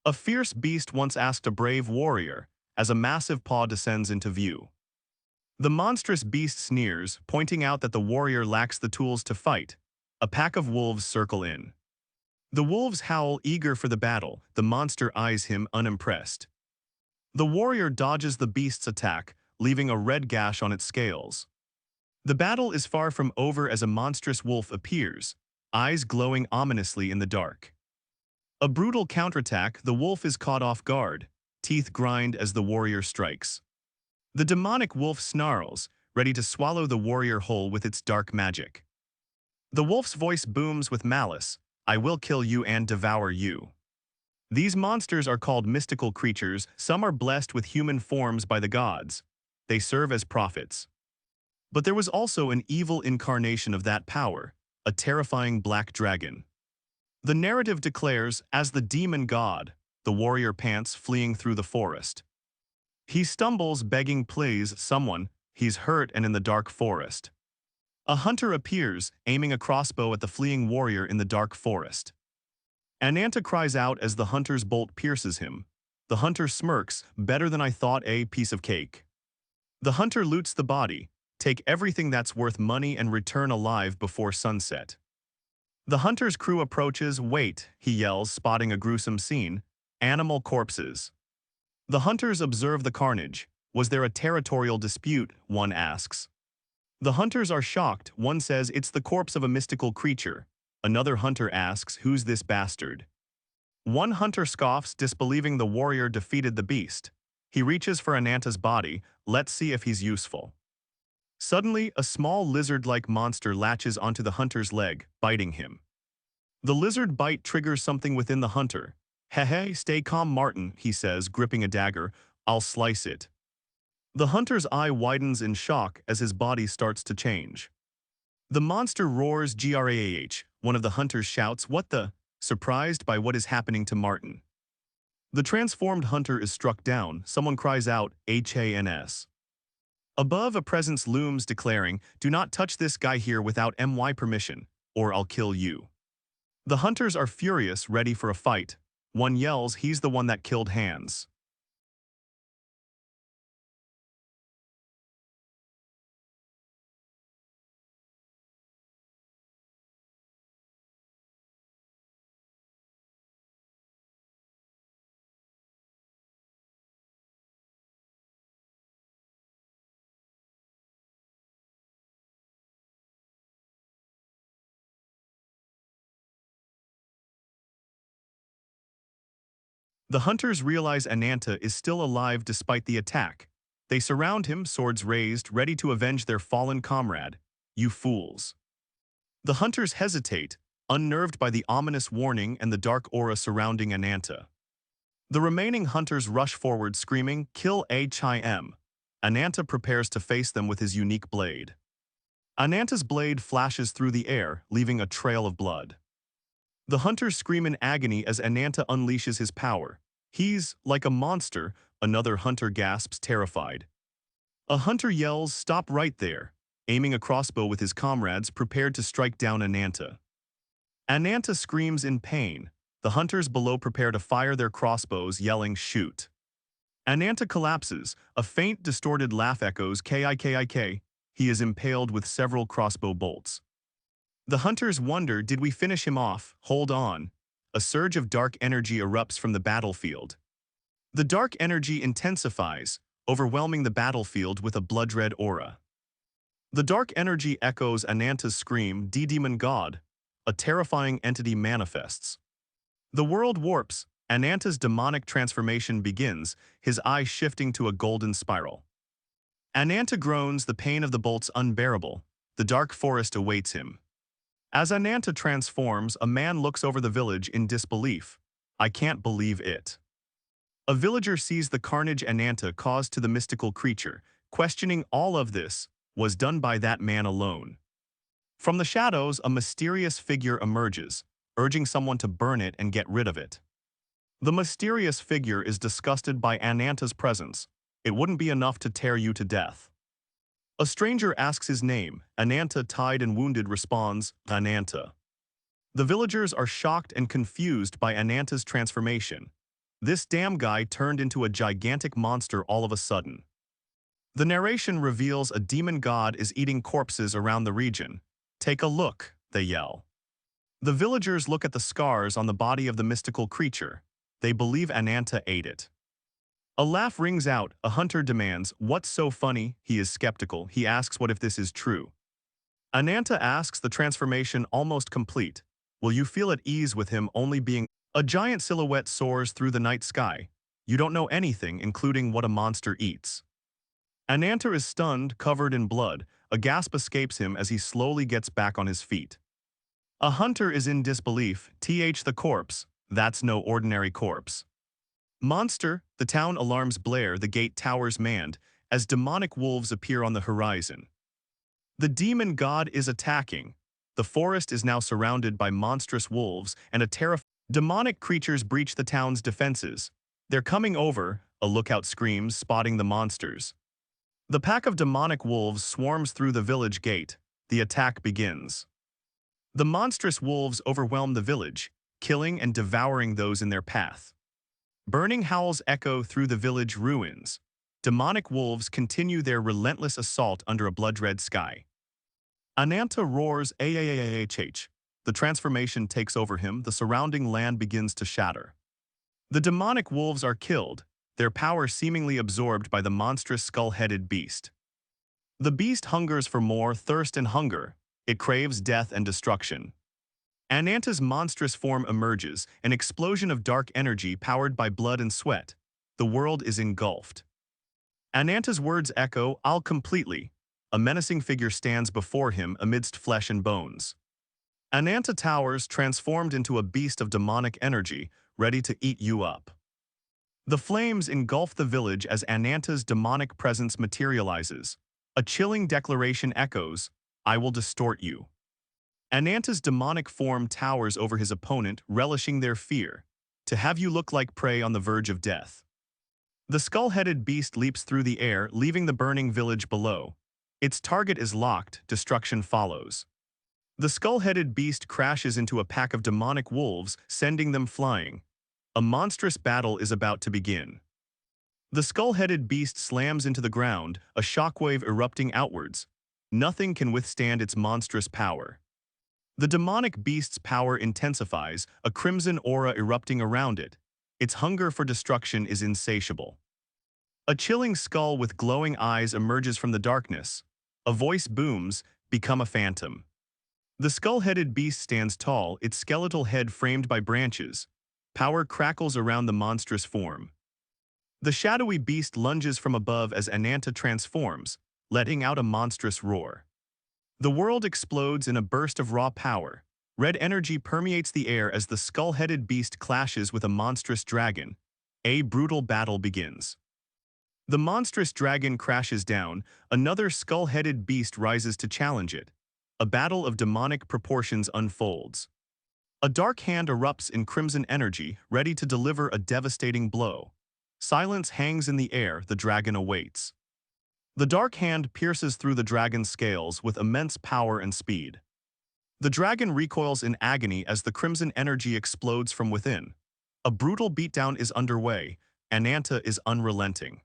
A fierce beast once asked a brave warrior, as a massive paw descends into view. The monstrous beast sneers, pointing out that the warrior lacks the tools to fight. A pack of wolves circle in. The wolves howl, eager for the battle. The monster eyes him unimpressed. The warrior dodges the beast's attack, leaving a red gash on its scales. The battle is far from over as a monstrous wolf appears, eyes glowing ominously in the dark. A brutal counterattack, the wolf is caught off guard, teeth grind as the warrior strikes. The demonic wolf snarls, ready to swallow the warrior whole with its dark magic. The wolf's voice booms with malice, "I will kill you and devour you." These monsters are called mystical creatures. Some are blessed with human forms by the gods. They serve as prophets. But there was also an evil incarnation of that power, a terrifying black dragon. The narrative declares, as the demon god, the warrior pants, fleeing through the forest. He stumbles, begging, "Please, someone, he's hurt and in the dark forest." A hunter appears, aiming a crossbow at the fleeing warrior in the dark forest. Ananta cries out as the hunter's bolt pierces him. The hunter smirks, "Better than I thought, a piece of cake." The hunter loots the body, "Take everything that's worth money and return alive before sunset." The hunter's crew approaches. "Wait," he yells, spotting a gruesome scene, "animal corpses." The hunters observe the carnage. "Was there a territorial dispute?" one asks. The hunters are shocked. One says, "It's the corpse of a mystical creature." Another hunter asks, "Who's this bastard?" One hunter scoffs, disbelieving the warrior defeated the beast. He reaches for Ananta's body. "Let's see if he's useful." Suddenly, a small lizard-like monster latches onto the hunter's leg, biting him. The lizard bite triggers something within the hunter. "Hey, stay calm, Martin," he says, gripping a dagger. "I'll slice it." The hunter's eye widens in shock as his body starts to change. The monster roars, "Grah!" One of the hunters shouts, "What the?" surprised by what is happening to Martin. The transformed hunter is struck down. Someone cries out, "Hans." Above, a presence looms, declaring, "Do not touch this guy here without my permission, or I'll kill you." The hunters are furious, ready for a fight. One yells, "He's the one that killed Hans." The hunters realize Ananta is still alive despite the attack. They surround him, swords raised, ready to avenge their fallen comrade. "You fools." The hunters hesitate, unnerved by the ominous warning and the dark aura surrounding Ananta. The remaining hunters rush forward, screaming, "Kill him." Ananta prepares to face them with his unique blade. Ananta's blade flashes through the air, leaving a trail of blood. The hunters scream in agony as Ananta unleashes his power. "He's like a monster," another hunter gasps, terrified. A hunter yells, "Stop right there," aiming a crossbow with his comrades, prepared to strike down Ananta. Ananta screams in pain. The hunters below prepare to fire their crossbows, yelling, "Shoot." Ananta collapses. A faint, distorted laugh echoes, "Kik." He is impaled with several crossbow bolts. The hunters wonder, "Did we finish him off?" Hold on. A surge of dark energy erupts from the battlefield. The dark energy intensifies, overwhelming the battlefield with a blood-red aura. The dark energy echoes Ananta's scream, "Demon God." A terrifying entity manifests. The world warps. Ananta's demonic transformation begins, his eyes shifting to a golden spiral. Ananta groans, the pain of the bolts unbearable. The dark forest awaits him. As Ananta transforms, a man looks over the village in disbelief. "I can't believe it." A villager sees the carnage Ananta caused to the mystical creature, questioning all of this was done by that man alone. From the shadows, a mysterious figure emerges, urging someone to burn it and get rid of it. The mysterious figure is disgusted by Ananta's presence. "It wouldn't be enough to tear you to death." A stranger asks his name. Ananta, tied and wounded, responds, "Ananta." The villagers are shocked and confused by Ananta's transformation. This damn guy turned into a gigantic monster all of a sudden. The narration reveals a demon god is eating corpses around the region. Take a look, they yell. The villagers look at the scars on the body of the mystical creature. They believe Ananta ate it. A laugh rings out. A hunter demands, "What's so funny?" He is skeptical. He asks what if this is true. Ananta asks, the transformation almost complete. Will you feel at ease with him only being... A giant silhouette soars through the night sky. You don't know anything, including what a monster eats. Ananta is stunned, covered in blood. A gasp escapes him as he slowly gets back on his feet. A hunter is in disbelief. The corpse. That's no ordinary corpse. Monster, the town alarms blare, the gate towers manned, as demonic wolves appear on the horizon. The demon god is attacking. The forest is now surrounded by monstrous wolves, and a terrifying demonic creatures breach the town's defenses. They're coming over, a lookout screams, spotting the monsters. The pack of demonic wolves swarms through the village gate. The attack begins. The monstrous wolves overwhelm the village, killing and devouring those in their path. Burning howls echo through the village ruins. Demonic wolves continue their relentless assault under a blood-red sky. Ananta roars "Aahhh." The transformation takes over him, the surrounding land begins to shatter. The demonic wolves are killed, their power seemingly absorbed by the monstrous skull-headed beast. The beast hungers for more, thirst and hunger. It craves death and destruction. Ananta's monstrous form emerges, an explosion of dark energy powered by blood and sweat. The world is engulfed. Ananta's words echo, "I'll completely." A menacing figure stands before him amidst flesh and bones. Ananta towers, transformed into a beast of demonic energy, ready to eat you up. The flames engulf the village as Ananta's demonic presence materializes. A chilling declaration echoes, "I will distort you." Ananta's demonic form towers over his opponent, relishing their fear. To have you look like prey on the verge of death. The skull-headed beast leaps through the air, leaving the burning village below. Its target is locked, destruction follows. The skull-headed beast crashes into a pack of demonic wolves, sending them flying. A monstrous battle is about to begin. The skull-headed beast slams into the ground, a shockwave erupting outwards. Nothing can withstand its monstrous power. The demonic beast's power intensifies, a crimson aura erupting around it. Its hunger for destruction is insatiable. A chilling skull with glowing eyes emerges from the darkness. A voice booms, "Become a phantom." The skull-headed beast stands tall, its skeletal head framed by branches. Power crackles around the monstrous form. The shadowy beast lunges from above as Ananta transforms, letting out a monstrous roar. The world explodes in a burst of raw power. Red energy permeates the air as the skull-headed beast clashes with a monstrous dragon. A brutal battle begins. The monstrous dragon crashes down, another skull-headed beast rises to challenge it. A battle of demonic proportions unfolds. A dark hand erupts in crimson energy, ready to deliver a devastating blow. Silence hangs in the air, the dragon awaits. The dark hand pierces through the dragon's scales with immense power and speed. The dragon recoils in agony as the crimson energy explodes from within. A brutal beatdown is underway. Ananta is unrelenting.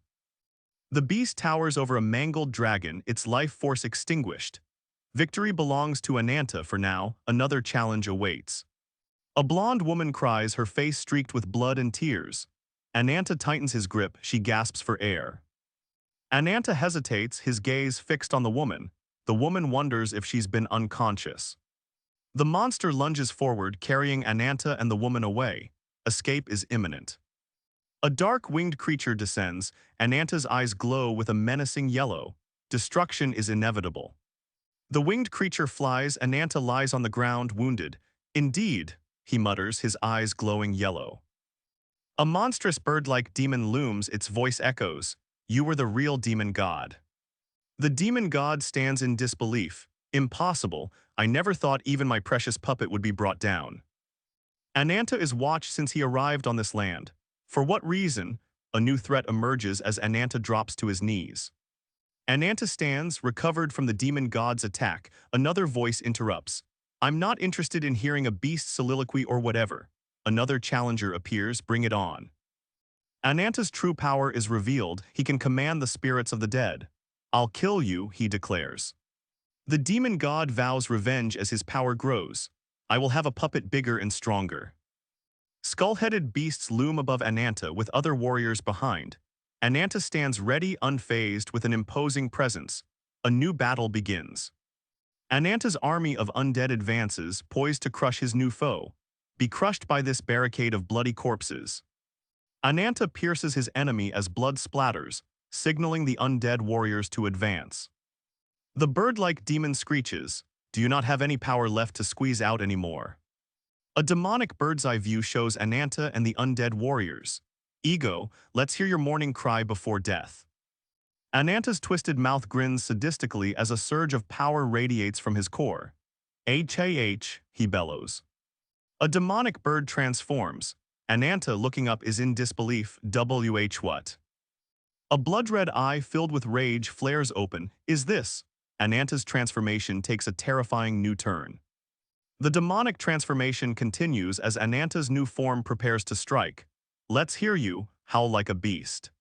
The beast towers over a mangled dragon, its life force extinguished. Victory belongs to Ananta for now, another challenge awaits. A blonde woman cries, her face streaked with blood and tears. Ananta tightens his grip, she gasps for air. Ananta hesitates, his gaze fixed on the woman. The woman wonders if she's been unconscious. The monster lunges forward, carrying Ananta and the woman away. Escape is imminent. A dark winged creature descends, Ananta's eyes glow with a menacing yellow. Destruction is inevitable. The winged creature flies, Ananta lies on the ground, wounded. "Indeed," he mutters, his eyes glowing yellow. A monstrous bird-like demon looms, its voice echoes, "You were the real demon god." The demon god stands in disbelief. "Impossible, I never thought even my precious puppet would be brought down." Ananta is watched since he arrived on this land. For what reason? A new threat emerges as Ananta drops to his knees. Ananta stands, recovered from the demon god's attack. Another voice interrupts. "I'm not interested in hearing a beast soliloquy or whatever." Another challenger appears, "Bring it on." Ananta's true power is revealed. He can command the spirits of the dead. "I'll kill you," he declares. The demon god vows revenge as his power grows. "I will have a puppet bigger and stronger." Skull-headed beasts loom above Ananta with other warriors behind. Ananta stands ready, unfazed, with an imposing presence. A new battle begins. Ananta's army of undead advances, poised to crush his new foe. Be crushed by this barricade of bloody corpses. Ananta pierces his enemy as blood splatters, signaling the undead warriors to advance. The bird-like demon screeches, "Do you not have any power left to squeeze out anymore?" A demonic bird's-eye view shows Ananta and the undead warriors. "Ego, let's hear your mourning cry before death." Ananta's twisted mouth grins sadistically as a surge of power radiates from his core. "H-A-H," he bellows. A demonic bird transforms. Ananta, looking up, is in disbelief. "WH what?" A blood-red eye filled with rage flares open. "Is this?" Ananta's transformation takes a terrifying new turn. The demonic transformation continues as Ananta's new form prepares to strike. "Let's hear you howl like a beast."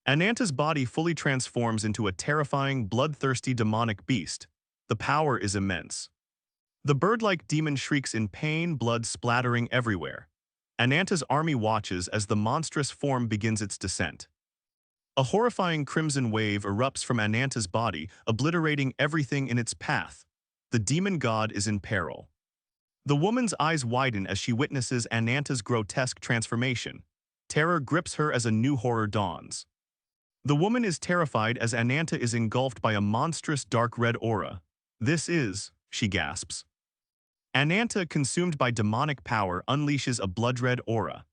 Ananta's body fully transforms into a terrifying, bloodthirsty demonic beast. The power is immense. The bird-like demon shrieks in pain, blood splattering everywhere. Ananta's army watches as the monstrous form begins its descent. A horrifying crimson wave erupts from Ananta's body, obliterating everything in its path. The demon god is in peril. The woman's eyes widen as she witnesses Ananta's grotesque transformation. Terror grips her as a new horror dawns. The woman is terrified as Ananta is engulfed by a monstrous dark red aura. "This is," she gasps. Ananta, consumed by demonic power, unleashes a blood-red aura.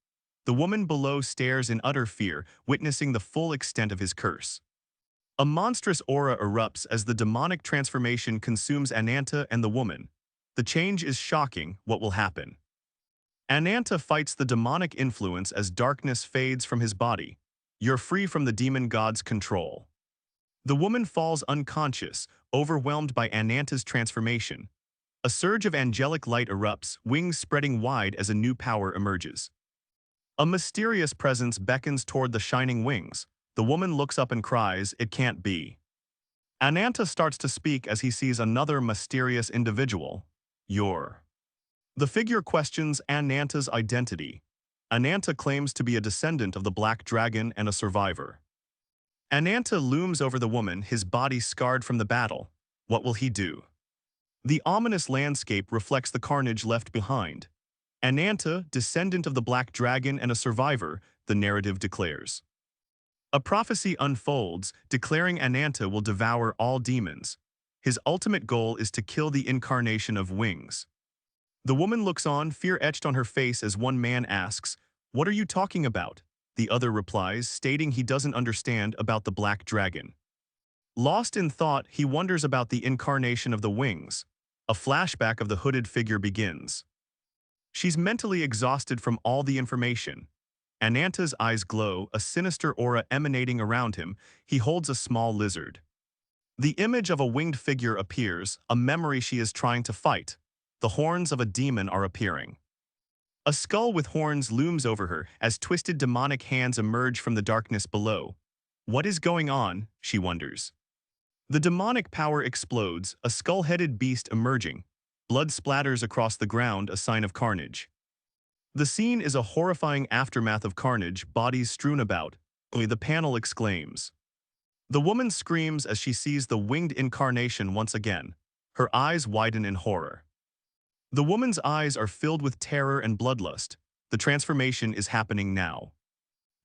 The woman below stares in utter fear, witnessing the full extent of his curse. A monstrous aura erupts as the demonic transformation consumes Ananta and the woman. The change is shocking. What will happen? Ananta fights the demonic influence as darkness fades from his body. "You're free from the demon god's control." The woman falls unconscious, overwhelmed by Ananta's transformation. A surge of angelic light erupts, wings spreading wide as a new power emerges. A mysterious presence beckons toward the shining wings. The woman looks up and cries, "It can't be." Ananta starts to speak as he sees another mysterious individual. "You're..." The figure questions Ananta's identity. Ananta claims to be a descendant of the Black Dragon and a survivor. Ananta looms over the woman, his body scarred from the battle. What will he do? The ominous landscape reflects the carnage left behind. Ananta, descendant of the Black Dragon and a survivor, the narrative declares. A prophecy unfolds, declaring Ananta will devour all demons. His ultimate goal is to kill the incarnation of Wings. The woman looks on, fear etched on her face as one man asks, "What are you talking about?" The other replies, stating he doesn't understand about the Black Dragon. Lost in thought, he wonders about the incarnation of the Wings. A flashback of the hooded figure begins. She's mentally exhausted from all the information. Ananta's eyes glow, a sinister aura emanating around him. He holds a small lizard. The image of a winged figure appears, a memory she is trying to fight. The horns of a demon are appearing. A skull with horns looms over her as twisted demonic hands emerge from the darkness below. What is going on? She wonders. The demonic power explodes, a skull-headed beast emerging. Blood splatters across the ground, a sign of carnage. The scene is a horrifying aftermath of carnage, bodies strewn about. The panel exclaims. The woman screams as she sees the winged incarnation once again. Her eyes widen in horror. The woman's eyes are filled with terror and bloodlust. The transformation is happening now.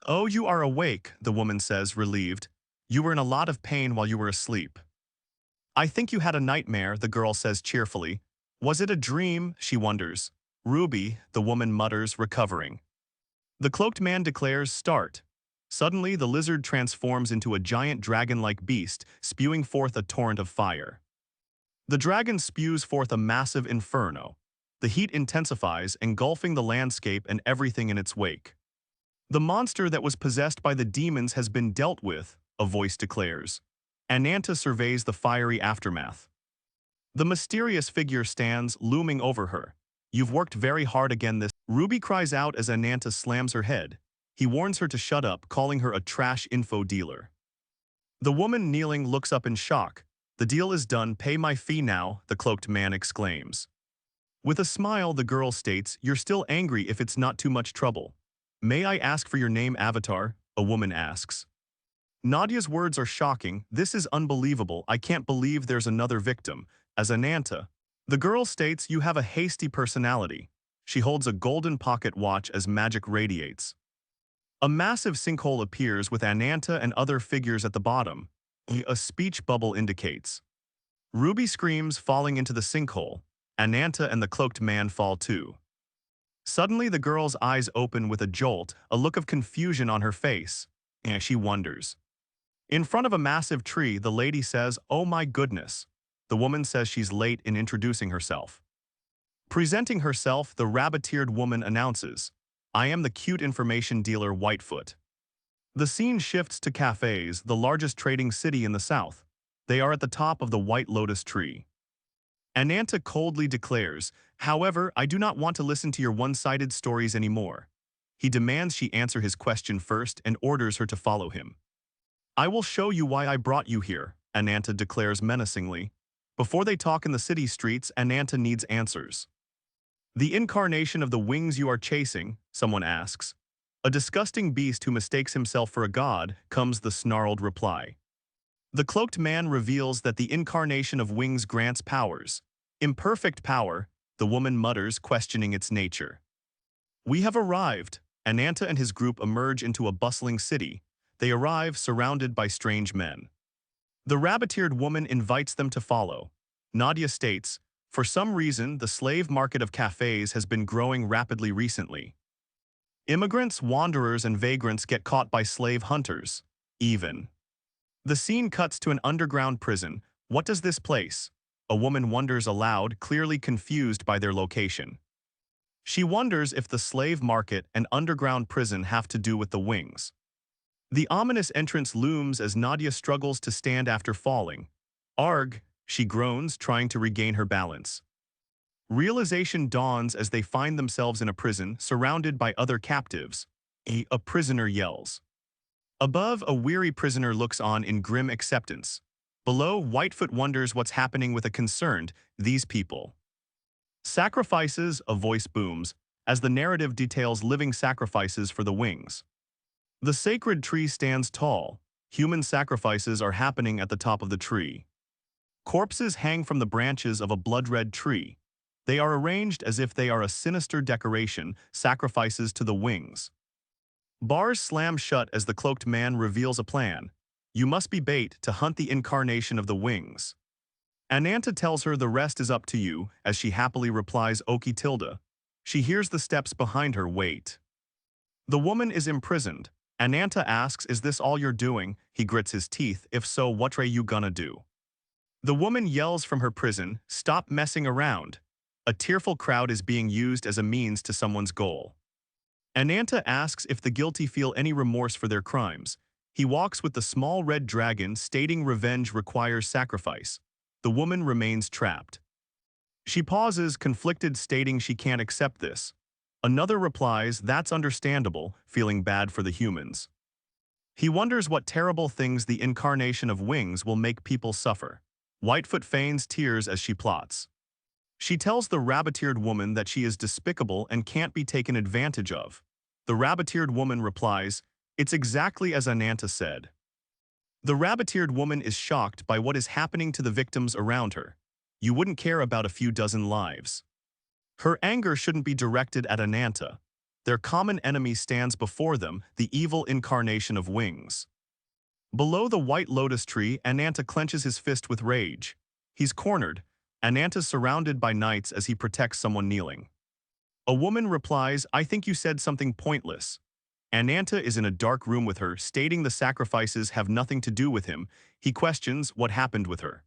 "Oh, you are awake," the woman says, relieved. "You were in a lot of pain while you were asleep." "I think you had a nightmare," the girl says cheerfully. "Was it a dream?" she wonders. "Ruby," the woman mutters, recovering. The cloaked man declares, "Start." Suddenly, the lizard transforms into a giant dragon-like beast, spewing forth a torrent of fire. The dragon spews forth a massive inferno. The heat intensifies, engulfing the landscape and everything in its wake. "The monster that was possessed by the demons has been dealt with," a voice declares. Ananta surveys the fiery aftermath. The mysterious figure stands, looming over her. "You've worked very hard again this..." Ruby cries out as Ananta slams her head. He warns her to shut up, calling her a trash info dealer. The woman kneeling looks up in shock. The deal is done, pay my fee now, the cloaked man exclaims. With a smile, the girl states, you're still angry if it's not too much trouble. May I ask for your name, Avatar? A woman asks. Nadia's words are shocking. This is unbelievable. I can't believe there's another victim. As Ananta, the girl states, you have a hasty personality. She holds a golden pocket watch as magic radiates. A massive sinkhole appears with Ananta and other figures at the bottom. A speech bubble indicates. Ruby screams, falling into the sinkhole. Ananta and the cloaked man fall too. Suddenly the girl's eyes open with a jolt, a look of confusion on her face. She wonders. In front of a massive tree, the lady says, oh my goodness. The woman says she's late in introducing herself. Presenting herself, the rabbit-eared woman announces, I am the cute information dealer Whitefoot. The scene shifts to cafes, the largest trading city in the south. They are at the top of the White Lotus tree. Ananta coldly declares, however, I do not want to listen to your one-sided stories anymore. He demands she answer his question first and orders her to follow him. I will show you why I brought you here, Ananta declares menacingly. Before they talk in the city streets, Ananta needs answers. The incarnation of the wings you are chasing, someone asks. A disgusting beast who mistakes himself for a god, comes the snarled reply. The cloaked man reveals that the incarnation of wings grants powers. Imperfect power, the woman mutters, questioning its nature. We have arrived. Ananta and his group emerge into a bustling city. They arrive surrounded by strange men. The rabbit-eared woman invites them to follow. Nadia states, for some reason, the slave market of cafes has been growing rapidly recently. Immigrants, wanderers, and vagrants get caught by slave hunters. Even. The scene cuts to an underground prison. What does this place? A woman wonders aloud, clearly confused by their location. She wonders if the slave market and underground prison have to do with the wings. The ominous entrance looms as Nadia struggles to stand after falling. Arg, she groans, trying to regain her balance. Realization dawns as they find themselves in a prison, surrounded by other captives. A prisoner yells. Above, a weary prisoner looks on in grim acceptance. Below, Whitefoot wonders what's happening with a concerned, these people. Sacrifices, a voice booms, as the narrative details living sacrifices for the wings. The sacred tree stands tall. Human sacrifices are happening at the top of the tree. Corpses hang from the branches of a blood-red tree. They are arranged as if they are a sinister decoration, sacrifices to the wings. Bars slam shut as the cloaked man reveals a plan. You must be bait to hunt the incarnation of the wings. Ananta tells her the rest is up to you, as she happily replies Okie tilde. She hears the steps behind her, wait. The woman is imprisoned. Ananta asks, is this all you're doing? He grits his teeth, if so, what are you gonna do? The woman yells from her prison, stop messing around. A tearful crowd is being used as a means to someone's goal. Ananta asks if the guilty feel any remorse for their crimes. He walks with the small red dragon, stating revenge requires sacrifice. The woman remains trapped. She pauses, conflicted, stating she can't accept this. Another replies, that's understandable, feeling bad for the humans. He wonders what terrible things the incarnation of wings will make people suffer. Whitefoot feigns tears as she plots. She tells the rabbit-eared woman that she is despicable and can't be taken advantage of. The rabbit-eared woman replies, it's exactly as Ananta said. The rabbit-eared woman is shocked by what is happening to the victims around her. You wouldn't care about a few dozen lives. Her anger shouldn't be directed at Ananta. Their common enemy stands before them, the evil incarnation of wings. Below the White Lotus tree, Ananta clenches his fist with rage. He's cornered. Ananta's surrounded by knights as he protects someone kneeling. A woman replies, I think you said something pointless. Ananta is in a dark room with her, stating the sacrifices have nothing to do with him. He questions what happened with her.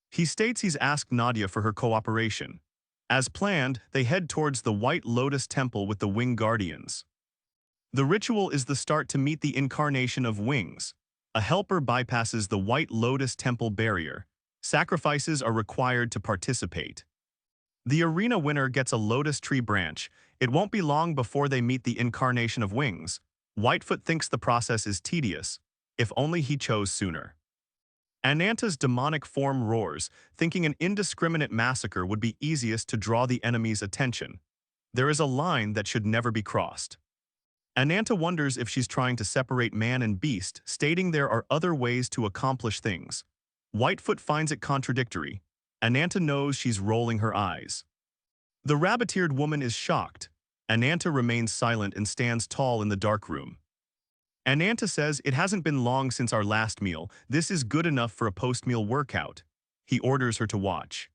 He states he's asked Nadia for her cooperation. As planned, they head towards the White Lotus Temple with the Wing Guardians. The ritual is the start to meet the incarnation of wings. A helper bypasses the White Lotus Temple barrier. Sacrifices are required to participate. The arena winner gets a lotus tree branch. It won't be long before they meet the incarnation of wings. Whitefoot thinks the process is tedious, if only he chose sooner. Ananta's demonic form roars, thinking an indiscriminate massacre would be easiest to draw the enemy's attention. There is a line that should never be crossed. Ananta wonders if she's trying to separate man and beast, stating there are other ways to accomplish things. Whitefoot finds it contradictory. Ananta knows she's rolling her eyes. The rabbit-eared woman is shocked. Ananta remains silent and stands tall in the dark room. Ananta says it hasn't been long since our last meal. This is good enough for a post-meal workout. He orders her to watch.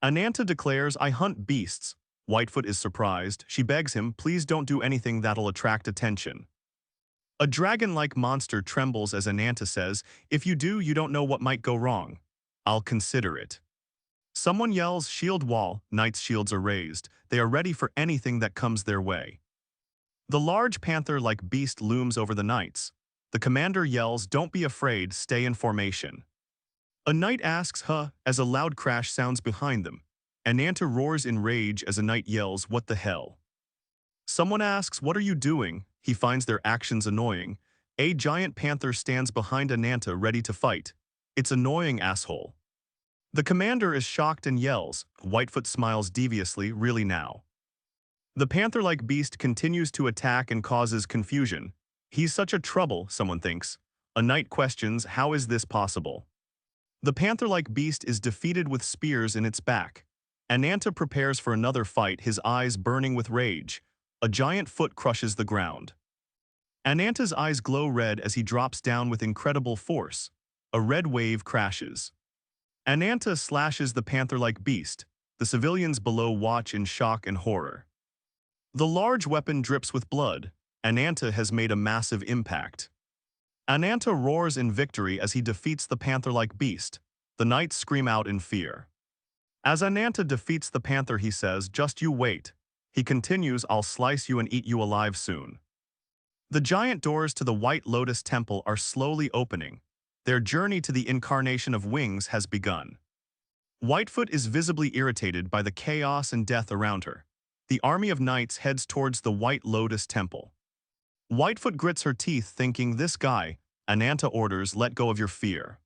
Ananta declares, I hunt beasts. Whitefoot is surprised. She begs him, please don't do anything that'll attract attention. A dragon-like monster trembles as Ananta says, if you do, you don't know what might go wrong. I'll consider it. Someone yells, shield wall. Knights' shields are raised. They are ready for anything that comes their way. The large panther-like beast looms over the knights. The commander yells, don't be afraid, stay in formation. A knight asks, huh, as a loud crash sounds behind them. Ananta roars in rage as a knight yells, what the hell? Someone asks, what are you doing? He finds their actions annoying. A giant panther stands behind Ananta ready to fight. It's annoying, asshole. The commander is shocked and yells. Whitefoot smiles deviously, really now. The panther-like beast continues to attack and causes confusion. He's such a trouble, someone thinks. A knight questions, how is this possible? The panther-like beast is defeated with spears in its back. Ananta prepares for another fight, his eyes burning with rage. A giant foot crushes the ground. Ananta's eyes glow red as he drops down with incredible force. A red wave crashes. Ananta slashes the panther-like beast. The civilians below watch in shock and horror. The large weapon drips with blood. Ananta has made a massive impact. Ananta roars in victory as he defeats the panther-like beast. The knights scream out in fear. As Ananta defeats the panther, he says, just you wait. He continues, I'll slice you and eat you alive soon. The giant doors to the White Lotus Temple are slowly opening. Their journey to the incarnation of wings has begun. Whitefoot is visibly irritated by the chaos and death around her. The army of knights heads towards the White Lotus Temple. Whitefoot grits her teeth, thinking, this guy. Ananta orders, let go of your fear.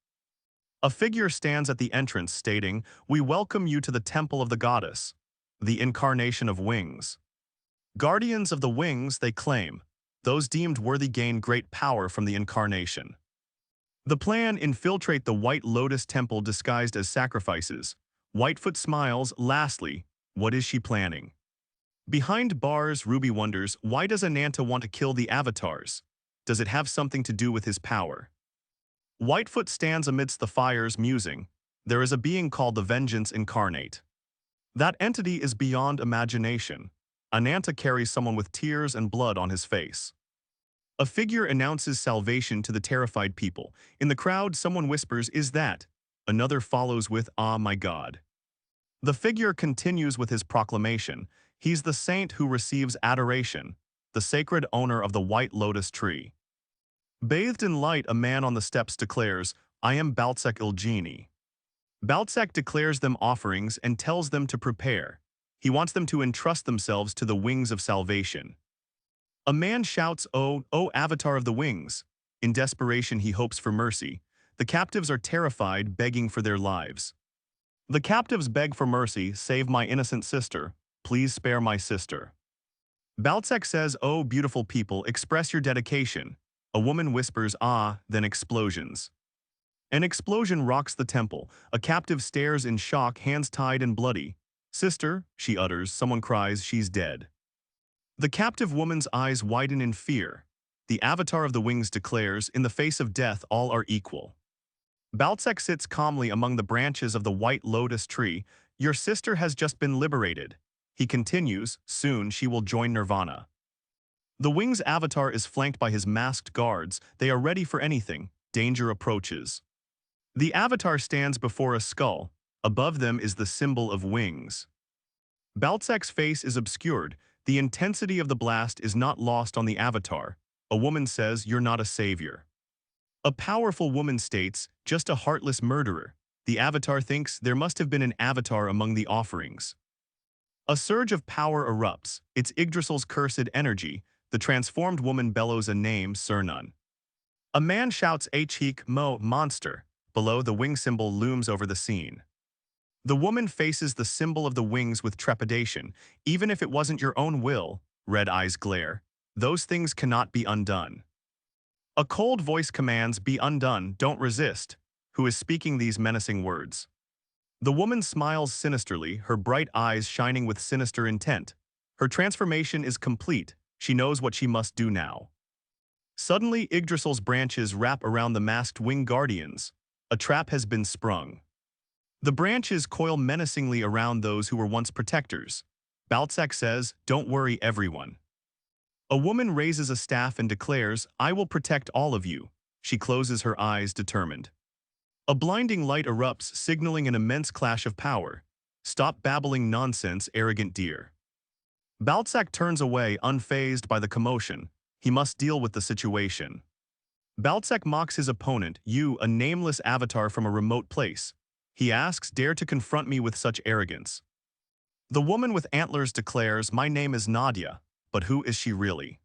A figure stands at the entrance stating, we welcome you to the temple of the goddess, the incarnation of wings. Guardians of the wings, they claim. Those deemed worthy gain great power from the incarnation. The plan, infiltrate the White Lotus Temple disguised as sacrifices. Whitefoot smiles, lastly, what is she planning? Behind bars, Ruby wonders, why does Ananta want to kill the avatars? Does it have something to do with his power? Whitefoot stands amidst the fires, musing. There is a being called the Vengeance Incarnate. That entity is beyond imagination. Ananta carries someone with tears and blood on his face. A figure announces salvation to the terrified people. In the crowd, someone whispers, is that? Another follows with, ah, my God. The figure continues with his proclamation. He's the saint who receives adoration, the sacred owner of the White Lotus tree. Bathed in light, a man on the steps declares, I am Baltzek Ilgini. Baltzek declares them offerings and tells them to prepare. He wants them to entrust themselves to the wings of salvation. A man shouts, oh, avatar of the wings. In desperation, he hopes for mercy. The captives are terrified, begging for their lives. The captives beg for mercy, save my innocent sister. Please spare my sister. Baltzek says, oh, beautiful people, express your dedication. A woman whispers, ah, then explosions. An explosion rocks the temple. A captive stares in shock, hands tied and bloody. Sister, she utters. Someone cries, she's dead. The captive woman's eyes widen in fear. The avatar of the wings declares, in the face of death, all are equal. Baltzek sits calmly among the branches of the White Lotus tree. Your sister has just been liberated. He continues, soon she will join Nirvana. The wing's avatar is flanked by his masked guards. They are ready for anything. Danger approaches. The avatar stands before a skull. Above them is the symbol of wings. Baltzek's face is obscured. The intensity of the blast is not lost on the avatar. A woman says, you're not a savior. A powerful woman states, just a heartless murderer. The avatar thinks there must have been an avatar among the offerings. A surge of power erupts. It's Yggdrasil's cursed energy. The transformed woman bellows a name, Sernun. A man shouts Hik Mo monster. Below, the wing symbol looms over the scene. The woman faces the symbol of the wings with trepidation. Even if it wasn't your own will, red eyes glare. Those things cannot be undone. A cold voice commands, be undone, don't resist. Who is speaking these menacing words? The woman smiles sinisterly, her bright eyes shining with sinister intent. Her transformation is complete. She knows what she must do now. Suddenly, Yggdrasil's branches wrap around the masked wing guardians. A trap has been sprung. The branches coil menacingly around those who were once protectors. Balzac says, don't worry, everyone. A woman raises a staff and declares, I will protect all of you. She closes her eyes, determined. A blinding light erupts, signaling an immense clash of power. Stop babbling nonsense, arrogant deer. Balzac turns away, unfazed by the commotion. He must deal with the situation. Balzac mocks his opponent, you, a nameless avatar from a remote place. He asks, dare to confront me with such arrogance. The woman with antlers declares, my name is Nadia, but who is she really?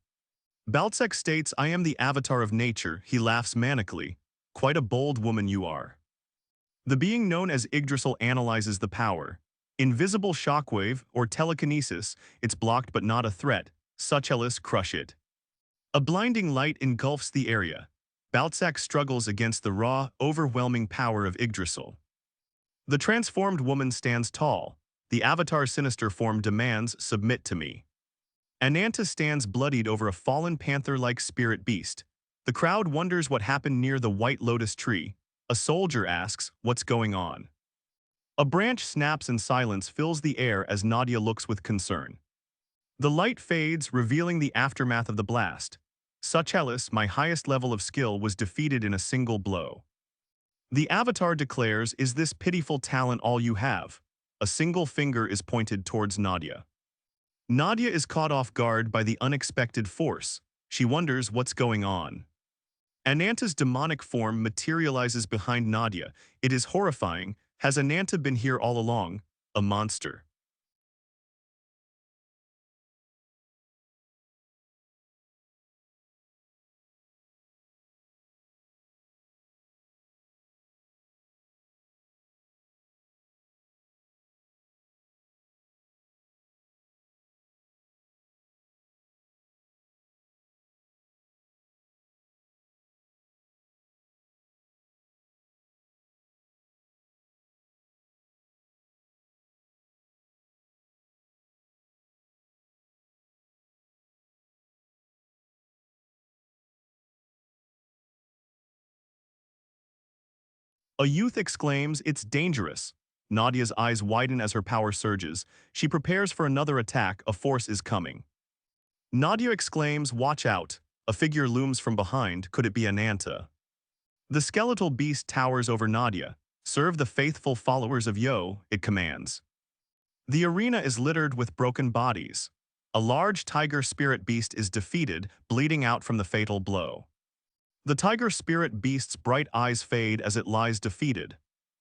Balzac states, I am the avatar of nature. He laughs manically. Quite a bold woman you are. The being known as Yggdrasil analyzes the power. Invisible shockwave, or telekinesis, it's blocked but not a threat. Suchellis, crush it. A blinding light engulfs the area. Balzac struggles against the raw, overwhelming power of Yggdrasil. The transformed woman stands tall. The avatar's sinister form demands, submit to me. Ananta stands bloodied over a fallen panther-like spirit beast. The crowd wonders what happened near the white lotus tree. A soldier asks, what's going on? A branch snaps and silence fills the air as Nadia looks with concern. The light fades, revealing the aftermath of the blast. Suchellis, my highest level of skill, was defeated in a single blow. The avatar declares, is this pitiful talent all you have? A single finger is pointed towards Nadia. Nadia is caught off guard by the unexpected force. She wonders what's going on. Ananta's demonic form materializes behind Nadia. It is horrifying. Has Ananta been here all along? A monster. A youth exclaims, it's dangerous. Nadia's eyes widen as her power surges. She prepares for another attack. A force is coming. Nadia exclaims, watch out. A figure looms from behind. Could it be Ananta? The skeletal beast towers over Nadia. Serve the faithful followers of Yo, it commands. The arena is littered with broken bodies. A large tiger spirit beast is defeated, bleeding out from the fatal blow. The tiger spirit beast's bright eyes fade as it lies defeated.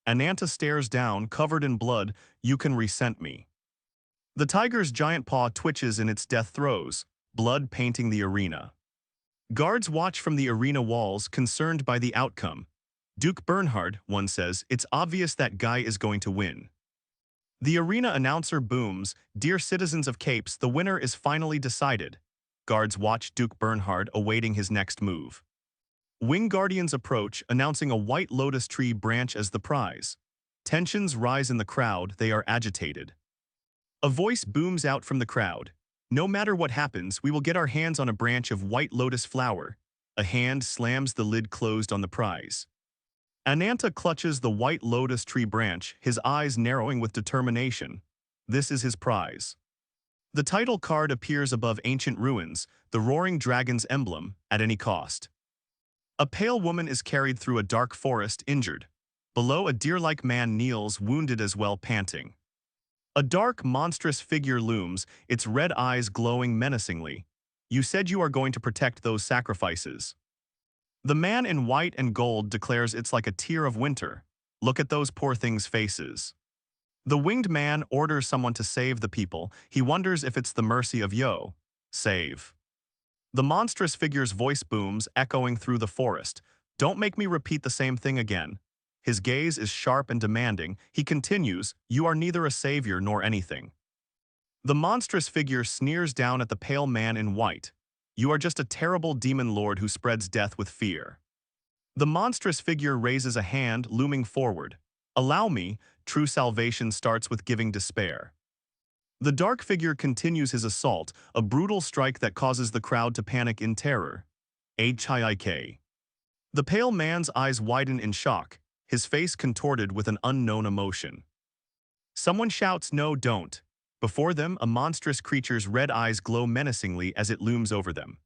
Ananta stares down, covered in blood. You can resent me. The tiger's giant paw twitches in its death throes, blood painting the arena. Guards watch from the arena walls, concerned by the outcome. Duke Bernhard, one says, it's obvious that guy is going to win. The arena announcer booms, dear citizens of Capes, the winner is finally decided. Guards watch Duke Bernhard, awaiting his next move. Wing Guardians approach, announcing a white lotus tree branch as the prize. Tensions rise in the crowd, they are agitated. A voice booms out from the crowd. No matter what happens, we will get our hands on a branch of white lotus flower. A hand slams the lid closed on the prize. Ananta clutches the white lotus tree branch, his eyes narrowing with determination. This is his prize. The title card appears above ancient ruins, the roaring dragon's emblem, at any cost. A pale woman is carried through a dark forest, injured. Below, a deer-like man kneels, wounded as well, panting. A dark, monstrous figure looms, its red eyes glowing menacingly. You said you are going to protect those sacrifices. The man in white and gold declares it's like a tear of winter. Look at those poor things' faces. The winged man orders someone to save the people. He wonders if it's the mercy of Yo. Save. The monstrous figure's voice booms, echoing through the forest. Don't make me repeat the same thing again. His gaze is sharp and demanding. He continues, you are neither a savior nor anything. The monstrous figure sneers down at the pale man in white. You are just a terrible demon lord who spreads death with fear. The monstrous figure raises a hand, looming forward. Allow me, true salvation starts with giving despair. The dark figure continues his assault, a brutal strike that causes the crowd to panic in terror. HIK. The pale man's eyes widen in shock, his face contorted with an unknown emotion. Someone shouts, no, don't. Before them, a monstrous creature's red eyes glow menacingly as it looms over them.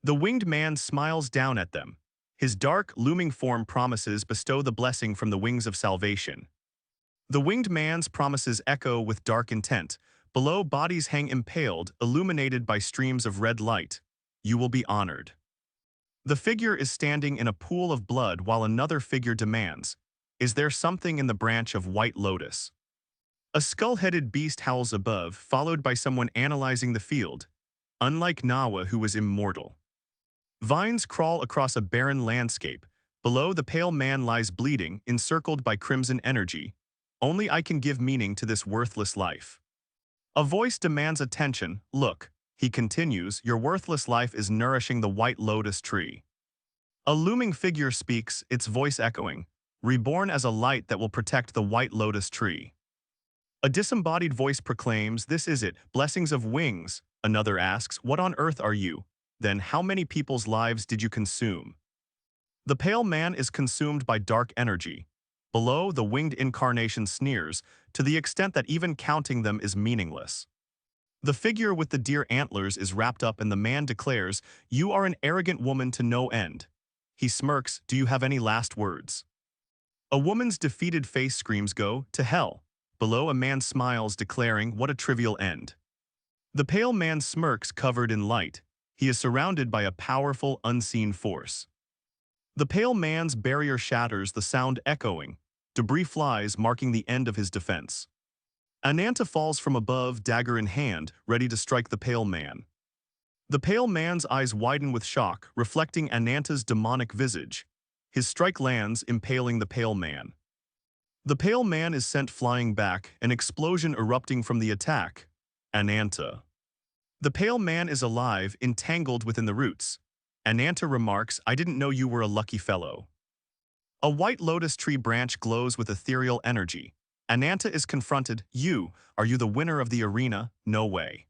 The winged man smiles down at them. His dark, looming form promises bestow the blessing from the wings of salvation. The winged man's promises echo with dark intent. Below, bodies hang impaled, illuminated by streams of red light. You will be honored. The figure is standing in a pool of blood while another figure demands, is there something in the branch of white lotus? A skull-headed beast howls above, followed by someone analyzing the field, unlike Manhwa, who was immortal. Vines crawl across a barren landscape. Below, the pale man lies bleeding, encircled by crimson energy. Only I can give meaning to this worthless life. A voice demands attention. Look, he continues, your worthless life is nourishing the white lotus tree. A looming figure speaks, its voice echoing, reborn as a light that will protect the white lotus tree. A disembodied voice proclaims, this is it, blessings of wings. Another asks, what on earth are you? Then how many people's lives did you consume? The pale man is consumed by dark energy. Below, the winged incarnation sneers, to the extent that even counting them is meaningless. The figure with the deer antlers is wrapped up and the man declares, you are an arrogant woman to no end. He smirks, do you have any last words? A woman's defeated face screams, go to hell. Below, a man smiles, declaring, what a trivial end. The pale man smirks, covered in light. He is surrounded by a powerful, unseen force. The pale man's barrier shatters, the sound echoing. Debris flies, marking the end of his defense. Ananta falls from above, dagger in hand, ready to strike the pale man. The pale man's eyes widen with shock, reflecting Ananta's demonic visage. His strike lands, impaling the pale man. The pale man is sent flying back, an explosion erupting from the attack. Ananta. The pale man is alive, entangled within the roots. Ananta remarks, I didn't know you were a lucky fellow. A white lotus tree branch glows with ethereal energy. Ananta is confronted, are you the winner of the arena? No way.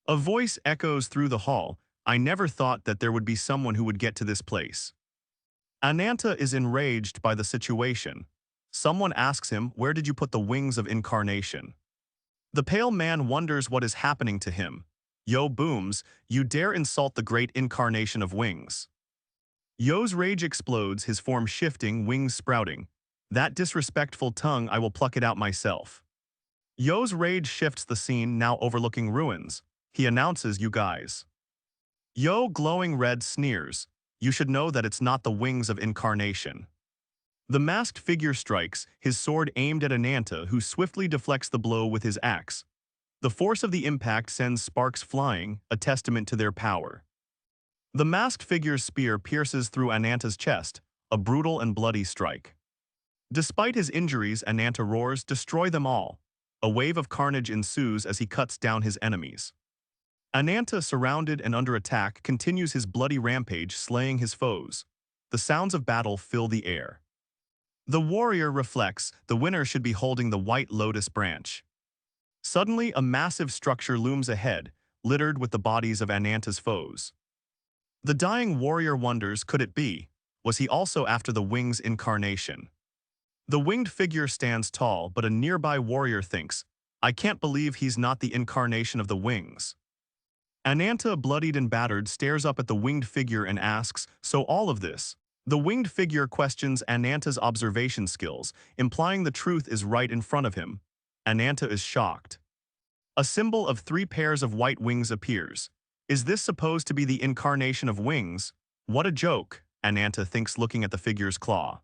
A voice echoes through the hall, I never thought that there would be someone who would get to this place. Ananta is enraged by the situation. Someone asks him, where did you put the wings of incarnation? The pale man wonders what is happening to him. Yo booms, you dare insult the great incarnation of wings. Yo's rage explodes, his form shifting, wings sprouting. That disrespectful tongue, I will pluck it out myself. Yo's rage shifts the scene, now overlooking ruins. He announces, you guys. Yo, glowing red, sneers. You should know that it's not the wings of incarnation. The masked figure strikes, his sword aimed at Ananta, who swiftly deflects the blow with his axe. The force of the impact sends sparks flying, a testament to their power. The masked figure's spear pierces through Ananta's chest, a brutal and bloody strike. Despite his injuries, Ananta roars, destroy them all. A wave of carnage ensues as he cuts down his enemies. Ananta, surrounded and under attack, continues his bloody rampage, slaying his foes. The sounds of battle fill the air. The warrior reflects, the winner should be holding the white lotus branch. Suddenly, a massive structure looms ahead, littered with the bodies of Ananta's foes. The dying warrior wonders, could it be? Was he also after the wings incarnation? The winged figure stands tall, but a nearby warrior thinks, I can't believe he's not the incarnation of the wings. Ananta, bloodied and battered, stares up at the winged figure and asks, so all of this? The winged figure questions Ananta's observation skills, implying the truth is right in front of him. Ananta is shocked. A symbol of 3 pairs of white wings appears. Is this supposed to be the incarnation of wings? What a joke, Ananta thinks, looking at the figure's claw.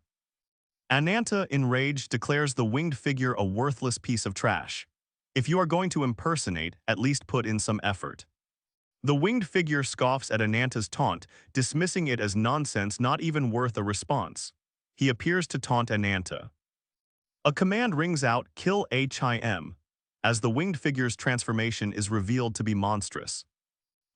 Ananta, enraged, declares the winged figure a worthless piece of trash. If you are going to impersonate, at least put in some effort. The winged figure scoffs at Ananta's taunt, dismissing it as nonsense not even worth a response. He appears to taunt Ananta. A command rings out, "Kill him," as the winged figure's transformation is revealed to be monstrous.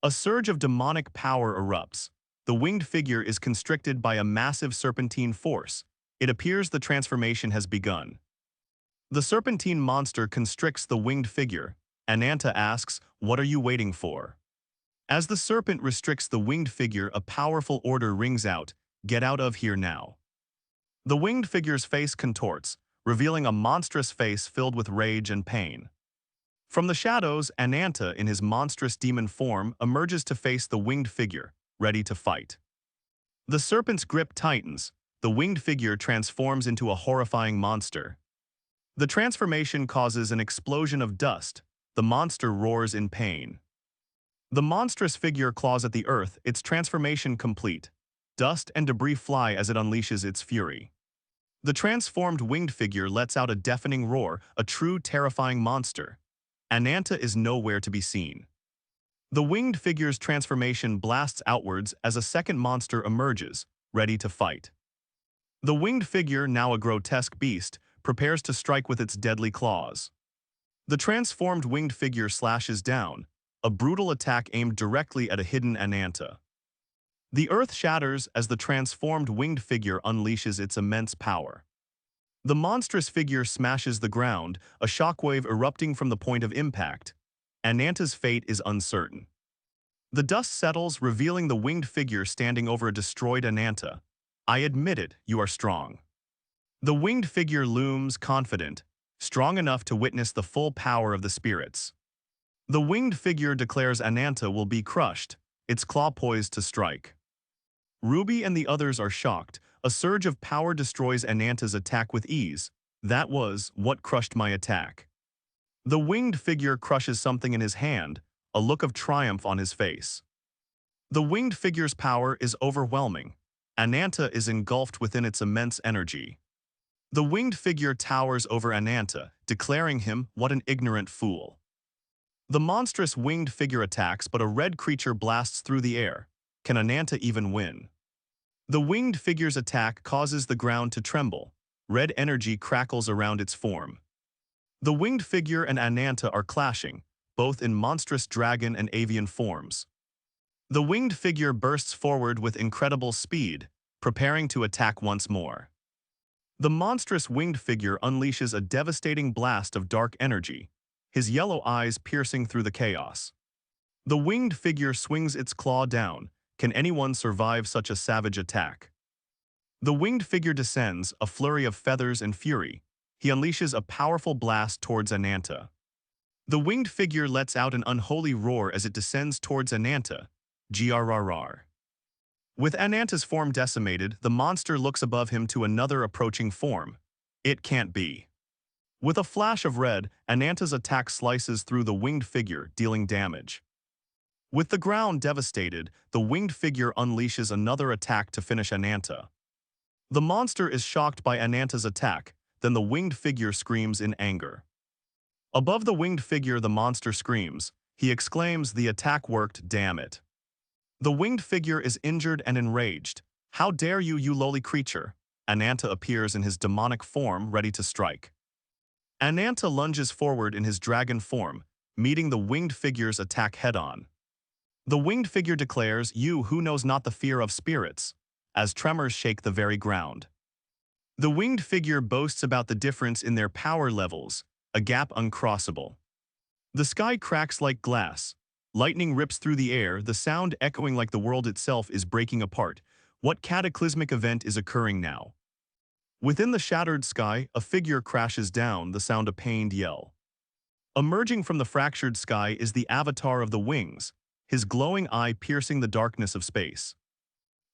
A surge of demonic power erupts. The winged figure is constricted by a massive serpentine force. It appears the transformation has begun. The serpentine monster constricts the winged figure. Ananta asks, "What are you waiting for?" As the serpent restricts the winged figure, a powerful order rings out, "Get out of here now." The winged figure's face contorts, revealing a monstrous face filled with rage and pain. From the shadows, Ananta, in his monstrous demon form, emerges to face the winged figure, ready to fight. The serpent's grip tightens. The winged figure transforms into a horrifying monster. The transformation causes an explosion of dust. The monster roars in pain. The monstrous figure claws at the earth, its transformation complete. Dust and debris fly as it unleashes its fury. The transformed winged figure lets out a deafening roar, a true terrifying monster. Ananta is nowhere to be seen. The winged figure's transformation blasts outwards as a second monster emerges, ready to fight. The winged figure, now a grotesque beast, prepares to strike with its deadly claws. The transformed winged figure slashes down, a brutal attack aimed directly at a hidden Ananta. The earth shatters as the transformed winged figure unleashes its immense power. The monstrous figure smashes the ground, a shockwave erupting from the point of impact. Ananta's fate is uncertain. The dust settles, revealing the winged figure standing over a destroyed Ananta. "I admit it, you are strong." The winged figure looms, confident, strong enough to witness the full power of the spirits. The winged figure declares Ananta will be crushed, its claw poised to strike. Ruby and the others are shocked. A surge of power destroys Ananta's attack with ease. "That was what crushed my attack." The winged figure crushes something in his hand, a look of triumph on his face. The winged figure's power is overwhelming. Ananta is engulfed within its immense energy. The winged figure towers over Ananta, declaring him, "What an ignorant fool." The monstrous winged figure attacks, but a red creature blasts through the air. Can Ananta even win? The winged figure's attack causes the ground to tremble. Red energy crackles around its form. The winged figure and Ananta are clashing, both in monstrous dragon and avian forms. The winged figure bursts forward with incredible speed, preparing to attack once more. The monstrous winged figure unleashes a devastating blast of dark energy, his yellow eyes piercing through the chaos. The winged figure swings its claw down. Can anyone survive such a savage attack? The winged figure descends, a flurry of feathers and fury. He unleashes a powerful blast towards Ananta. The winged figure lets out an unholy roar as it descends towards Ananta. Grrrr. With Ananta's form decimated, the monster looks above him to another approaching form. It can't be. With a flash of red, Ananta's attack slices through the winged figure, dealing damage. With the ground devastated, the winged figure unleashes another attack to finish Ananta. The monster is shocked by Ananta's attack, then the winged figure screams in anger. Above the winged figure, the monster screams. He exclaims, "The attack worked, damn it." The winged figure is injured and enraged. "How dare you, you lowly creature!" Ananta appears in his demonic form, ready to strike. Ananta lunges forward in his dragon form, meeting the winged figure's attack head-on. The winged figure declares, "You who knows not the fear of spirits," as tremors shake the very ground. The winged figure boasts about the difference in their power levels, a gap uncrossable. The sky cracks like glass. Lightning rips through the air, the sound echoing like the world itself is breaking apart. What cataclysmic event is occurring now? Within the shattered sky, a figure crashes down, the sound a pained yell. Emerging from the fractured sky is the avatar of the wings, his glowing eye piercing the darkness of space.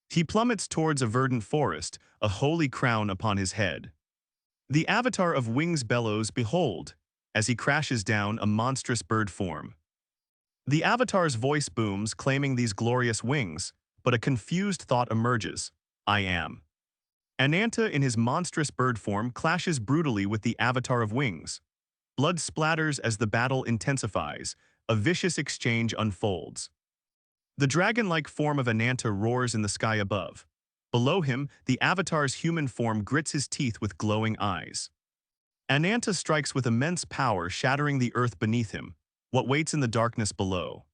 He plummets towards a verdant forest, a holy crown upon his head. The avatar of wings bellows, "Behold," as he crashes down, a monstrous bird form. The avatar's voice booms, claiming these glorious wings, but a confused thought emerges. "I am." Ananta, in his monstrous bird form, clashes brutally with the avatar of wings. Blood splatters as the battle intensifies. A vicious exchange unfolds. The dragon-like form of Ananta roars in the sky above. Below him, the avatar's human form grits his teeth with glowing eyes. Ananta strikes with immense power, shattering the earth beneath him. What waits in the darkness below?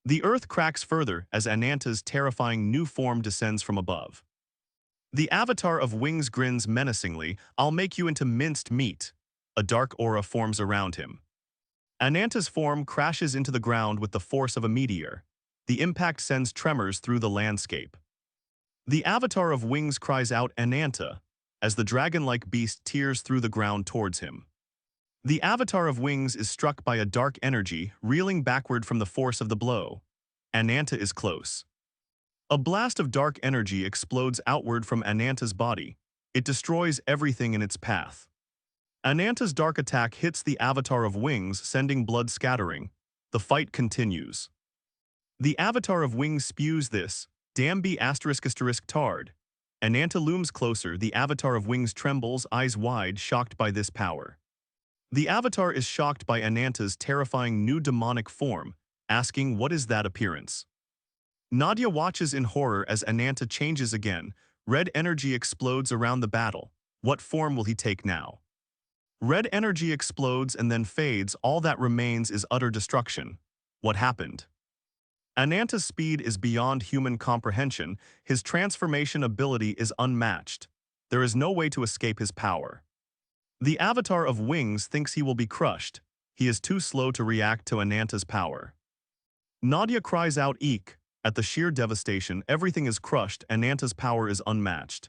The earth cracks further as Ananta's terrifying new form descends from above. The avatar of wings grins menacingly. "I'll make you into minced meat." A dark aura forms around him. Ananta's form crashes into the ground with the force of a meteor. The impact sends tremors through the landscape. The avatar of wings cries out "Ananta" as the dragon-like beast tears through the ground towards him. The avatar of wings is struck by a dark energy, reeling backward from the force of the blow. Ananta is close. A blast of dark energy explodes outward from Ananta's body. It destroys everything in its path. Ananta's dark attack hits the avatar of wings, sending blood scattering. The fight continues. The avatar of wings spews this, "Damn be **** tard." Ananta looms closer. The avatar of wings trembles, eyes wide, shocked by this power. The avatar is shocked by Ananta's terrifying new demonic form, asking, "What is that appearance?" Nadia watches in horror as Ananta changes again. Red energy explodes around the battle. What form will he take now? Red energy explodes and then fades. All that remains is utter destruction. What happened? Ananta's speed is beyond human comprehension. His transformation ability is unmatched. There is no way to escape his power. The avatar of wings thinks he will be crushed. He is too slow to react to Ananta's power. Nadia cries out, "Eek!" At the sheer devastation, everything is crushed. Ananta's power is unmatched.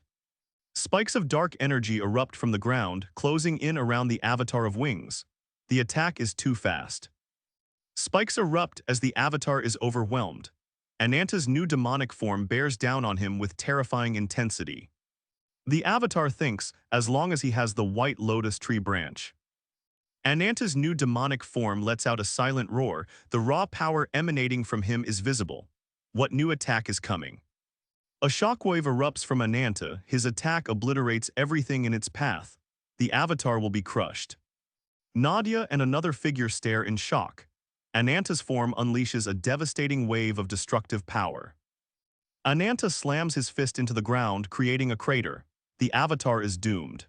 Spikes of dark energy erupt from the ground, closing in around the avatar of wings. The attack is too fast. Spikes erupt as the avatar is overwhelmed. Ananta's new demonic form bears down on him with terrifying intensity. The avatar thinks, as long as he has the white lotus tree branch. Ananta's new demonic form lets out a silent roar. The raw power emanating from him is visible. What new attack is coming? A shockwave erupts from Ananta. His attack obliterates everything in its path. The avatar will be crushed. Nadia and another figure stare in shock. Ananta's form unleashes a devastating wave of destructive power. Ananta slams his fist into the ground, creating a crater. The avatar is doomed.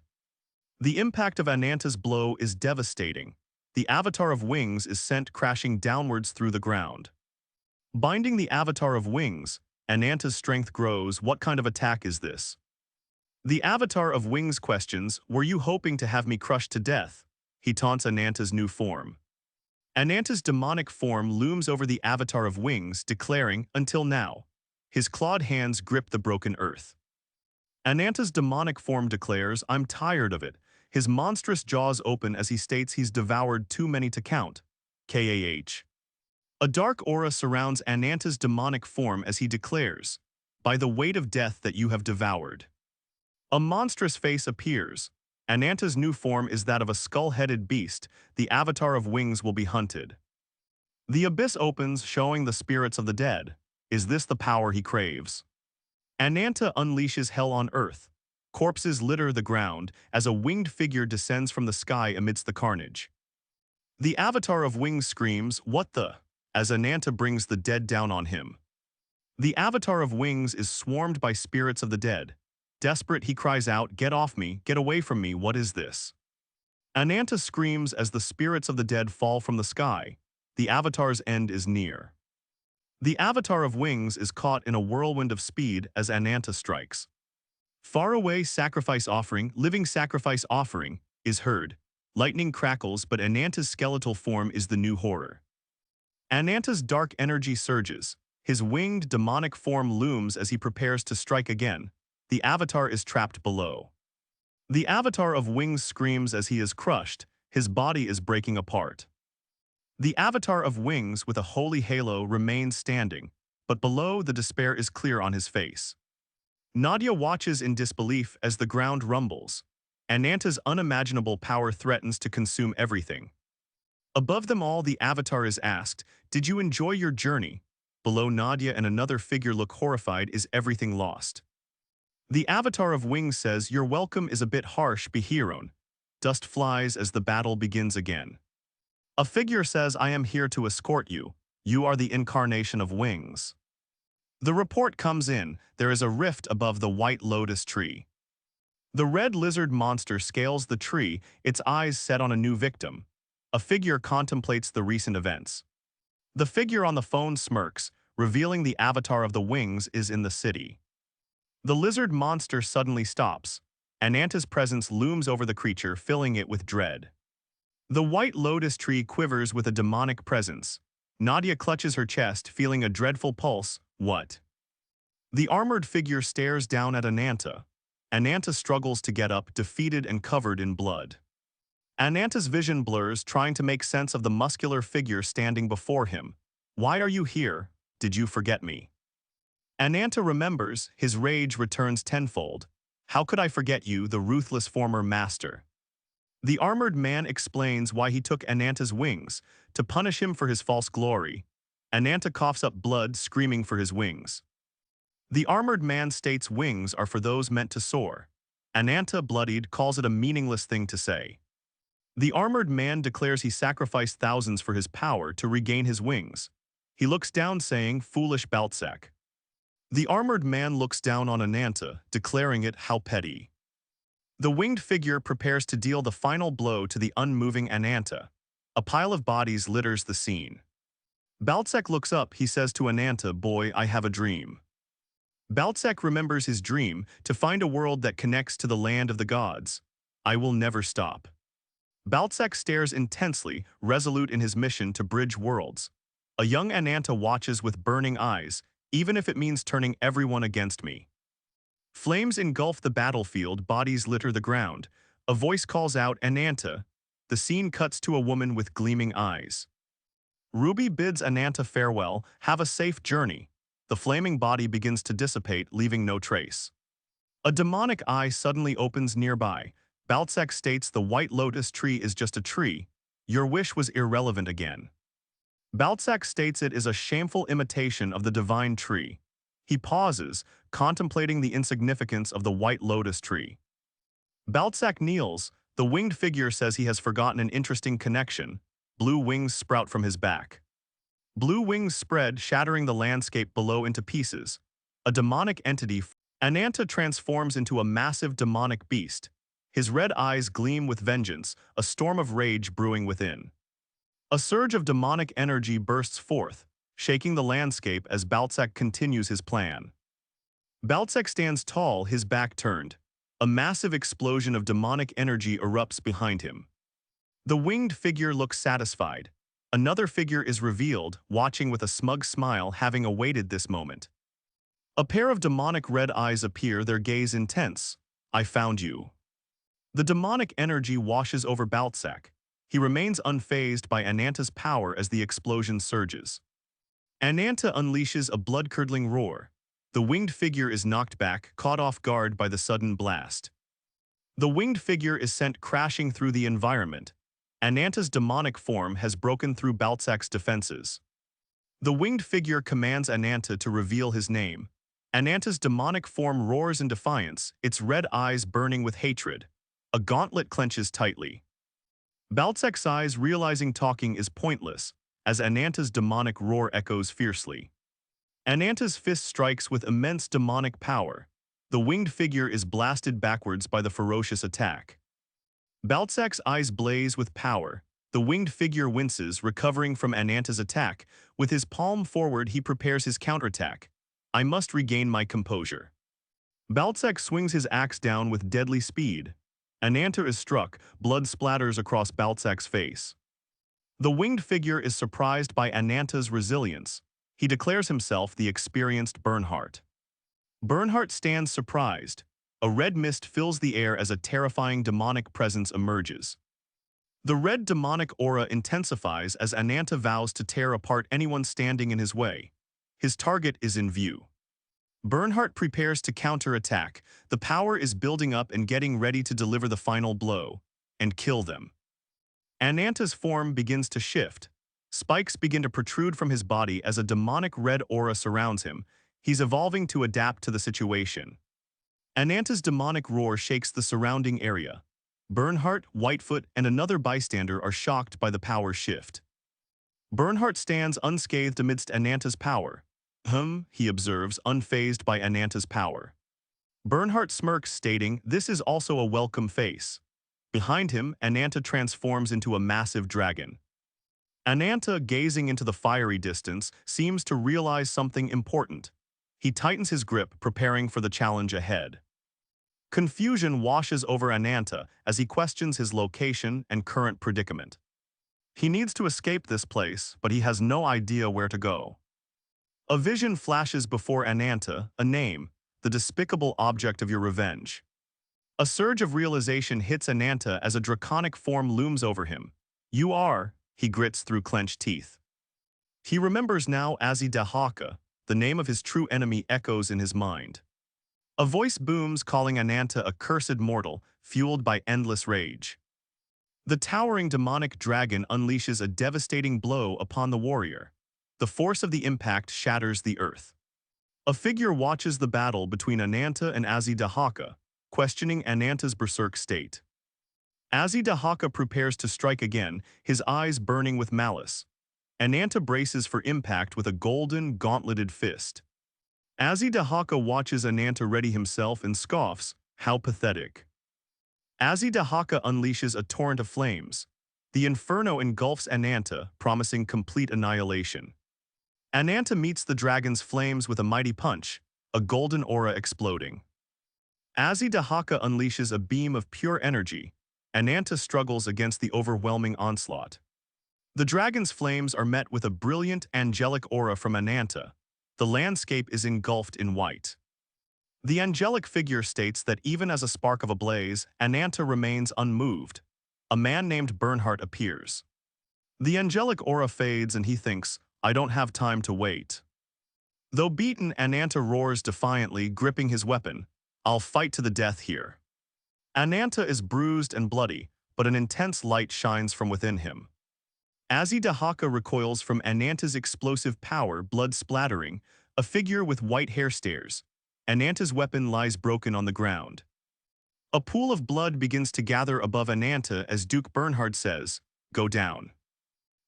The impact of Ananta's blow is devastating. The avatar of wings is sent crashing downwards through the ground. Binding the avatar of wings, Ananta's strength grows. What kind of attack is this? The avatar of wings questions, "Were you hoping to have me crushed to death?" He taunts Ananta's new form. Ananta's demonic form looms over the avatar of wings, declaring, "Until now." His clawed hands grip the broken earth. Ananta's demonic form declares, "I'm tired of it." His monstrous jaws open as he states he's devoured too many to count. KAH. A dark aura surrounds Ananta's demonic form as he declares, "By the weight of death that you have devoured." A monstrous face appears. Ananta's new form is that of a skull-headed beast. The avatar of wings will be hunted. The abyss opens, showing the spirits of the dead. Is this the power he craves? Ananta unleashes hell on earth. Corpses litter the ground as a winged figure descends from the sky amidst the carnage. The avatar of wings screams, "What the?" as Ananta brings the dead down on him. The avatar of wings is swarmed by spirits of the dead. Desperate, he cries out, "Get off me, get away from me, what is this?" Ananta screams as the spirits of the dead fall from the sky. The avatar's end is near. The avatar of wings is caught in a whirlwind of speed as Ananta strikes. Far away, living sacrifice offering, is heard. Lightning crackles, but Ananta's skeletal form is the new horror. Ananta's dark energy surges. His winged, demonic form looms as he prepares to strike again. The avatar is trapped below. The avatar of wings screams as he is crushed. His body is breaking apart. The avatar of wings with a holy halo remains standing, but below the despair is clear on his face. Nadia watches in disbelief as the ground rumbles. Ananta's unimaginable power threatens to consume everything. Above them all, the avatar is asked, "Did you enjoy your journey?" Below, Nadia and another figure look horrified. Is everything lost? The avatar of wings says, "Your welcome is a bit harsh, Bihiron." Dust flies as the battle begins again. A figure says, "I am here to escort you. You are the incarnation of wings." The report comes in. There is a rift above the white lotus tree. The red lizard monster scales the tree, its eyes set on a new victim. A figure contemplates the recent events. The figure on the phone smirks, revealing the avatar of the wings is in the city. The lizard monster suddenly stops. Ananta's presence looms over the creature, filling it with dread. The white lotus tree quivers with a demonic presence. Nadia clutches her chest, feeling a dreadful pulse. What? The armored figure stares down at Ananta. Ananta struggles to get up, defeated and covered in blood. Ananta's vision blurs, trying to make sense of the muscular figure standing before him. Why are you here? Did you forget me? Ananta remembers, his rage returns tenfold. How could I forget you, the ruthless former master? The armored man explains why he took Ananta's wings, to punish him for his false glory. Ananta coughs up blood, screaming for his wings. The armored man states wings are for those meant to soar. Ananta, bloodied, calls it a meaningless thing to say. The armored man declares he sacrificed thousands for his power to regain his wings. He looks down, saying, "Foolish Baltsak." The armored man looks down on Ananta, declaring it how petty. The winged figure prepares to deal the final blow to the unmoving Ananta. A pile of bodies litters the scene. Baltsak looks up, he says to Ananta, "Boy, I have a dream." Baltsak remembers his dream, to find a world that connects to the land of the gods. I will never stop. Baltsak stares intensely, resolute in his mission to bridge worlds. A young Ananta watches with burning eyes, even if it means turning everyone against me. Flames engulf the battlefield, bodies litter the ground. A voice calls out, "Ananta." The scene cuts to a woman with gleaming eyes. Ruby bids Ananta farewell, "Have a safe journey." The flaming body begins to dissipate, leaving no trace. A demonic eye suddenly opens nearby. Baltsak states the white lotus tree is just a tree. Your wish was irrelevant again. Baltsak states it is a shameful imitation of the divine tree. He pauses, contemplating the insignificance of the white lotus tree. Baltsak kneels. The winged figure says he has forgotten an interesting connection. Blue wings sprout from his back. Blue wings spread, shattering the landscape below into pieces. A demonic entity, Ananta, transforms into a massive demonic beast. His red eyes gleam with vengeance, a storm of rage brewing within. A surge of demonic energy bursts forth, shaking the landscape as Baltsak continues his plan. Baltsak stands tall, his back turned. A massive explosion of demonic energy erupts behind him. The winged figure looks satisfied. Another figure is revealed, watching with a smug smile, having awaited this moment. A pair of demonic red eyes appear, their gaze intense. I found you. The demonic energy washes over Baltsak. He remains unfazed by Ananta's power as the explosion surges. Ananta unleashes a blood-curdling roar. The winged figure is knocked back, caught off guard by the sudden blast. The winged figure is sent crashing through the environment. Ananta's demonic form has broken through Baltsak's defenses. The winged figure commands Ananta to reveal his name. Ananta's demonic form roars in defiance, its red eyes burning with hatred. A gauntlet clenches tightly. Baltsak sighs, realizing talking is pointless, as Ananta's demonic roar echoes fiercely. Ananta's fist strikes with immense demonic power. The winged figure is blasted backwards by the ferocious attack. Baltsak's eyes blaze with power. The winged figure winces, recovering from Ananta's attack. With his palm forward, he prepares his counterattack. I must regain my composure. Baltsak swings his axe down with deadly speed. Ananta is struck, blood splatters across Baltsak's face. The winged figure is surprised by Ananta's resilience. He declares himself the experienced Bernhardt. Bernhardt stands surprised. A red mist fills the air as a terrifying demonic presence emerges. The red demonic aura intensifies as Ananta vows to tear apart anyone standing in his way. His target is in view. Bernhardt prepares to counterattack. The power is building up and getting ready to deliver the final blow and kill them. Ananta's form begins to shift. Spikes begin to protrude from his body as a demonic red aura surrounds him. He's evolving to adapt to the situation. Ananta's demonic roar shakes the surrounding area. Bernhardt, Whitefoot, and another bystander are shocked by the power shift. Bernhardt stands unscathed amidst Ananta's power. He observes, unfazed by Ananta's power. Bernhardt smirks, stating, "This is also a welcome face." Behind him, Ananta transforms into a massive dragon. Ananta, gazing into the fiery distance, seems to realize something important. He tightens his grip, preparing for the challenge ahead. Confusion washes over Ananta as he questions his location and current predicament. He needs to escape this place, but he has no idea where to go. A vision flashes before Ananta, a name, the despicable object of your revenge. A surge of realization hits Ananta as a draconic form looms over him. "You are," he grits through clenched teeth. He remembers now Azidahaka, the name of his true enemy echoes in his mind. A voice booms calling Ananta a cursed mortal, fueled by endless rage. The towering demonic dragon unleashes a devastating blow upon the warrior. The force of the impact shatters the earth. A figure watches the battle between Ananta and Azidahaka, questioning Ananta's berserk state. Azidahaka prepares to strike again, his eyes burning with malice. Ananta braces for impact with a golden, gauntleted fist. Azidahaka watches Ananta ready himself and scoffs, "How pathetic." Azidahaka unleashes a torrent of flames. The inferno engulfs Ananta, promising complete annihilation. Ananta meets the dragon's flames with a mighty punch, a golden aura exploding. Azidahaka unleashes a beam of pure energy. Ananta struggles against the overwhelming onslaught. The dragon's flames are met with a brilliant, angelic aura from Ananta. The landscape is engulfed in white. The angelic figure states that even as a spark of a blaze, Ananta remains unmoved. A man named Bernhardt appears. The angelic aura fades and he thinks, "I don't have time to wait." Though beaten, Ananta roars defiantly, gripping his weapon, "I'll fight to the death here." Ananta is bruised and bloody, but an intense light shines from within him. Azidahaka recoils from Ananta's explosive power, blood splattering. A figure with white hair stares. Ananta's weapon lies broken on the ground. A pool of blood begins to gather above Ananta as Duke Bernhard says, "Go down."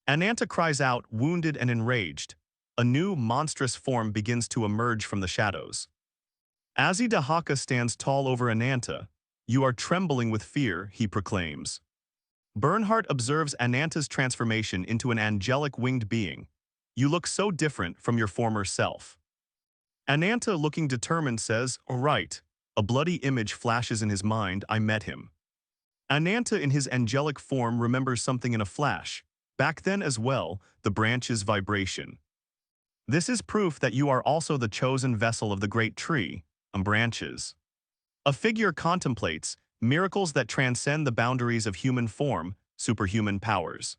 Ananta cries out, wounded and enraged. A new, monstrous form begins to emerge from the shadows. Azidahaka stands tall over Ananta. "You are trembling with fear," he proclaims. Bernhardt observes Ananta's transformation into an angelic winged being. "You look so different from your former self." Ananta, looking determined, says, "All right." A bloody image flashes in his mind, "I met him." Ananta in his angelic form remembers something in a flash. Back then as well, the branch's vibration. "This is proof that you are also the chosen vessel of the great tree," branches. A figure contemplates, miracles that transcend the boundaries of human form, superhuman powers.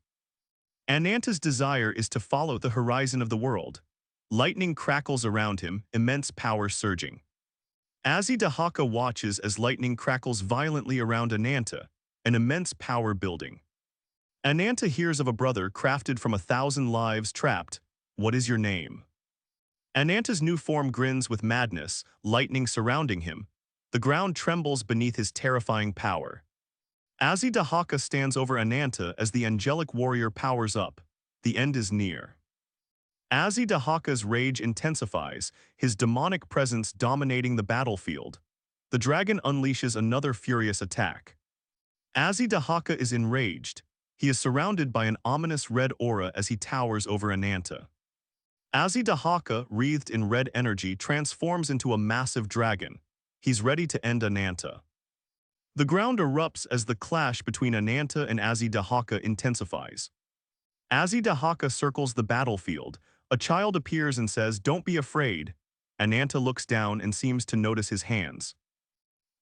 Ananta's desire is to follow the horizon of the world. Lightning crackles around him, immense power surging. Azidahaka watches as lightning crackles violently around Ananta, an immense power building. Ananta hears of a brother crafted from 1,000 lives trapped. "What is your name?" Ananta's new form grins with madness, lightning surrounding him. The ground trembles beneath his terrifying power. Azidahaka stands over Ananta as the angelic warrior powers up. The end is near. Azidahaka's rage intensifies, his demonic presence dominating the battlefield. The dragon unleashes another furious attack. Azidahaka is enraged. He is surrounded by an ominous red aura as he towers over Ananta. Azidahaka, wreathed in red energy, transforms into a massive dragon. He's ready to end Ananta. The ground erupts as the clash between Ananta and Azidahaka intensifies. Azidahaka circles the battlefield. A child appears and says, "Don't be afraid." Ananta looks down and seems to notice his hands.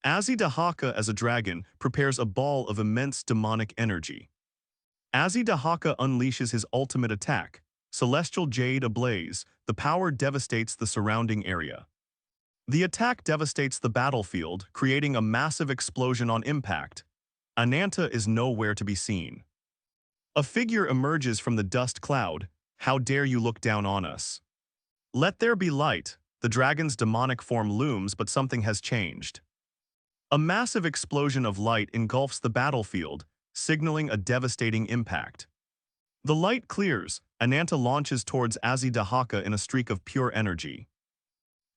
Azidahaka, as a dragon, prepares a ball of immense demonic energy. Azidahaka unleashes his ultimate attack, Celestial Jade ablaze. The power devastates the surrounding area. The attack devastates the battlefield, creating a massive explosion on impact. Ananta is nowhere to be seen. A figure emerges from the dust cloud. "How dare you look down on us?" "Let there be light." The dragon's demonic form looms, but something has changed. A massive explosion of light engulfs the battlefield, signaling a devastating impact. The light clears. Ananta launches towards Azidahaka in a streak of pure energy.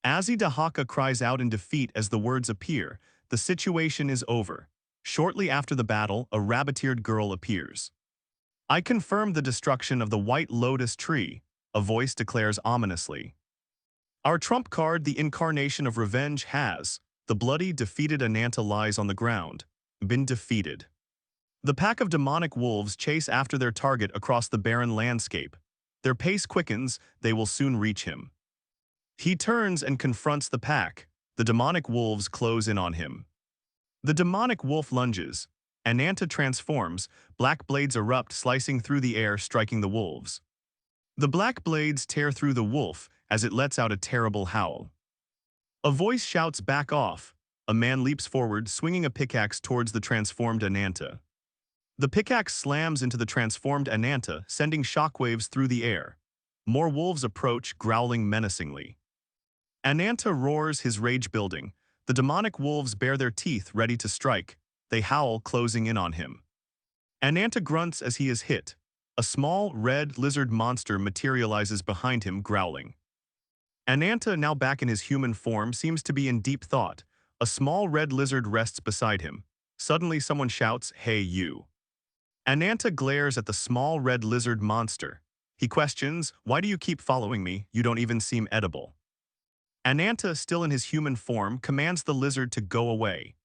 Azidahaka cries out in defeat as the words appear. The situation is over. Shortly after the battle, a rabbit-eared girl appears. I confirm the destruction of the White Lotus tree, a voice declares ominously. Our trump card, the incarnation of revenge, has, the bloody, defeated Ananta lies on the ground, been defeated. The pack of demonic wolves chase after their target across the barren landscape. Their pace quickens, they will soon reach him. He turns and confronts the pack. The demonic wolves close in on him. The demonic wolf lunges. Ananta transforms. Black blades erupt, slicing through the air, striking the wolves. The black blades tear through the wolf as it lets out a terrible howl. A voice shouts, "Back off!" A man leaps forward, swinging a pickaxe towards the transformed Ananta. The pickaxe slams into the transformed Ananta, sending shockwaves through the air. More wolves approach, growling menacingly. Ananta roars, his rage building. The demonic wolves bare their teeth, ready to strike. They howl, closing in on him. Ananta grunts as he is hit. A small, red lizard monster materializes behind him, growling. Ananta, now back in his human form, seems to be in deep thought. A small red lizard rests beside him. Suddenly someone shouts, "Hey, you." Ananta glares at the small red lizard monster. He questions, "Why do you keep following me? You don't even seem edible." Ananta, still in his human form, commands the lizard to go away.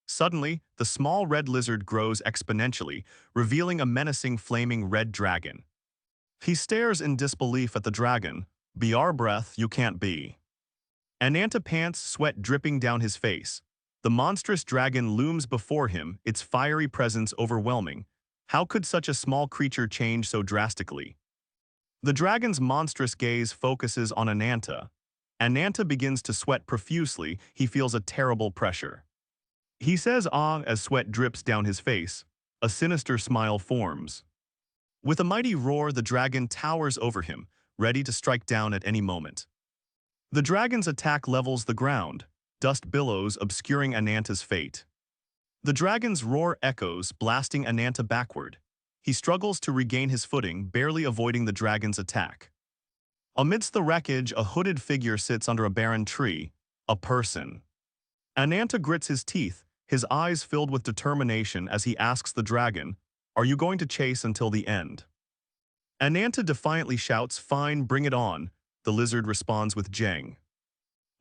Suddenly, the small red lizard grows exponentially, revealing a menacing flaming red dragon. He stares in disbelief at the dragon. "Be our breath, you can't be." Ananta pants, sweat dripping down his face. The monstrous dragon looms before him, its fiery presence overwhelming. How could such a small creature change so drastically? The dragon's monstrous gaze focuses on Ananta. Ananta begins to sweat profusely. He feels a terrible pressure. He says "ah" as sweat drips down his face. A sinister smile forms. With a mighty roar, the dragon towers over him, ready to strike down at any moment. The dragon's attack levels the ground. Dust billows, obscuring Ananta's fate. The dragon's roar echoes, blasting Ananta backward. He struggles to regain his footing, barely avoiding the dragon's attack. Amidst the wreckage, a hooded figure sits under a barren tree. A person. Ananta grits his teeth, his eyes filled with determination as he asks the dragon, "Are you going to chase until the end?" Ananta defiantly shouts, "Fine, bring it on." The lizard responds with Jeng.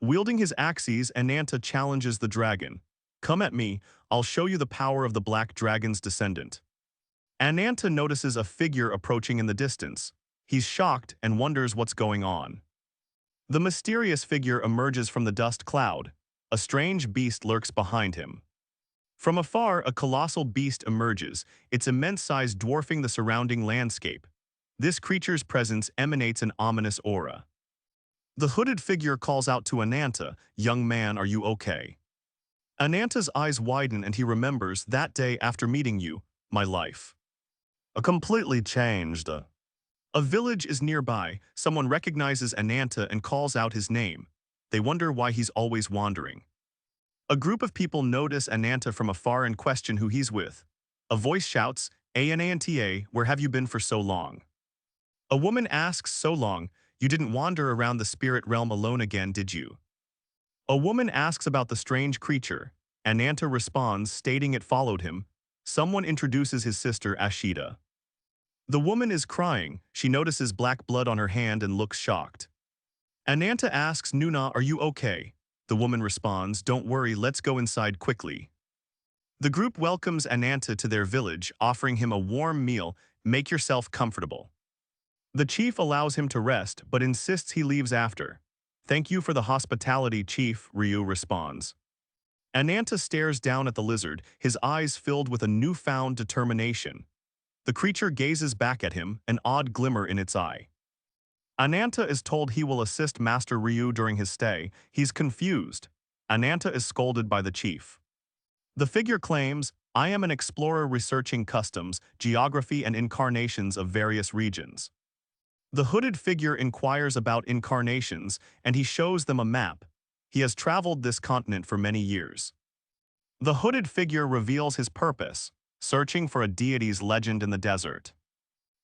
Wielding his axes, Ananta challenges the dragon. "Come at me, I'll show you the power of the black dragon's descendant." Ananta notices a figure approaching in the distance. He's shocked and wonders what's going on. The mysterious figure emerges from the dust cloud. A strange beast lurks behind him. From afar, a colossal beast emerges, its immense size dwarfing the surrounding landscape. This creature's presence emanates an ominous aura. The hooded figure calls out to Ananta, "Young man, are you okay?" Ananta's eyes widen and he remembers, "That day after meeting you, my life completely changed." A village is nearby. Someone recognizes Ananta and calls out his name. They wonder why he's always wandering. A group of people notice Ananta from afar and question who he's with. A voice shouts, "Ananta, where have you been for so long?" A woman asks, "So long? You didn't wander around the spirit realm alone again, did you?" A woman asks about the strange creature. Ananta responds, stating it followed him. Someone introduces his sister, Ashita. The woman is crying. She notices black blood on her hand and looks shocked. Ananta asks, "Nuna, are you okay?" The woman responds, "Don't worry, let's go inside quickly." The group welcomes Ananta to their village, offering him a warm meal. "Make yourself comfortable." The chief allows him to rest, but insists he leaves after. "Thank you for the hospitality, Chief," Ryu responds. Ananta stares down at the lizard, his eyes filled with a newfound determination. The creature gazes back at him, an odd glimmer in its eye. Ananta is told he will assist Master Ryu during his stay. He's confused. Ananta is scolded by the chief. The figure claims, "I am an explorer researching customs, geography and incarnations of various regions." The hooded figure inquires about incarnations, and he shows them a map. He has traveled this continent for many years. The hooded figure reveals his purpose, searching for a deity's legend in the desert.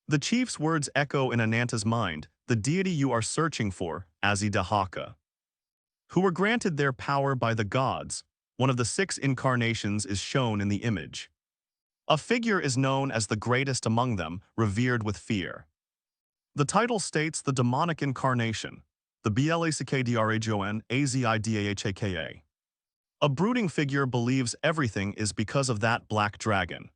The chief's words echo in Ananta's mind, the deity you are searching for, Azidahaka, who were granted their power by the gods. One of the 6 incarnations is shown in the image. A figure is known as the greatest among them, revered with fear. The title states the demonic incarnation, the Blackadragon Azidahaka. A brooding figure believes everything is because of that black dragon.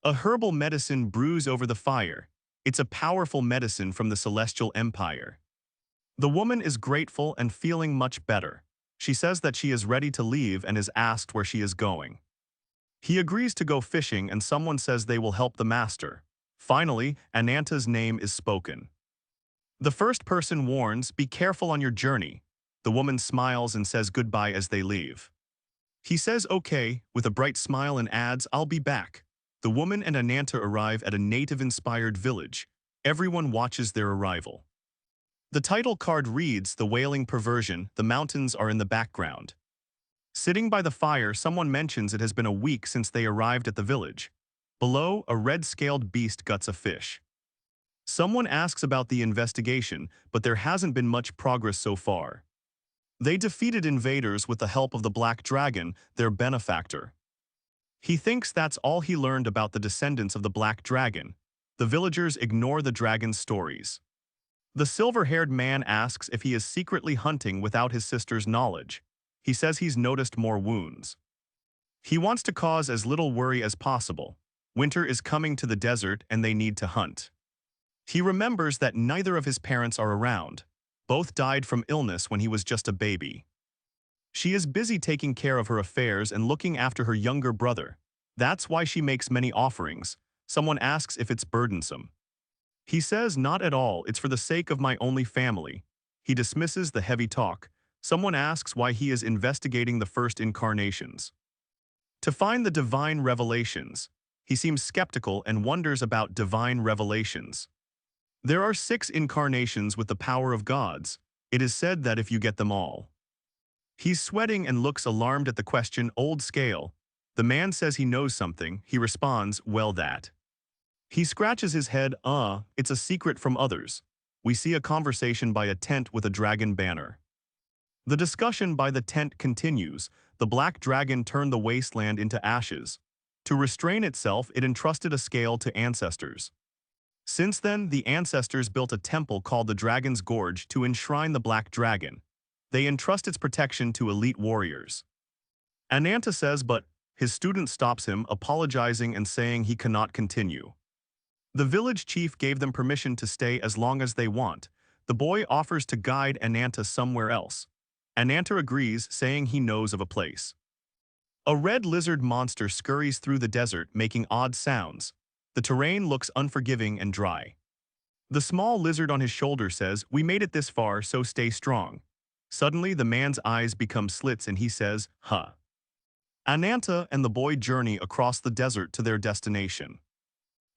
A herbal medicine brews over the fire. It's a powerful medicine from the Celestial Empire. The woman is grateful and feeling much better. She says that she is ready to leave and is asked where she is going. He agrees to go fishing and someone says they will help the master. Finally, Ananta's name is spoken. The first person warns, be careful on your journey. The woman smiles and says goodbye as they leave. He says okay, with a bright smile and adds, I'll be back. The woman and Ananta arrive at a native-inspired village. Everyone watches their arrival. The title card reads, The Wailing Perversion, the mountains are in the background. Sitting by the fire, someone mentions it has been a week since they arrived at the village. Below, a red-scaled beast guts a fish. Someone asks about the investigation, but there hasn't been much progress so far. They defeated invaders with the help of the Black Dragon, their benefactor. He thinks that's all he learned about the descendants of the Black Dragon. The villagers ignore the dragon's stories. The silver-haired man asks if he is secretly hunting without his sister's knowledge. He says he's noticed more wounds. He wants to cause as little worry as possible. Winter is coming to the desert and they need to hunt. He remembers that neither of his parents are around. Both died from illness when he was just a baby. She is busy taking care of her affairs and looking after her younger brother. That's why she makes many offerings. Someone asks if it's burdensome. He says not at all, it's for the sake of my only family. He dismisses the heavy talk. Someone asks why he is investigating the first incarnations. To find the divine revelations. He seems skeptical and wonders about divine revelations. There are 6 incarnations with the power of gods. It is said that if you get them all. He's sweating and looks alarmed at the question, old scale. The man says he knows something. He responds, well that. He scratches his head, it's a secret from others. We see a conversation by a tent with a dragon banner. The discussion by the tent continues. The black dragon turned the wasteland into ashes. To restrain itself, it entrusted a scale to ancestors. Since then, the ancestors built a temple called the Dragon's Gorge to enshrine the Black Dragon. They entrust its protection to elite warriors. Ananta says but his student stops him, apologizing and saying he cannot continue. The village chief gave them permission to stay as long as they want. The boy offers to guide Ananta somewhere else. Ananta agrees, saying he knows of a place. A red lizard monster scurries through the desert, making odd sounds. The terrain looks unforgiving and dry. The small lizard on his shoulder says, we made it this far, so stay strong. Suddenly, the man's eyes become slits and he says, huh. Ananta and the boy journey across the desert to their destination.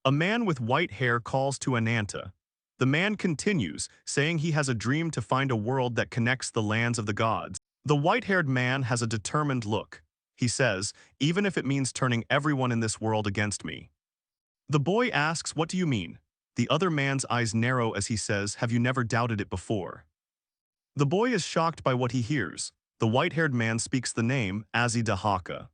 A man with white hair calls to Ananta. The man continues, saying he has a dream to find a world that connects the lands of the gods. The white-haired man has a determined look. He says, even if it means turning everyone in this world against me. The boy asks, what do you mean? The other man's eyes narrow as he says, have you never doubted it before? The boy is shocked by what he hears. The white-haired man speaks the name, Azidahaka.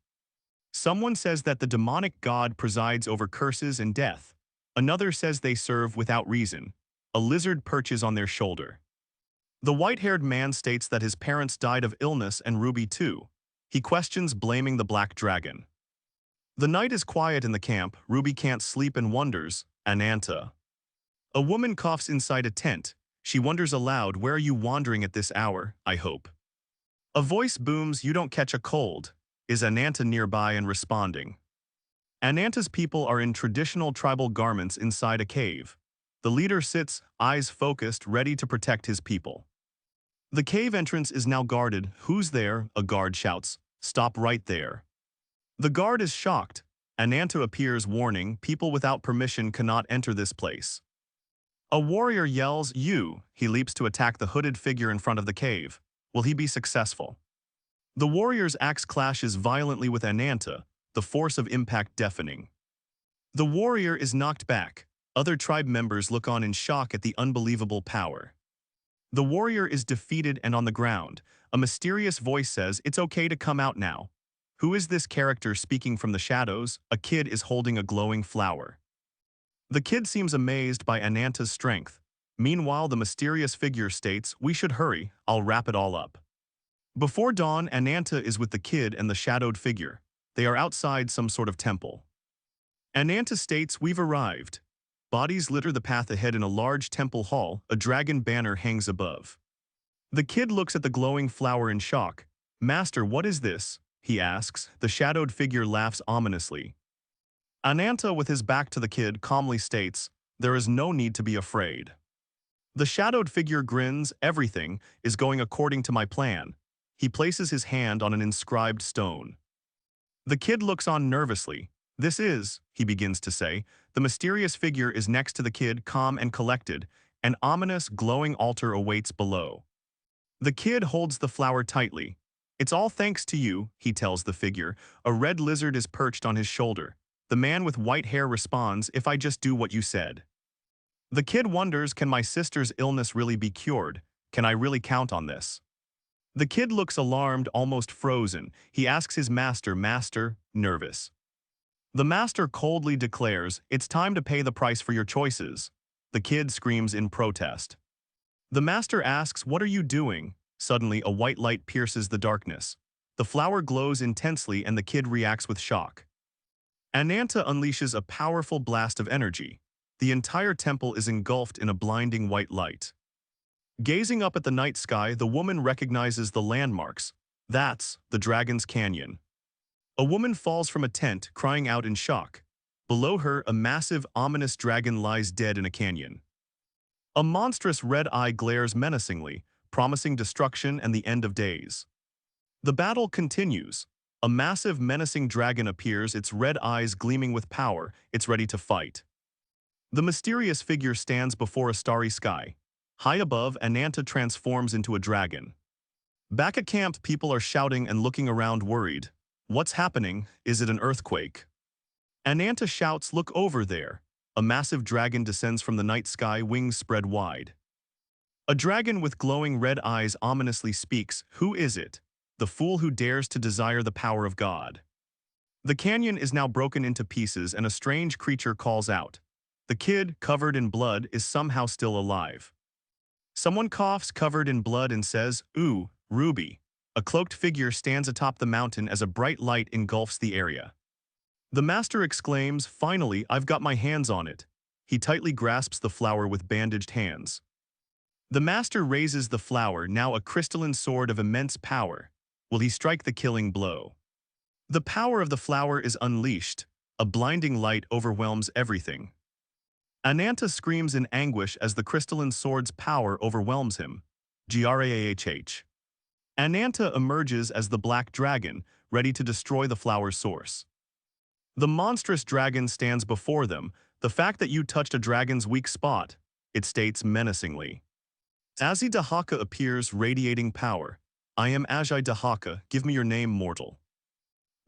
Someone says that the demonic god presides over curses and death. Another says they serve without reason. A lizard perches on their shoulder. The white-haired man states that his parents died of illness and Ruby too. He questions blaming the black dragon. The night is quiet in the camp. Ruby can't sleep and wonders, Ananta. A woman coughs inside a tent. She wonders aloud, where are you wandering at this hour, I hope? A voice booms, you don't catch a cold. Is Ananta nearby and responding? Ananta's people are in traditional tribal garments inside a cave. The leader sits, eyes focused, ready to protect his people. The cave entrance is now guarded. Who's there? A guard shouts. Stop right there. The guard is shocked. Ananta appears, warning, people without permission cannot enter this place. A warrior yells, you. He leaps to attack the hooded figure in front of the cave. Will he be successful? The warrior's axe clashes violently with Ananta, the force of impact deafening. The warrior is knocked back. Other tribe members look on in shock at the unbelievable power. The warrior is defeated and on the ground. A mysterious voice says, "It's okay to come out now." Who is this character speaking from the shadows? A kid is holding a glowing flower. The kid seems amazed by Ananta's strength. Meanwhile, the mysterious figure states, "We should hurry, I'll wrap it all up." Before dawn, Ananta is with the kid and the shadowed figure. They are outside some sort of temple. Ananta states, "We've arrived." Bodies litter the path ahead in a large temple hall. A dragon banner hangs above. The kid looks at the glowing flower in shock. "Master, what is this?" he asks. The shadowed figure laughs ominously. Ananta, with his back to the kid, calmly states, "There is no need to be afraid." The shadowed figure grins. "Everything is going according to my plan." He places his hand on an inscribed stone. The kid looks on nervously. "This is," he begins to say. The mysterious figure is next to the kid, calm and collected. An ominous, glowing altar awaits below. The kid holds the flower tightly. "It's all thanks to you," he tells the figure. A red lizard is perched on his shoulder. The man with white hair responds, "If I just do what you said." The kid wonders, can my sister's illness really be cured? Can I really count on this? The kid looks alarmed, almost frozen. He asks his master, "Master," nervous. The master coldly declares, "It's time to pay the price for your choices." The kid screams in protest. The master asks, "What are you doing?" Suddenly, a white light pierces the darkness. The flower glows intensely and the kid reacts with shock. Ananta unleashes a powerful blast of energy. The entire temple is engulfed in a blinding white light. Gazing up at the night sky, the woman recognizes the landmarks. That's the Dragon's Canyon. A woman falls from a tent, crying out in shock. Below her, a massive, ominous dragon lies dead in a canyon. A monstrous red eye glares menacingly, promising destruction and the end of days. The battle continues. A massive, menacing dragon appears, its red eyes gleaming with power. It's ready to fight. The mysterious figure stands before a starry sky. High above, Ananta transforms into a dragon. Back at camp, people are shouting and looking around worried. What's happening? Is it an earthquake? Ananta shouts, "Look over there." A massive dragon descends from the night sky, wings spread wide. A dragon with glowing red eyes ominously speaks. "Who is it? The fool who dares to desire the power of God." The canyon is now broken into pieces and a strange creature calls out. The kid, covered in blood, is somehow still alive. Someone coughs covered in blood and says, "Ooh, Ruby." A cloaked figure stands atop the mountain as a bright light engulfs the area. The master exclaims, "Finally, I've got my hands on it." He tightly grasps the flower with bandaged hands. The master raises the flower, now a crystalline sword of immense power. Will he strike the killing blow? The power of the flower is unleashed. A blinding light overwhelms everything. Ananta screams in anguish as the crystalline sword's power overwhelms him. Grahh. Ananta emerges as the black dragon, ready to destroy the flower's source. The monstrous dragon stands before them. "The fact that you touched a dragon's weak spot," it states menacingly. Azai Dahaka appears, radiating power. "I am Azai Dahaka, give me your name, mortal."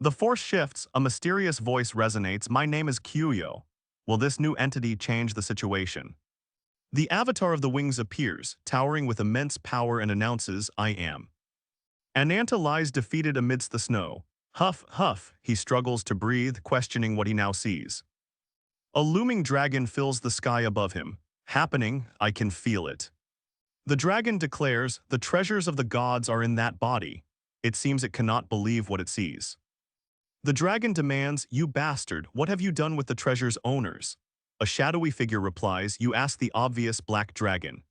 The force shifts, a mysterious voice resonates, "My name is Kyuyo." Will this new entity change the situation? The avatar of the wings appears, towering with immense power and announces, "I am." Ananta lies defeated amidst the snow. Huff, huff, he struggles to breathe, questioning what he now sees. A looming dragon fills the sky above him. "Happening, I can feel it." The dragon declares, "The treasures of the gods are in that body." It seems it cannot believe what it sees. The dragon demands, "You bastard, what have you done with the treasure's owners?" A shadowy figure replies, "You ask the obvious black dragon."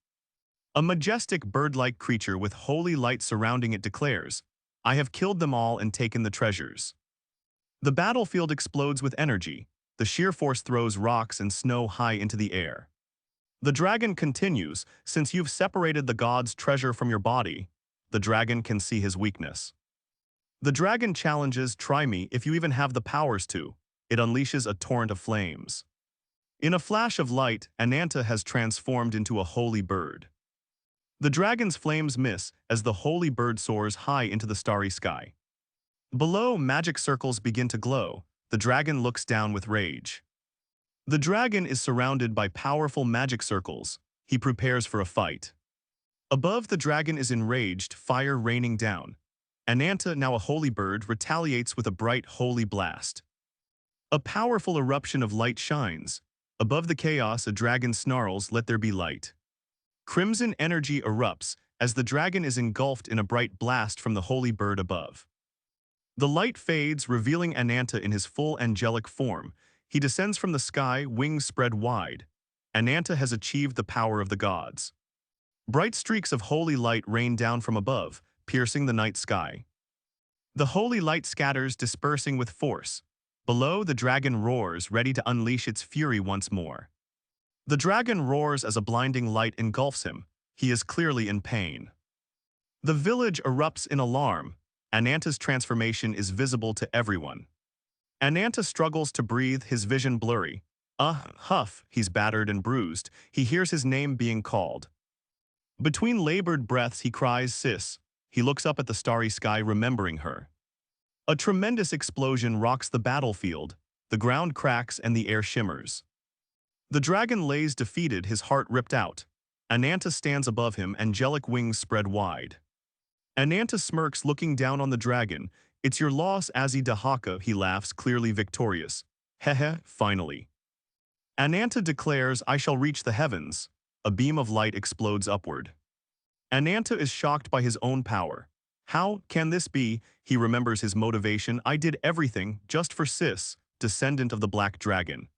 A majestic bird-like creature with holy light surrounding it declares, "I have killed them all and taken the treasures." The battlefield explodes with energy. The sheer force throws rocks and snow high into the air. The dragon continues, "Since you've separated the god's treasure from your body," the dragon can see his weakness. The dragon challenges, "Try me if you even have the powers to." It unleashes a torrent of flames. In a flash of light, Ananta has transformed into a holy bird. The dragon's flames miss as the holy bird soars high into the starry sky. Below, magic circles begin to glow. The dragon looks down with rage. The dragon is surrounded by powerful magic circles. He prepares for a fight. Above, the dragon is enraged, fire raining down. Ananta, now a holy bird, retaliates with a bright holy blast. A powerful eruption of light shines. Above the chaos, a dragon snarls, "Let there be light." Crimson energy erupts as the dragon is engulfed in a bright blast from the holy bird above. The light fades, revealing Ananta in his full angelic form. He descends from the sky, wings spread wide. Ananta has achieved the power of the gods. Bright streaks of holy light rain down from above, piercing the night sky. The holy light scatters, dispersing with force. Below, the dragon roars, ready to unleash its fury once more. The dragon roars as a blinding light engulfs him. He is clearly in pain. The village erupts in alarm. Ananta's transformation is visible to everyone. Ananta struggles to breathe, his vision blurry. Huff, he's battered and bruised. He hears his name being called. Between labored breaths, he cries, "Sis." He looks up at the starry sky, remembering her. A tremendous explosion rocks the battlefield. The ground cracks and the air shimmers. The dragon lays defeated, his heart ripped out. Ananta stands above him, angelic wings spread wide. Ananta smirks, looking down on the dragon. "It's your loss, Azzy Dahaka," he laughs, clearly victorious. "Hehe, finally." Ananta declares, "I shall reach the heavens." A beam of light explodes upward. Ananta is shocked by his own power. How can this be? He remembers his motivation. "I did everything just for Sis, descendant of the black dragon."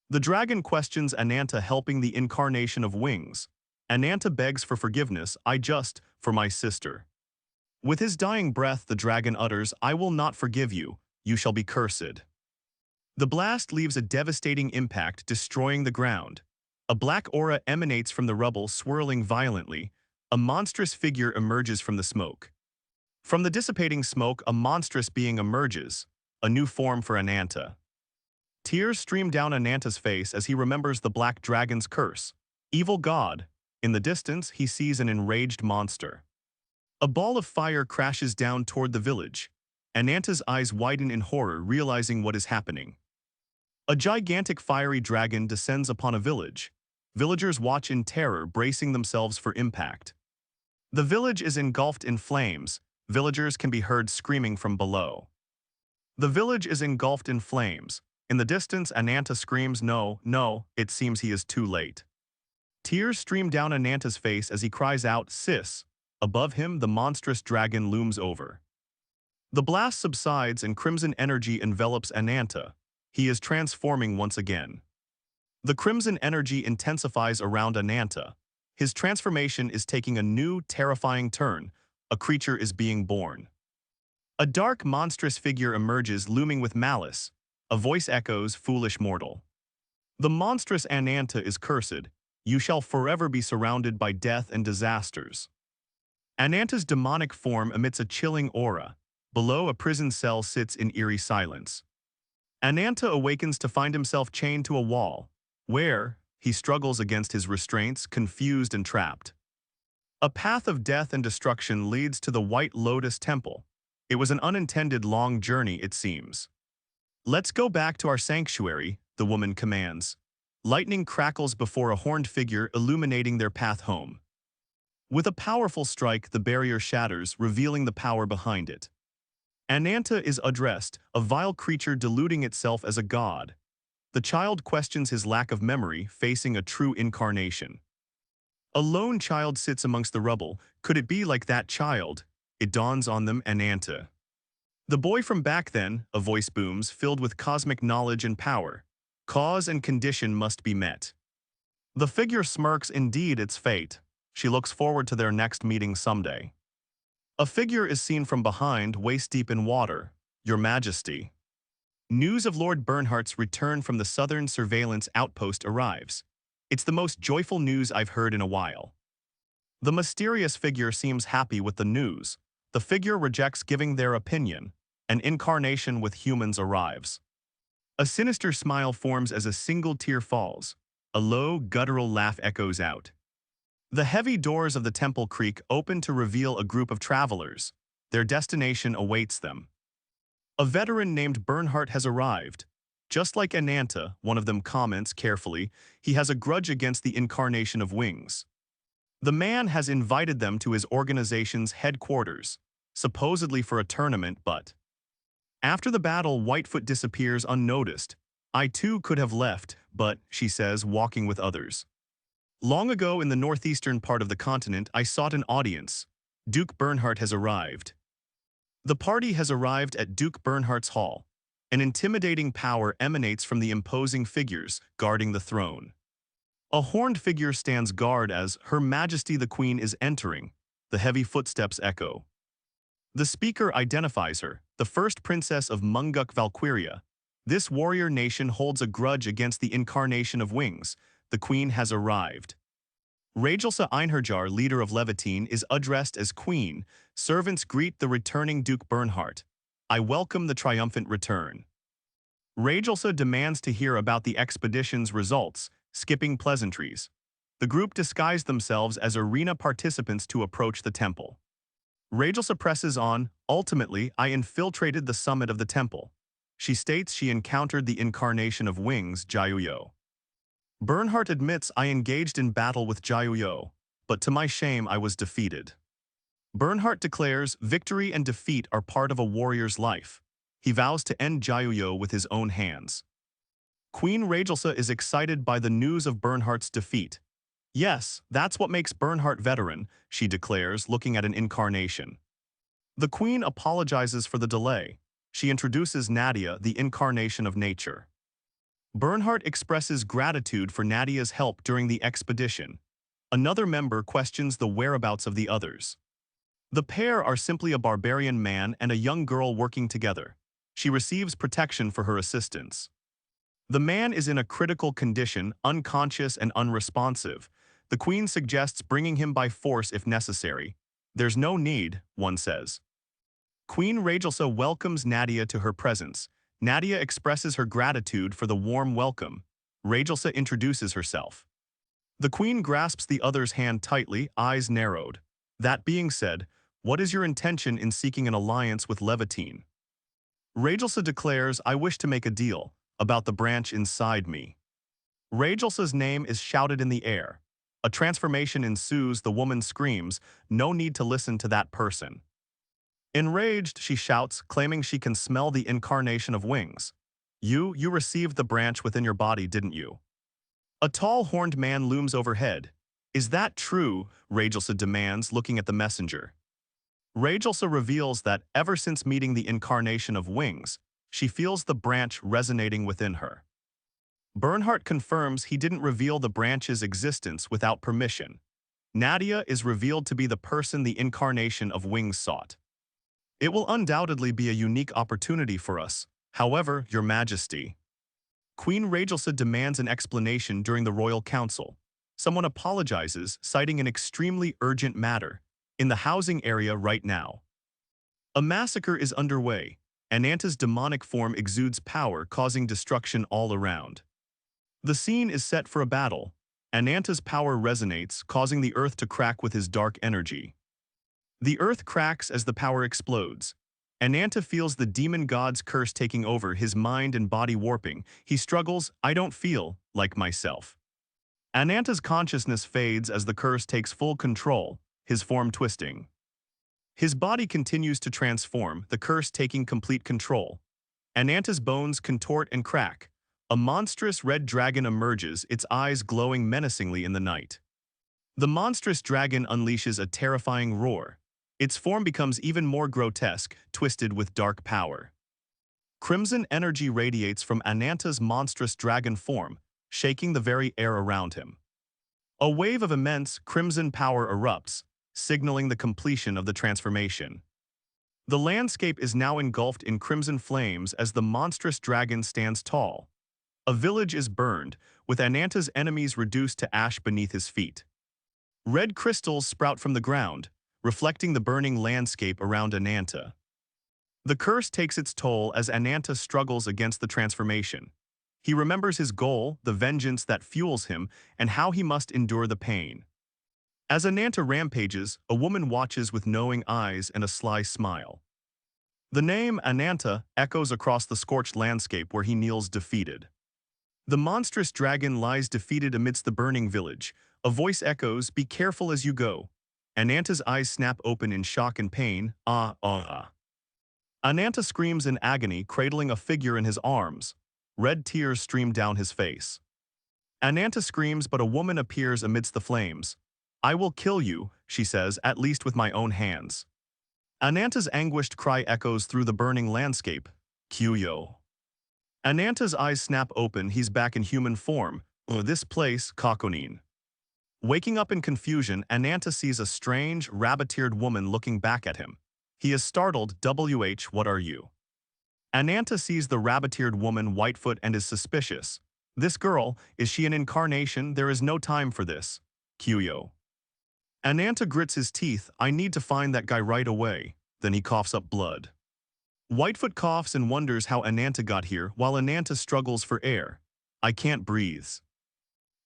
The dragon questions Ananta, helping the incarnation of wings. Ananta begs for forgiveness. For my sister." With his dying breath, the dragon utters, "I will not forgive you. You shall be cursed." The blast leaves a devastating impact, destroying the ground. A black aura emanates from the rubble, swirling violently. A monstrous figure emerges from the smoke. From the dissipating smoke, a monstrous being emerges, a new form for Ananta. Tears stream down Ananta's face as he remembers the black dragon's curse. Evil god. In the distance, he sees an enraged monster. A ball of fire crashes down toward the village. Ananta's eyes widen in horror, realizing what is happening. A gigantic fiery dragon descends upon a village. Villagers watch in terror, bracing themselves for impact. The village is engulfed in flames. Villagers can be heard screaming from below. The village is engulfed in flames. In the distance, Ananta screams, "No, no," it seems he is too late. Tears stream down Ananta's face as he cries out, "Sis." Above him, the monstrous dragon looms over. The blast subsides and crimson energy envelops Ananta. He is transforming once again. The crimson energy intensifies around Ananta. His transformation is taking a new, terrifying turn. A creature is being born. A dark, monstrous figure emerges, looming with malice. A voice echoes, "Foolish mortal." The monstrous Ananta is cursed. "You shall forever be surrounded by death and disasters." Ananta's demonic form emits a chilling aura. Below, a prison cell sits in eerie silence. Ananta awakens to find himself chained to a wall, where he struggles against his restraints, confused and trapped. A path of death and destruction leads to the White Lotus Temple. It was an unintended long journey, it seems. "Let's go back to our sanctuary," the woman commands. Lightning crackles before a horned figure, illuminating their path home. With a powerful strike, the barrier shatters, revealing the power behind it. Ananta is addressed, a vile creature deluding itself as a god. The child questions his lack of memory, facing a true incarnation. A lone child sits amongst the rubble. Could it be like that child? It dawns on them, Ananta. "The boy from back then," a voice booms, filled with cosmic knowledge and power. "Cause and condition must be met." The figure smirks, indeed its fate. She looks forward to their next meeting someday. A figure is seen from behind, waist-deep in water. "Your Majesty." News of Lord Bernhardt's return from the Southern Surveillance Outpost arrives. "It's the most joyful news I've heard in a while." The mysterious figure seems happy with the news. The figure rejects giving their opinion. An incarnation with humans arrives. A sinister smile forms as a single tear falls. A low, guttural laugh echoes out. The heavy doors of the temple creak open to reveal a group of travelers. Their destination awaits them. A veteran named Bernhardt has arrived. Just like Ananta, one of them comments carefully, he has a grudge against the incarnation of Wings. The man has invited them to his organization's headquarters, supposedly for a tournament, but after the battle, Whitefoot disappears unnoticed. I too could have left, but, she says, walking with others. Long ago in the northeastern part of the continent, I sought an audience. Duke Bernhardt has arrived. The party has arrived at Duke Bernhardt's hall. An intimidating power emanates from the imposing figures guarding the throne. A horned figure stands guard as Her Majesty the Queen is entering. The heavy footsteps echo. The speaker identifies her, the first princess of Munguk Valkyria. This warrior nation holds a grudge against the incarnation of Wings. The queen has arrived. Rajelsa Einherjar, leader of Levitine, is addressed as queen. Servants greet the returning Duke Bernhardt. I welcome the triumphant return. Rajelsa demands to hear about the expedition's results, skipping pleasantries. The group disguise themselves as arena participants to approach the temple. Rajelsa presses on. Ultimately, I infiltrated the summit of the temple. She states she encountered the incarnation of Wings, Jayuyo. Bernhardt admits I engaged in battle with Jayuyo, but to my shame I was defeated. Bernhardt declares victory and defeat are part of a warrior's life. He vows to end Jayuyo with his own hands. Queen Rajelsa is excited by the news of Bernhardt's defeat. Yes, that's what makes Bernhardt veteran, she declares, looking at an incarnation. The queen apologizes for the delay. She introduces Nadia, the incarnation of nature. Bernhardt expresses gratitude for Nadia's help during the expedition. Another member questions the whereabouts of the others. The pair are simply a barbarian man and a young girl working together. She receives protection for her assistance. The man is in a critical condition, unconscious and unresponsive. The queen suggests bringing him by force if necessary. There's no need, one says. Queen Rajelsa welcomes Nadia to her presence. Nadia expresses her gratitude for the warm welcome. Rajelsa introduces herself. The queen grasps the other's hand tightly, eyes narrowed. That being said, what is your intention in seeking an alliance with Levitine? Rajelsa declares, I wish to make a deal about the branch inside me. Rajelsa's name is shouted in the air. A transformation ensues. The woman screams, no need to listen to that person. Enraged, she shouts, claiming she can smell the incarnation of Wings. You received the branch within your body, didn't you? A tall horned man looms overhead. Is that true? Rajelsa demands, looking at the messenger. Rajelsa reveals that ever since meeting the incarnation of Wings, she feels the branch resonating within her. Bernhardt confirms he didn't reveal the branch's existence without permission. Nadia is revealed to be the person the incarnation of Wings sought. It will undoubtedly be a unique opportunity for us. However, Your Majesty. Queen Rajelsa demands an explanation during the royal council. Someone apologizes, citing an extremely urgent matter. In the housing area right now. A massacre is underway. Ananta's demonic form exudes power, causing destruction all around. The scene is set for a battle. Ananta's power resonates, causing the earth to crack with his dark energy. The earth cracks as the power explodes. Ananta feels the demon god's curse taking over, his mind and body warping. He struggles, I don't feel like myself. Ananta's consciousness fades as the curse takes full control, his form twisting. His body continues to transform, the curse taking complete control. Ananta's bones contort and crack. A monstrous red dragon emerges, its eyes glowing menacingly in the night. The monstrous dragon unleashes a terrifying roar. Its form becomes even more grotesque, twisted with dark power. Crimson energy radiates from Ananta's monstrous dragon form, shaking the very air around him. A wave of immense, crimson power erupts, signaling the completion of the transformation. The landscape is now engulfed in crimson flames as the monstrous dragon stands tall. A village is burned, with Ananta's enemies reduced to ash beneath his feet. Red crystals sprout from the ground, reflecting the burning landscape around Ananta. The curse takes its toll as Ananta struggles against the transformation. He remembers his goal, the vengeance that fuels him, and how he must endure the pain. As Ananta rampages, a woman watches with knowing eyes and a sly smile. The name Ananta echoes across the scorched landscape where he kneels defeated. The monstrous dragon lies defeated amidst the burning village. A voice echoes, "Be careful as you go." Ananta's eyes snap open in shock and pain. Ah, ah, ah. Ananta screams in agony, cradling a figure in his arms. Red tears stream down his face. Ananta screams, but a woman appears amidst the flames. "I will kill you," she says, "at least with my own hands." Ananta's anguished cry echoes through the burning landscape. Kyuyo. Ananta's eyes snap open, he's back in human form. This place, Kakonin. Waking up in confusion, Ananta sees a strange, rabbit-eared woman looking back at him. He is startled. "WH, what are you?" Ananta sees the rabbit-eared woman Whitefoot and is suspicious. "This girl, is she an incarnation? There is no time for this." Kyuyo. Ananta grits his teeth. "I need to find that guy right away." Then he coughs up blood. Whitefoot coughs and wonders how Ananta got here, while Ananta struggles for air. "I can't breathe."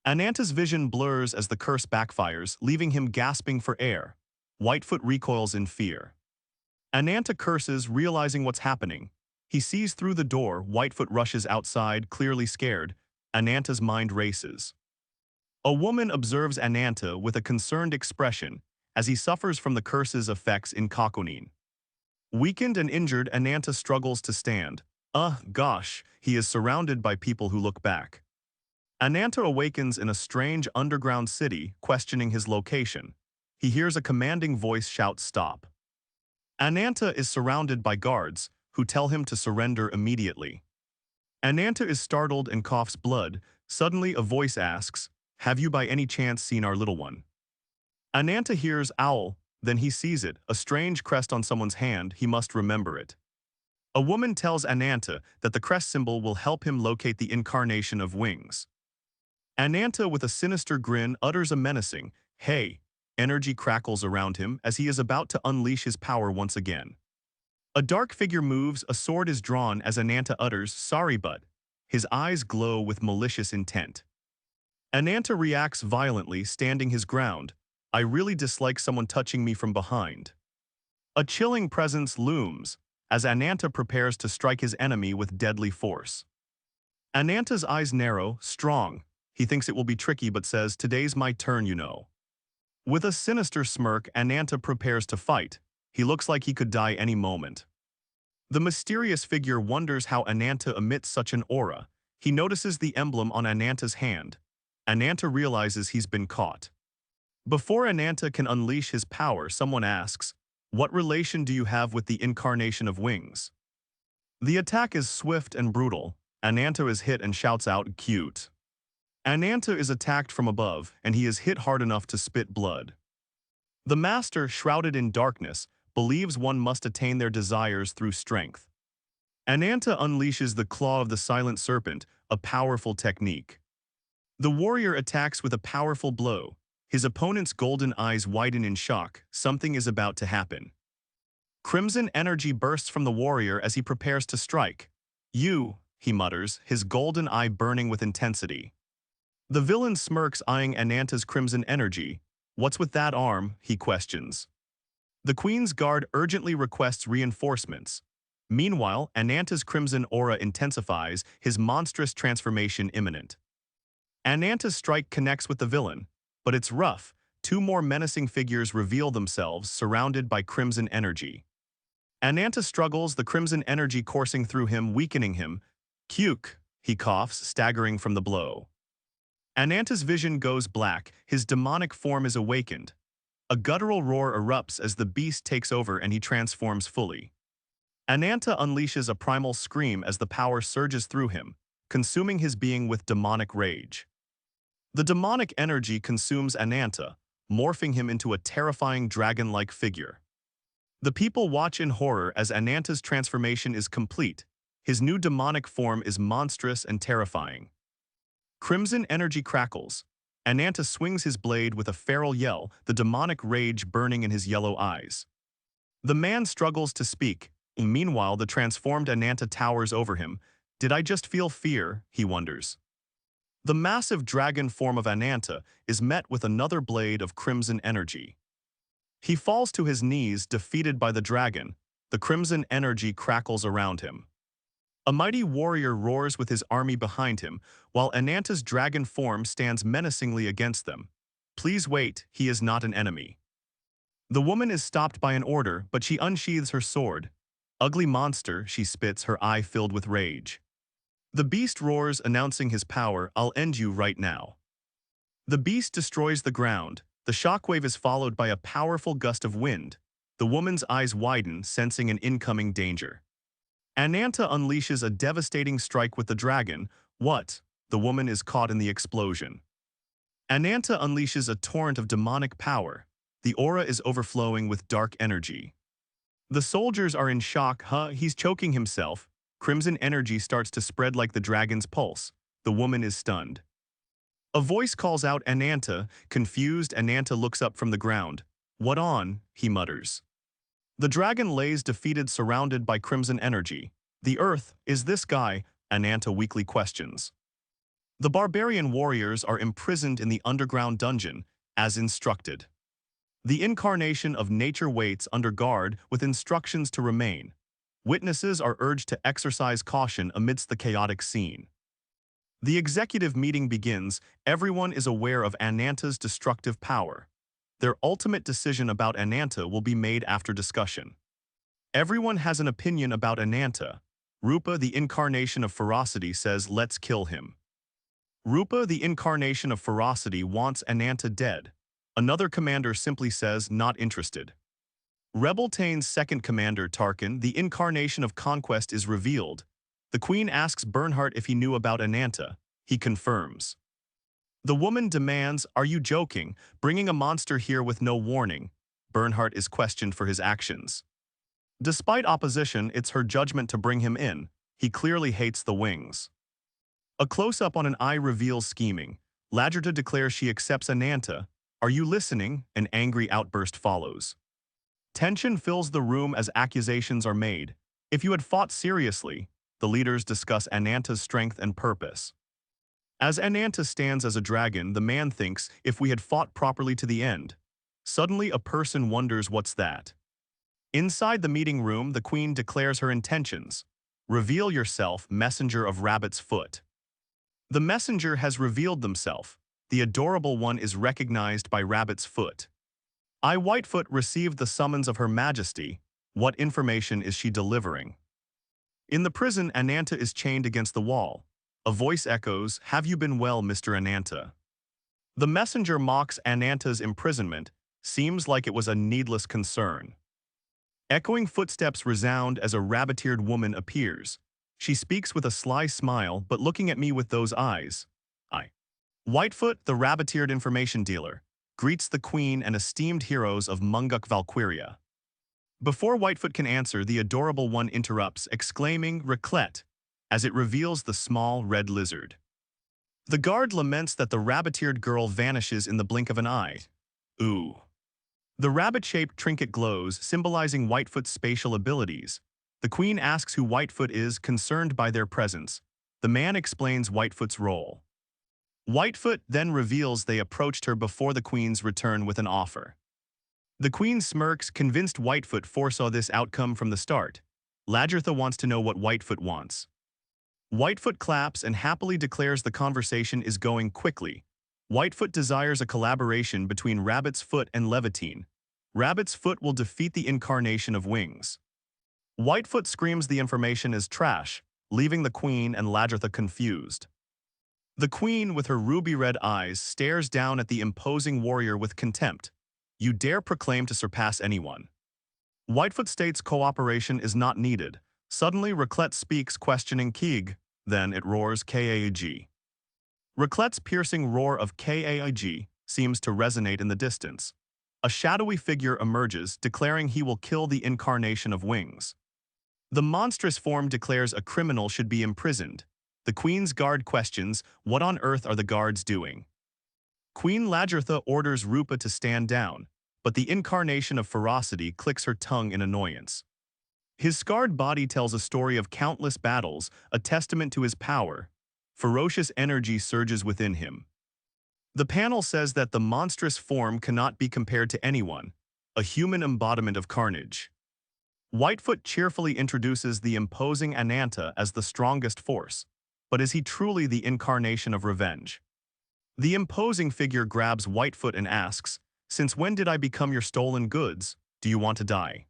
Ananta's vision blurs as the curse backfires, leaving him gasping for air. Whitefoot recoils in fear. Ananta curses, realizing what's happening. He sees through the door. Whitefoot rushes outside, clearly scared. Ananta's mind races. A woman observes Ananta with a concerned expression as he suffers from the curse's effects in Kakonin. Weakened and injured, Ananta struggles to stand. Gosh, he is surrounded by people who look back. Ananta awakens in a strange underground city, questioning his location. He hears a commanding voice shout, "Stop." Ananta is surrounded by guards, who tell him to surrender immediately. Ananta is startled and coughs blood. Suddenly a voice asks, "Have you by any chance seen our little one?" Ananta hears "owl," then he sees it, a strange crest on someone's hand. He must remember it. A woman tells Ananta that the crest symbol will help him locate the incarnation of wings. Ananta, with a sinister grin, utters a menacing, "Hey." Energy crackles around him as he is about to unleash his power once again. A dark figure moves, a sword is drawn as Ananta utters, "Sorry, but." His eyes glow with malicious intent. Ananta reacts violently, standing his ground. "I really dislike someone touching me from behind." A chilling presence looms as Ananta prepares to strike his enemy with deadly force. Ananta's eyes narrow, strong. He thinks it will be tricky but says, "Today's my turn, you know." With a sinister smirk, Ananta prepares to fight. He looks like he could die any moment. The mysterious figure wonders how Ananta emits such an aura. He notices the emblem on Ananta's hand. Ananta realizes he's been caught. Before Ananta can unleash his power, someone asks, "What relation do you have with the incarnation of wings?" The attack is swift and brutal. Ananta is hit and shouts out, "Cute." Ananta is attacked from above, and he is hit hard enough to spit blood. The master, shrouded in darkness, believes one must attain their desires through strength. Ananta unleashes the claw of the silent serpent, a powerful technique. The warrior attacks with a powerful blow. His opponent's golden eyes widen in shock. Something is about to happen. Crimson energy bursts from the warrior as he prepares to strike. "You," he mutters, his golden eye burning with intensity. The villain smirks, eyeing Ananta's crimson energy. "What's with that arm?" he questions. The Queen's Guard urgently requests reinforcements. Meanwhile, Ananta's crimson aura intensifies, his monstrous transformation imminent. Ananta's strike connects with the villain, but it's rough. Two more menacing figures reveal themselves, surrounded by crimson energy. Ananta struggles, the crimson energy coursing through him, weakening him. "Puke," he coughs, staggering from the blow. Ananta's vision goes black, his demonic form is awakened. A guttural roar erupts as the beast takes over and he transforms fully. Ananta unleashes a primal scream as the power surges through him, consuming his being with demonic rage. The demonic energy consumes Ananta, morphing him into a terrifying dragon-like figure. The people watch in horror as Ananta's transformation is complete. His new demonic form is monstrous and terrifying. Crimson energy crackles. Ananta swings his blade with a feral yell, the demonic rage burning in his yellow eyes. The man struggles to speak. Meanwhile, the transformed Ananta towers over him. "Did I just feel fear?" he wonders. The massive dragon form of Ananta is met with another blade of crimson energy. He falls to his knees, defeated by the dragon. The crimson energy crackles around him. A mighty warrior roars with his army behind him, while Ananta's dragon form stands menacingly against them. Please wait, he is not an enemy. The woman is stopped by an order, but she unsheathes her sword. Ugly monster, she spits, her eye filled with rage. The beast roars, announcing his power, I'll end you right now. The beast destroys the ground. The shockwave is followed by a powerful gust of wind. The woman's eyes widen, sensing an incoming danger. Ananta unleashes a devastating strike with the dragon. What? The woman is caught in the explosion. Ananta unleashes a torrent of demonic power. The aura is overflowing with dark energy. The soldiers are in shock. He's choking himself. Crimson energy starts to spread like the dragon's pulse. The woman is stunned. A voice calls out Ananta. Confused, Ananta looks up from the ground. What on? He mutters. The dragon lays defeated, surrounded by crimson energy. The earth, is this guy? Ananta weakly questions. The barbarian warriors are imprisoned in the underground dungeon, as instructed. The incarnation of nature waits under guard with instructions to remain. Witnesses are urged to exercise caution amidst the chaotic scene. The executive meeting begins. Everyone is aware of Ananta's destructive power. Their ultimate decision about Ananta will be made after discussion. Everyone has an opinion about Ananta. Rupa, the incarnation of ferocity, says, let's kill him. Rupa, the incarnation of ferocity, wants Ananta dead. Another commander simply says, not interested. Rebel Tane's second commander, Tarkin, the incarnation of conquest, is revealed. The queen asks Bernhardt if he knew about Ananta. He confirms. The woman demands, are you joking, bringing a monster here with no warning? Bernhardt is questioned for his actions. Despite opposition, it's her judgment to bring him in. He clearly hates the wings. A close-up on an eye reveals scheming. Lagerta declares she accepts Ananta. Are you listening? An angry outburst follows. Tension fills the room as accusations are made. If you had fought seriously, the leaders discuss Ananta's strength and purpose. As Ananta stands as a dragon, the man thinks, if we had fought properly to the end. Suddenly, a person wonders what's that. Inside the meeting room, the queen declares her intentions. Reveal yourself, messenger of Rabbit's Foot. The messenger has revealed themselves. The adorable one is recognized by Rabbit's Foot. Whitefoot received the summons of Her Majesty. What information is she delivering? In the prison, Ananta is chained against the wall. A voice echoes, have you been well, Mr. Ananta? The messenger mocks Ananta's imprisonment. Seems like it was a needless concern. Echoing footsteps resound as a rabbit-eared woman appears. She speaks with a sly smile, but looking at me with those eyes. Whitefoot, the rabbit-eared information dealer, greets the queen and esteemed heroes of Munguk Valkyria. Before Whitefoot can answer, the adorable one interrupts, exclaiming, Raclette, as it reveals the small red lizard. The guard laments that the rabbit-eared girl vanishes in the blink of an eye. Ooh. The rabbit-shaped trinket glows, symbolizing Whitefoot's spatial abilities. The queen asks who Whitefoot is, concerned by their presence. The man explains Whitefoot's role. Whitefoot then reveals they approached her before the queen's return with an offer. The queen smirks, convinced Whitefoot foresaw this outcome from the start. Lagertha wants to know what Whitefoot wants. Whitefoot claps and happily declares the conversation is going quickly. Whitefoot desires a collaboration between Rabbit's Foot and Levitine. Rabbit's Foot will defeat the incarnation of wings. Whitefoot screams the information as trash, leaving the queen and Lagertha confused. The queen, with her ruby-red eyes, stares down at the imposing warrior with contempt. You dare proclaim to surpass anyone. Whitefoot states cooperation is not needed. Suddenly, Raclette speaks, questioning Keeg. Then it roars Kaig. Raclette's piercing roar of Kaig seems to resonate in the distance. A shadowy figure emerges, declaring he will kill the incarnation of wings. The monstrous form declares a criminal should be imprisoned. The queen's guard questions, what on earth are the guards doing? Queen Lagertha orders Rupa to stand down, but the incarnation of ferocity clicks her tongue in annoyance. His scarred body tells a story of countless battles, a testament to his power. Ferocious energy surges within him. The panel says that the monstrous form cannot be compared to anyone, a human embodiment of carnage. Whitefoot cheerfully introduces the imposing Ananta as the strongest force, but is he truly the incarnation of revenge? The imposing figure grabs Whitefoot and asks, "Since when did I become your stolen goods? Do you want to die?"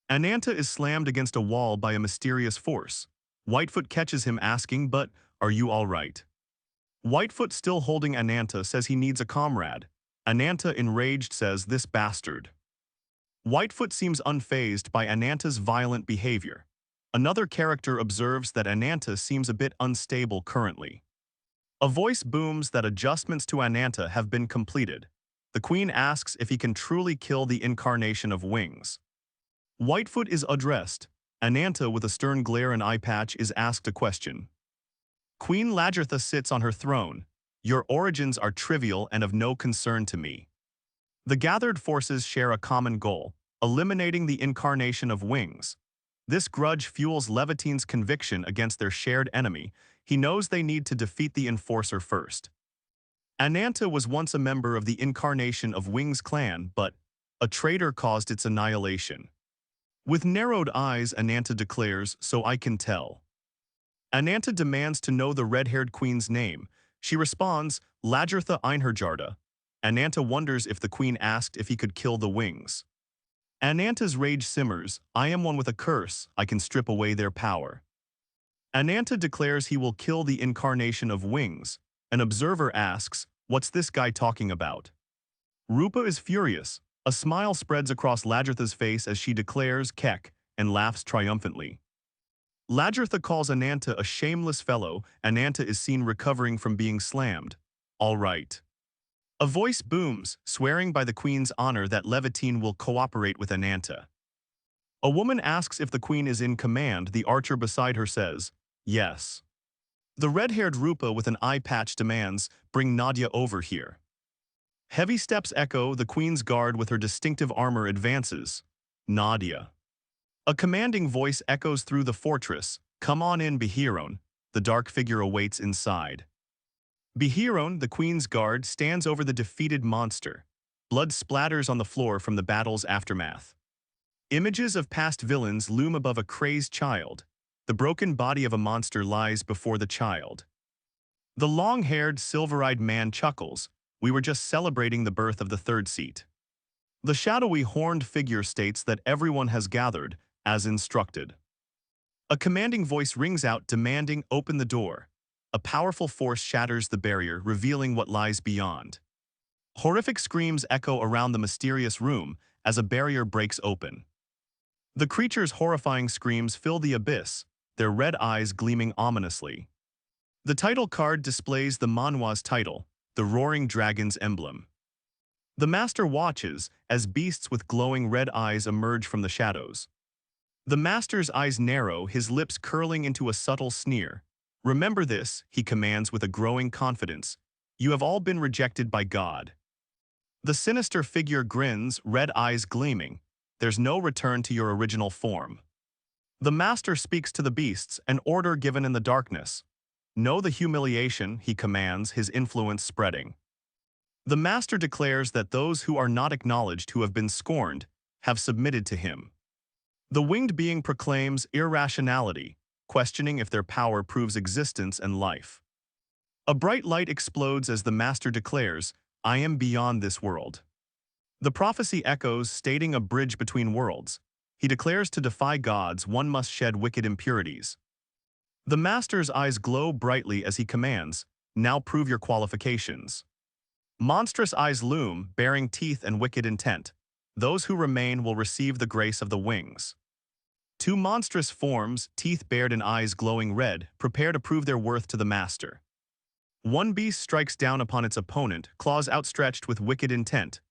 Ananta is slammed against a wall by a mysterious force. Whitefoot catches him asking, "But, are you all right?" Whitefoot, still holding Ananta, says he needs a comrade. Ananta, enraged, says, "This bastard." Whitefoot seems unfazed by Ananta's violent behavior. Another character observes that Ananta seems a bit unstable currently. A voice booms that adjustments to Ananta have been completed. The queen asks if he can truly kill the incarnation of wings. Whitefoot is addressed. Ananta, with a stern glare and eye patch, is asked a question. Queen Lagertha sits on her throne. "Your origins are trivial and of no concern to me." The gathered forces share a common goal: eliminating the incarnation of wings. This grudge fuels Levitine's conviction against their shared enemy. He knows they need to defeat the enforcer first. Ananta was once a member of the incarnation of Wings clan, but a traitor caused its annihilation. With narrowed eyes, Ananta declares, "So I can tell." Ananta demands to know the red-haired queen's name. She responds, "Lagertha Einherjarda." Ananta wonders if the queen asked if he could kill the wings. Ananta's rage simmers. "I am one with a curse. I can strip away their power." Ananta declares he will kill the incarnation of wings. An observer asks, "What's this guy talking about?" Rupa is furious. A smile spreads across Lagertha's face as she declares "Kek" and laughs triumphantly. Lagertha calls Ananta a shameless fellow. Ananta is seen recovering from being slammed. "All right." A voice booms, swearing by the queen's honor that Levitine will cooperate with Ananta. A woman asks if the queen is in command. The archer beside her says, "Yes." The red-haired Rupa with an eye patch demands, "Bring Nadia over here." Heavy steps echo. The queen's guard with her distinctive armor advances. "Nadia." A commanding voice echoes through the fortress, "Come on in, Behiron." The dark figure awaits inside. Behiron, the queen's guard, stands over the defeated monster. Blood splatters on the floor from the battle's aftermath. Images of past villains loom above a crazed child. The broken body of a monster lies before the child. The long-haired, silver-eyed man chuckles. "We were just celebrating the birth of the third seat." The shadowy, horned figure states that everyone has gathered, as instructed. A commanding voice rings out demanding, "Open the door." A powerful force shatters the barrier, revealing what lies beyond. Horrific screams echo around the mysterious room as a barrier breaks open. The creature's horrifying screams fill the abyss, their red eyes gleaming ominously. The title card displays the manhwa's title, the roaring dragon's emblem. The master watches as beasts with glowing red eyes emerge from the shadows. The master's eyes narrow, his lips curling into a subtle sneer. "Remember this," he commands with a growing confidence. "You have all been rejected by God." The sinister figure grins, red eyes gleaming. "There's no return to your original form." The master speaks to the beasts, an order given in the darkness. "Know the humiliation," he commands, his influence spreading. The master declares that those who are not acknowledged, who have been scorned, have submitted to him. The winged being proclaims irrationality, questioning if their power proves existence and life. A bright light explodes as the master declares, "I am beyond this world." The prophecy echoes, stating a bridge between worlds. He declares to defy gods, one must shed wicked impurities. The master's eyes glow brightly as he commands, "Now prove your qualifications." Monstrous eyes loom, bearing teeth and wicked intent. Those who remain will receive the grace of the wings. Two monstrous forms, teeth bared and eyes glowing red, prepare to prove their worth to the master. One beast strikes down upon its opponent, claws outstretched with wicked intent.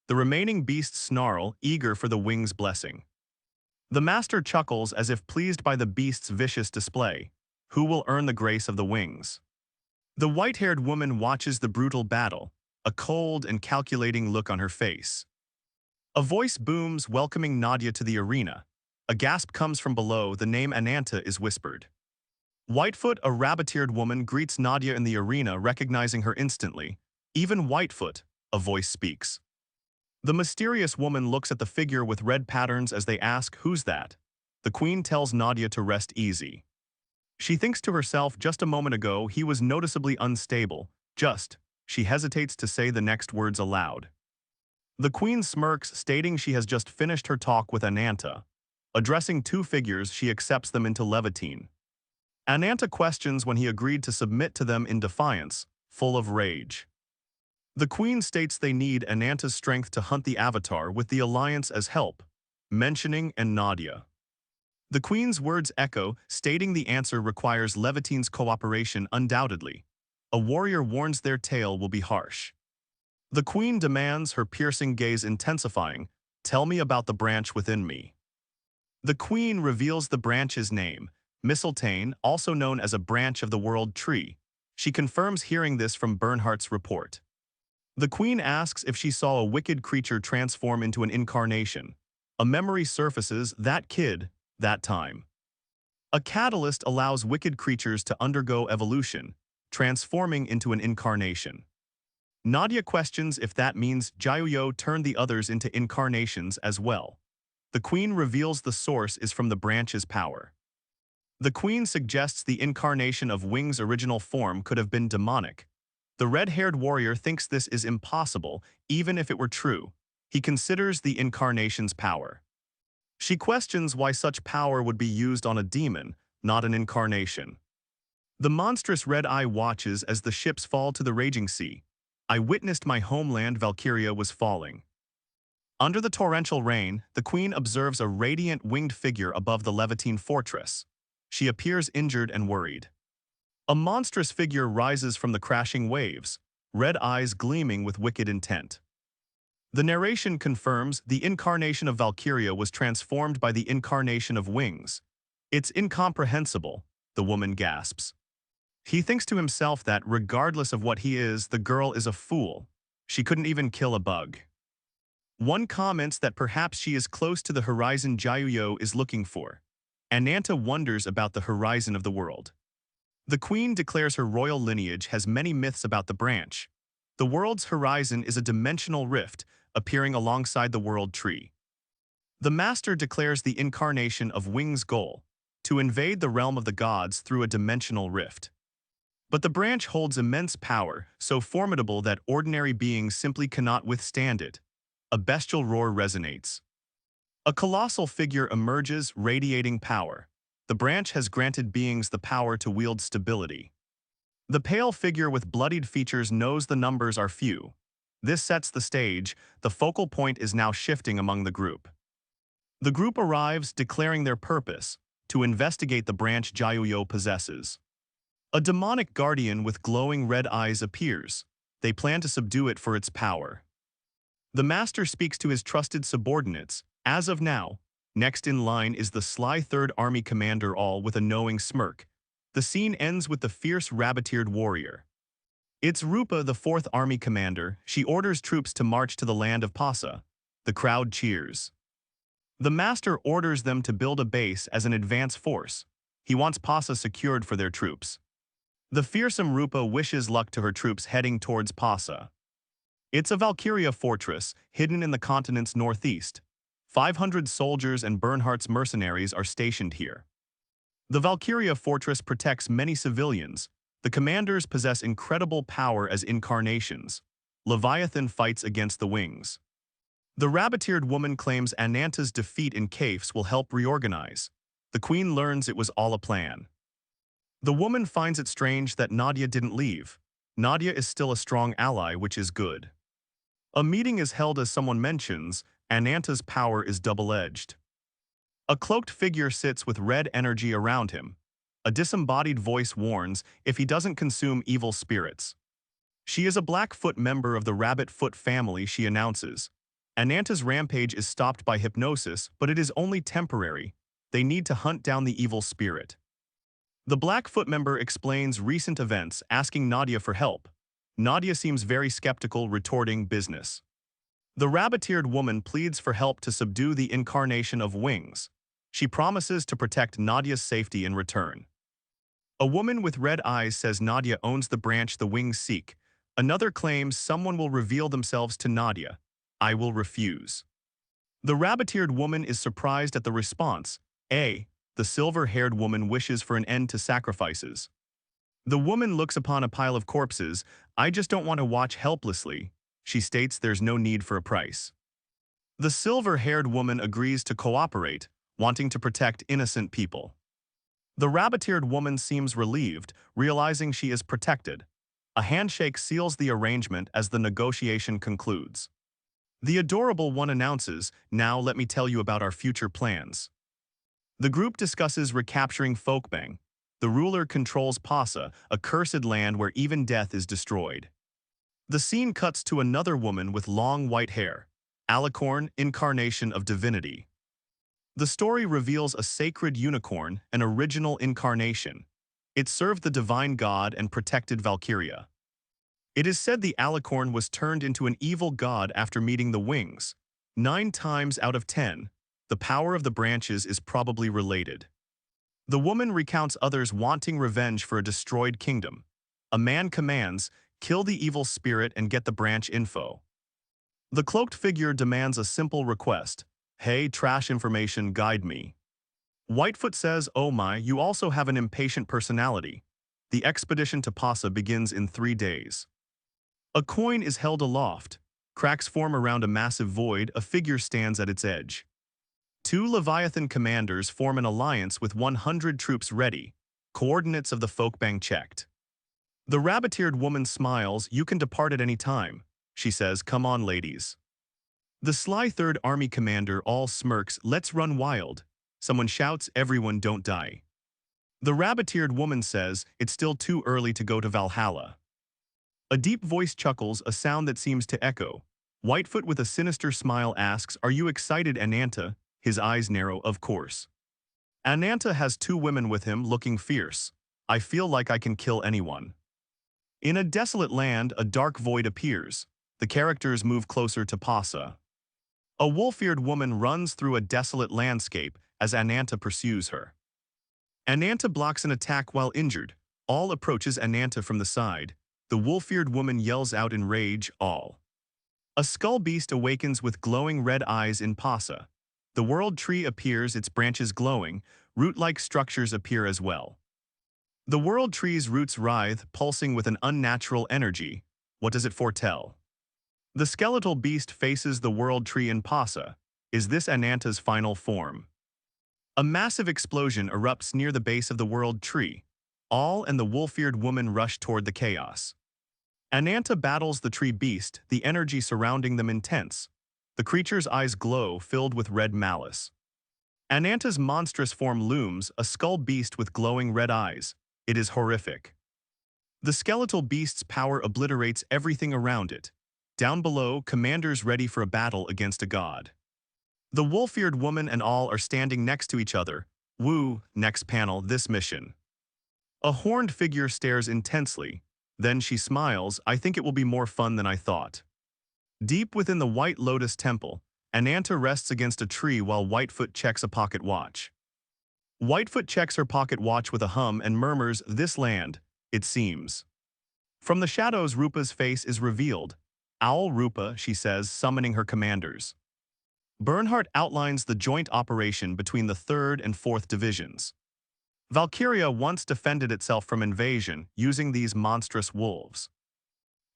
The remaining beasts snarl, eager for the wing's blessing. The master chuckles as if pleased by the beast's vicious display. Who will earn the grace of the wings? The white-haired woman watches the brutal battle, a cold and calculating look on her face. A voice booms, welcoming Nadia to the arena. A gasp comes from below, the name Ananta is whispered. Whitefoot, a rabbit-eared woman, greets Nadia in the arena, recognizing her instantly. "Even Whitefoot," a voice speaks. The mysterious woman looks at the figure with red patterns as they ask, "Who's that?" The queen tells Nadia to rest easy. She thinks to herself, just a moment ago he was noticeably unstable. She hesitates to say the next words aloud. The queen smirks, stating she has just finished her talk with Ananta. Addressing two figures, she accepts them into Levantine. Ananta questions when he agreed to submit to them in defiance, full of rage. The queen states they need Ananta's strength to hunt the avatar with the alliance as help, mentioning and Nadia. The queen's words echo, stating the answer requires Levantine's cooperation undoubtedly. A warrior warns their tale will be harsh. The queen demands, her piercing gaze intensifying, "Tell me about the branch within me." The queen reveals the branch's name, Mistletoe, also known as a branch of the world tree. She confirms hearing this from Bernhardt's report. The queen asks if she saw a wicked creature transform into an incarnation. A memory surfaces, that kid, that time. A catalyst allows wicked creatures to undergo evolution, transforming into an incarnation. Nadia questions if that means Jiuyo turned the others into incarnations as well. The queen reveals the source is from the branch's power. The queen suggests the incarnation of Wing's original form could have been demonic. The red-haired warrior thinks this is impossible, even if it were true. He considers the incarnation's power. She questions why such power would be used on a demon, not an incarnation. The monstrous red eye watches as the ships fall to the raging sea. "I witnessed my homeland Valkyria was falling." Under the torrential rain, the queen observes a radiant winged figure above the Levantine fortress. She appears injured and worried. A monstrous figure rises from the crashing waves, red eyes gleaming with wicked intent. The narration confirms the incarnation of Valkyria was transformed by the incarnation of Wings. "It's incomprehensible," the woman gasps. He thinks to himself that, regardless of what he is, the girl is a fool. She couldn't even kill a bug. One comments that perhaps she is close to the horizon Jiuyo is looking for. Ananta wonders about the horizon of the world. The queen declares her royal lineage has many myths about the branch. The world's horizon is a dimensional rift, appearing alongside the world tree. The master declares the incarnation of Wing's goal, to invade the realm of the gods through a dimensional rift. But the branch holds immense power, so formidable that ordinary beings simply cannot withstand it. A bestial roar resonates. A colossal figure emerges, radiating power. The branch has granted beings the power to wield stability. The pale figure with bloodied features knows the numbers are few. This sets the stage. The focal point is now shifting among the group. The group arrives, declaring their purpose, to investigate the branch Jiuyo possesses. A demonic guardian with glowing red eyes appears. They plan to subdue it for its power. The master speaks to his trusted subordinates. As of now, next in line is the sly Third Army commander, all with a knowing smirk. The scene ends with the fierce rabbit-eared warrior. It's Rupa, the Fourth Army commander. She orders troops to march to the land of Pasa. The crowd cheers. The master orders them to build a base as an advance force. He wants Pasa secured for their troops. The fearsome Rupa wishes luck to her troops heading towards Pasa. It's a Valkyria fortress, hidden in the continent's northeast. 500 soldiers and Bernhardt's mercenaries are stationed here. The Valkyria fortress protects many civilians. The commanders possess incredible power as incarnations. Leviathan fights against the Wings. The rabbit-eared woman claims Ananta's defeat in Caves will help reorganize. The queen learns it was all a plan. The woman finds it strange that Nadia didn't leave. Nadia is still a strong ally, which is good. A meeting is held as someone mentions, Ananta's power is double-edged. A cloaked figure sits with red energy around him. A disembodied voice warns if he doesn't consume evil spirits. She is a Blackfoot member of the Rabbit-Foot family, she announces. Ananta's rampage is stopped by hypnosis, but it is only temporary. They need to hunt down the evil spirit. The Blackfoot member explains recent events, asking Nadia for help. Nadia seems very skeptical, retorting, "Business." The rabbit-eared woman pleads for help to subdue the incarnation of Wings. She promises to protect Nadia's safety in return. A woman with red eyes says Nadia owns the branch the Wings seek. Another claims someone will reveal themselves to Nadia. I will refuse. The rabbit-eared woman is surprised at the response. A. The silver-haired woman wishes for an end to sacrifices. The woman looks upon a pile of corpses. I just don't want to watch helplessly. She states there's no need for a price. The silver-haired woman agrees to cooperate, wanting to protect innocent people. The rabbit-eared woman seems relieved, realizing she is protected. A handshake seals the arrangement as the negotiation concludes. The adorable one announces, "Now let me tell you about our future plans." The group discusses recapturing Folkbang. The ruler controls Pasa, a cursed land where even death is destroyed. The scene cuts to another woman with long white hair, Alicorn, incarnation of divinity. The story reveals a sacred unicorn, an original incarnation. It served the divine god and protected Valkyria. It is said the Alicorn was turned into an evil god after meeting the wings. 9 times out of 10, the power of the branches is probably related. The woman recounts others wanting revenge for a destroyed kingdom. A man commands, "Kill the evil spirit and get the branch info." The cloaked figure demands a simple request. "Hey, trash information, guide me." Whitefoot says, "Oh my, you also have an impatient personality." The expedition to Pasa begins in 3 days. A coin is held aloft. Cracks form around a massive void. A figure stands at its edge. 2 Leviathan commanders form an alliance with 100 troops ready. Coordinates of the Folkbang checked. The rabbit-eared woman smiles. "You can depart at any time." She says, "Come on, ladies." The sly 3rd Army commander all smirks. "Let's run wild." Someone shouts, "Everyone don't die." The rabbit-eared woman says, "It's still too early to go to Valhalla." A deep voice chuckles, a sound that seems to echo. Whitefoot with a sinister smile asks, "Are you excited, Ananta?" His eyes narrow, "Of course." Ananta has 2 women with him, looking fierce. "I feel like I can kill anyone." In a desolate land, a dark void appears. The characters move closer to Pasa. A wolf-eared woman runs through a desolate landscape as Ananta pursues her. Ananta blocks an attack while injured. All approaches Ananta from the side. The wolf-eared woman yells out in rage, "All." A skull beast awakens with glowing red eyes in Pasa. The world tree appears, its branches glowing. Root-like structures appear as well. The world tree's roots writhe, pulsing with an unnatural energy. What does it foretell? The skeletal beast faces the world tree in Pasa. Is this Ananta's final form? A massive explosion erupts near the base of the world tree. All and the wolf-eared woman rush toward the chaos. Ananta battles the tree beast, the energy surrounding them intense. The creature's eyes glow, filled with red malice. Ananta's monstrous form looms, a skull beast with glowing red eyes. It is horrific. The skeletal beast's power obliterates everything around it. Down below, commanders ready for a battle against a god. The wolf-eared woman and all are standing next to each other. Woo, next panel, this mission. A horned figure stares intensely. Then she smiles. "I think it will be more fun than I thought." Deep within the White Lotus Temple, Ananta rests against a tree while Whitefoot checks a pocket watch. Whitefoot checks her pocket watch with a hum and murmurs, "This land, it seems." From the shadows, Rupa's face is revealed. "Owl Rupa," she says, summoning her commanders. Bernhardt outlines the joint operation between the 3rd and 4th Divisions. Valkyria once defended itself from invasion using these monstrous wolves.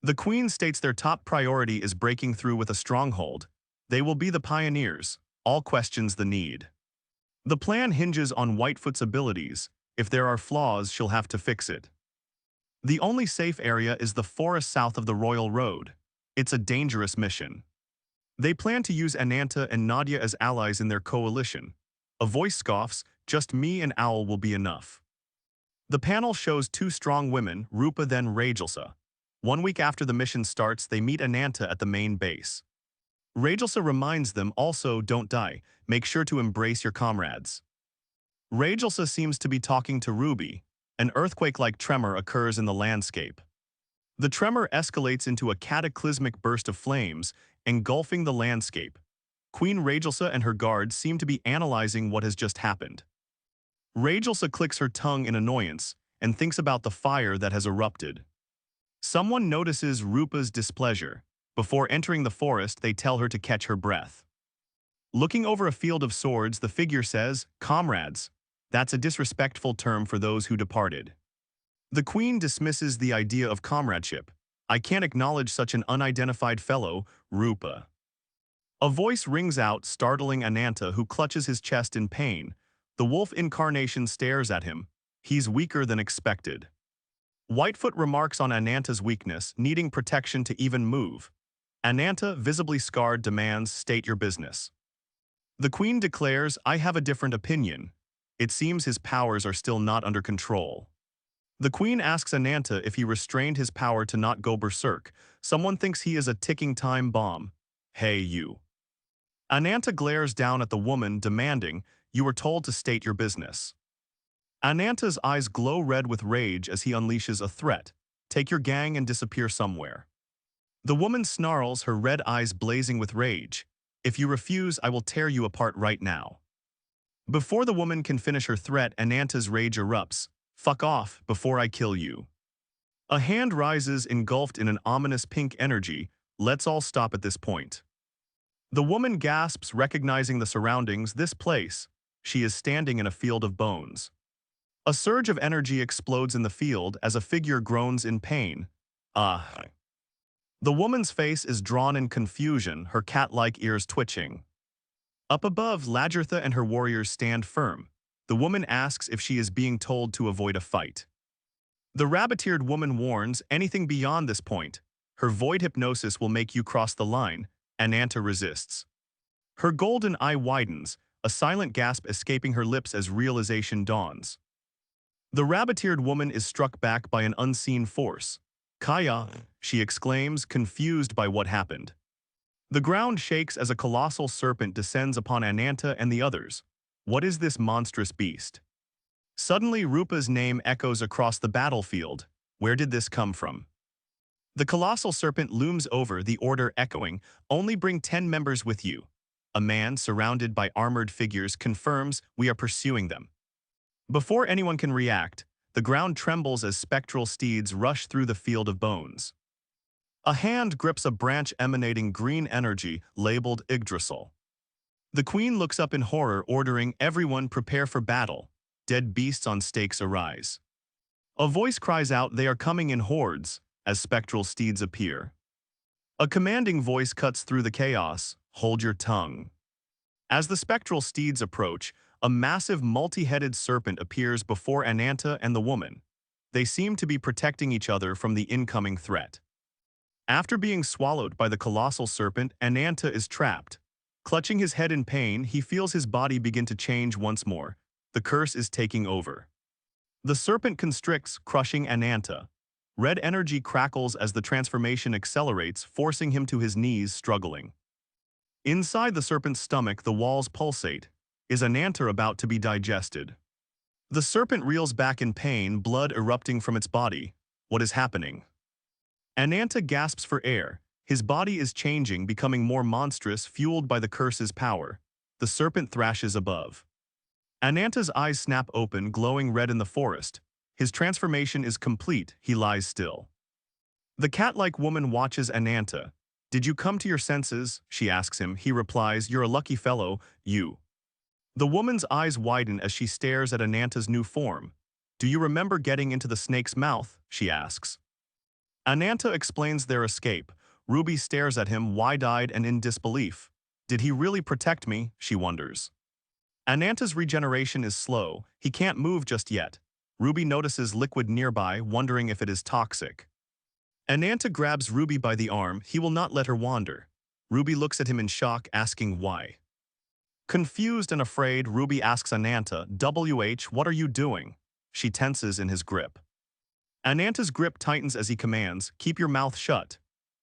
The Queen states their top priority is breaking through with a stronghold. They will be the pioneers. All questions the need. The plan hinges on Whitefoot's abilities. If there are flaws, she'll have to fix it. The only safe area is the forest south of the Royal Road. It's a dangerous mission. They plan to use Ananta and Nadia as allies in their coalition. A voice scoffs, "Just me and Owl will be enough." The panel shows 2 strong women, Rupa then Ragelsa. 1 week after the mission starts, they meet Ananta at the main base. Ragelsa reminds them, also, don't die, make sure to embrace your comrades. Ragelsa seems to be talking to Ruby. An earthquake-like tremor occurs in the landscape. The tremor escalates into a cataclysmic burst of flames, engulfing the landscape. Queen Ragelsa and her guards seem to be analyzing what has just happened. Ragelsa clicks her tongue in annoyance and thinks about the fire that has erupted. Someone notices Rupa's displeasure. Before entering the forest, they tell her to catch her breath. Looking over a field of swords, the figure says, "Comrades." That's a disrespectful term for those who departed. The queen dismisses the idea of comradeship. "I can't acknowledge such an unidentified fellow, Rupa." A voice rings out, startling Ananta, who clutches his chest in pain. The wolf incarnation stares at him. He's weaker than expected. Whitefoot remarks on Ananta's weakness, needing protection to even move. Ananta, visibly scarred, demands, "State your business." The queen declares, "I have a different opinion." It seems his powers are still not under control. The queen asks Ananta if he restrained his power to not go berserk. Someone thinks he is a ticking time bomb. "Hey, you." Ananta glares down at the woman, demanding, "You were told to state your business." Ananta's eyes glow red with rage as he unleashes a threat. "Take your gang and disappear somewhere." The woman snarls, her red eyes blazing with rage. "If you refuse, I will tear you apart right now." Before the woman can finish her threat, Ananta's rage erupts. "Fuck off before I kill you." A hand rises, engulfed in an ominous pink energy. "Let's all stop at this point." The woman gasps, recognizing the surroundings. This place. She is standing in a field of bones. A surge of energy explodes in the field as a figure groans in pain. "Ah." The woman's face is drawn in confusion, her cat-like ears twitching. Up above, Lagertha and her warriors stand firm. The woman asks if she is being told to avoid a fight. The rabbit-eared woman warns, "Anything beyond this point. Her void hypnosis will make you cross the line." Ananta resists. Her golden eye widens, a silent gasp escaping her lips as realization dawns. The rabbit-eared woman is struck back by an unseen force. "Kaya," she exclaims, confused by what happened. The ground shakes as a colossal serpent descends upon Ananta and the others. What is this monstrous beast? Suddenly, Rupa's name echoes across the battlefield. Where did this come from? The colossal serpent looms over, the order echoing, "Only bring 10 members with you." A man, surrounded by armored figures, confirms, "We are pursuing them." Before anyone can react, the ground trembles as spectral steeds rush through the field of bones. A hand grips a branch emanating green energy, labeled Yggdrasil. The queen looks up in horror, ordering, "Everyone prepare for battle." Dead beasts on stakes arise. A voice cries out, "They are coming in hordes," as spectral steeds appear. A commanding voice cuts through the chaos, "Hold your tongue." As the spectral steeds approach, a massive multi-headed serpent appears before Ananta and the woman. They seem to be protecting each other from the incoming threat. After being swallowed by the colossal serpent, Ananta is trapped. Clutching his head in pain, he feels his body begin to change once more. The curse is taking over. The serpent constricts, crushing Ananta. Red energy crackles as the transformation accelerates, forcing him to his knees, struggling. Inside the serpent's stomach, the walls pulsate. Is Ananta about to be digested? The serpent reels back in pain, blood erupting from its body. What is happening? Ananta gasps for air. His body is changing, becoming more monstrous, fueled by the curse's power. The serpent thrashes above. Ananta's eyes snap open, glowing red in the forest. His transformation is complete, he lies still. The cat-like woman watches Ananta. "Did you come to your senses?" she asks him. He replies, "You're a lucky fellow, you." The woman's eyes widen as she stares at Ananta's new form. "Do you remember getting into the snake's mouth?" she asks. Ananta explains their escape. Ruby stares at him, wide-eyed and in disbelief. "Did he really protect me?" she wonders. Ananta's regeneration is slow. He can't move just yet. Ruby notices liquid nearby, wondering if it is toxic. Ananta grabs Ruby by the arm. He will not let her wander. Ruby looks at him in shock, asking why. Confused and afraid, Ruby asks Ananta, "WH, what are you doing?" She tenses in his grip. Ananta's grip tightens as he commands, "Keep your mouth shut."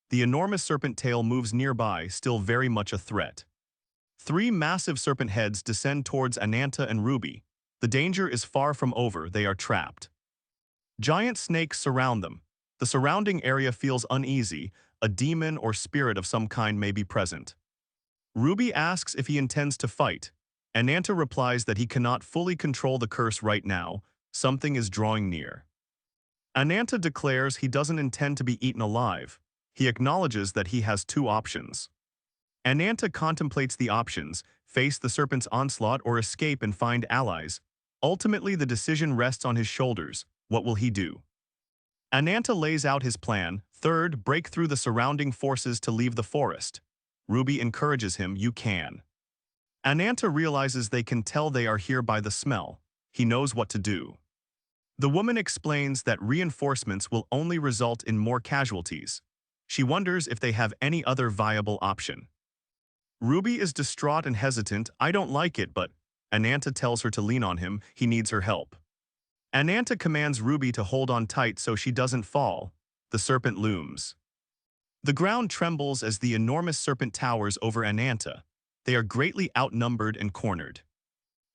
The enormous serpent tail moves nearby, still very much a threat. 3 massive serpent heads descend towards Ananta and Ruby. The danger is far from over, they are trapped. Giant snakes surround them. The surrounding area feels uneasy, a demon or spirit of some kind may be present. Ruby asks if he intends to fight. Ananta replies that he cannot fully control the curse right now, something is drawing near. Ananta declares he doesn't intend to be eaten alive. He acknowledges that he has two options. Ananta contemplates the options, face the serpent's onslaught or escape and find allies. Ultimately, the decision rests on his shoulders. What will he do? Ananta lays out his plan. Third, break through the surrounding forces to leave the forest. Ruby encourages him, you can. Ananta realizes they can tell they are here by the smell. He knows what to do. The woman explains that reinforcements will only result in more casualties. She wonders if they have any other viable option. Ruby is distraught and hesitant. I don't like it, but Ananta tells her to lean on him. He needs her help. Ananta commands Ruby to hold on tight so she doesn't fall. The serpent looms. The ground trembles as the enormous serpent towers over Ananta. They are greatly outnumbered and cornered.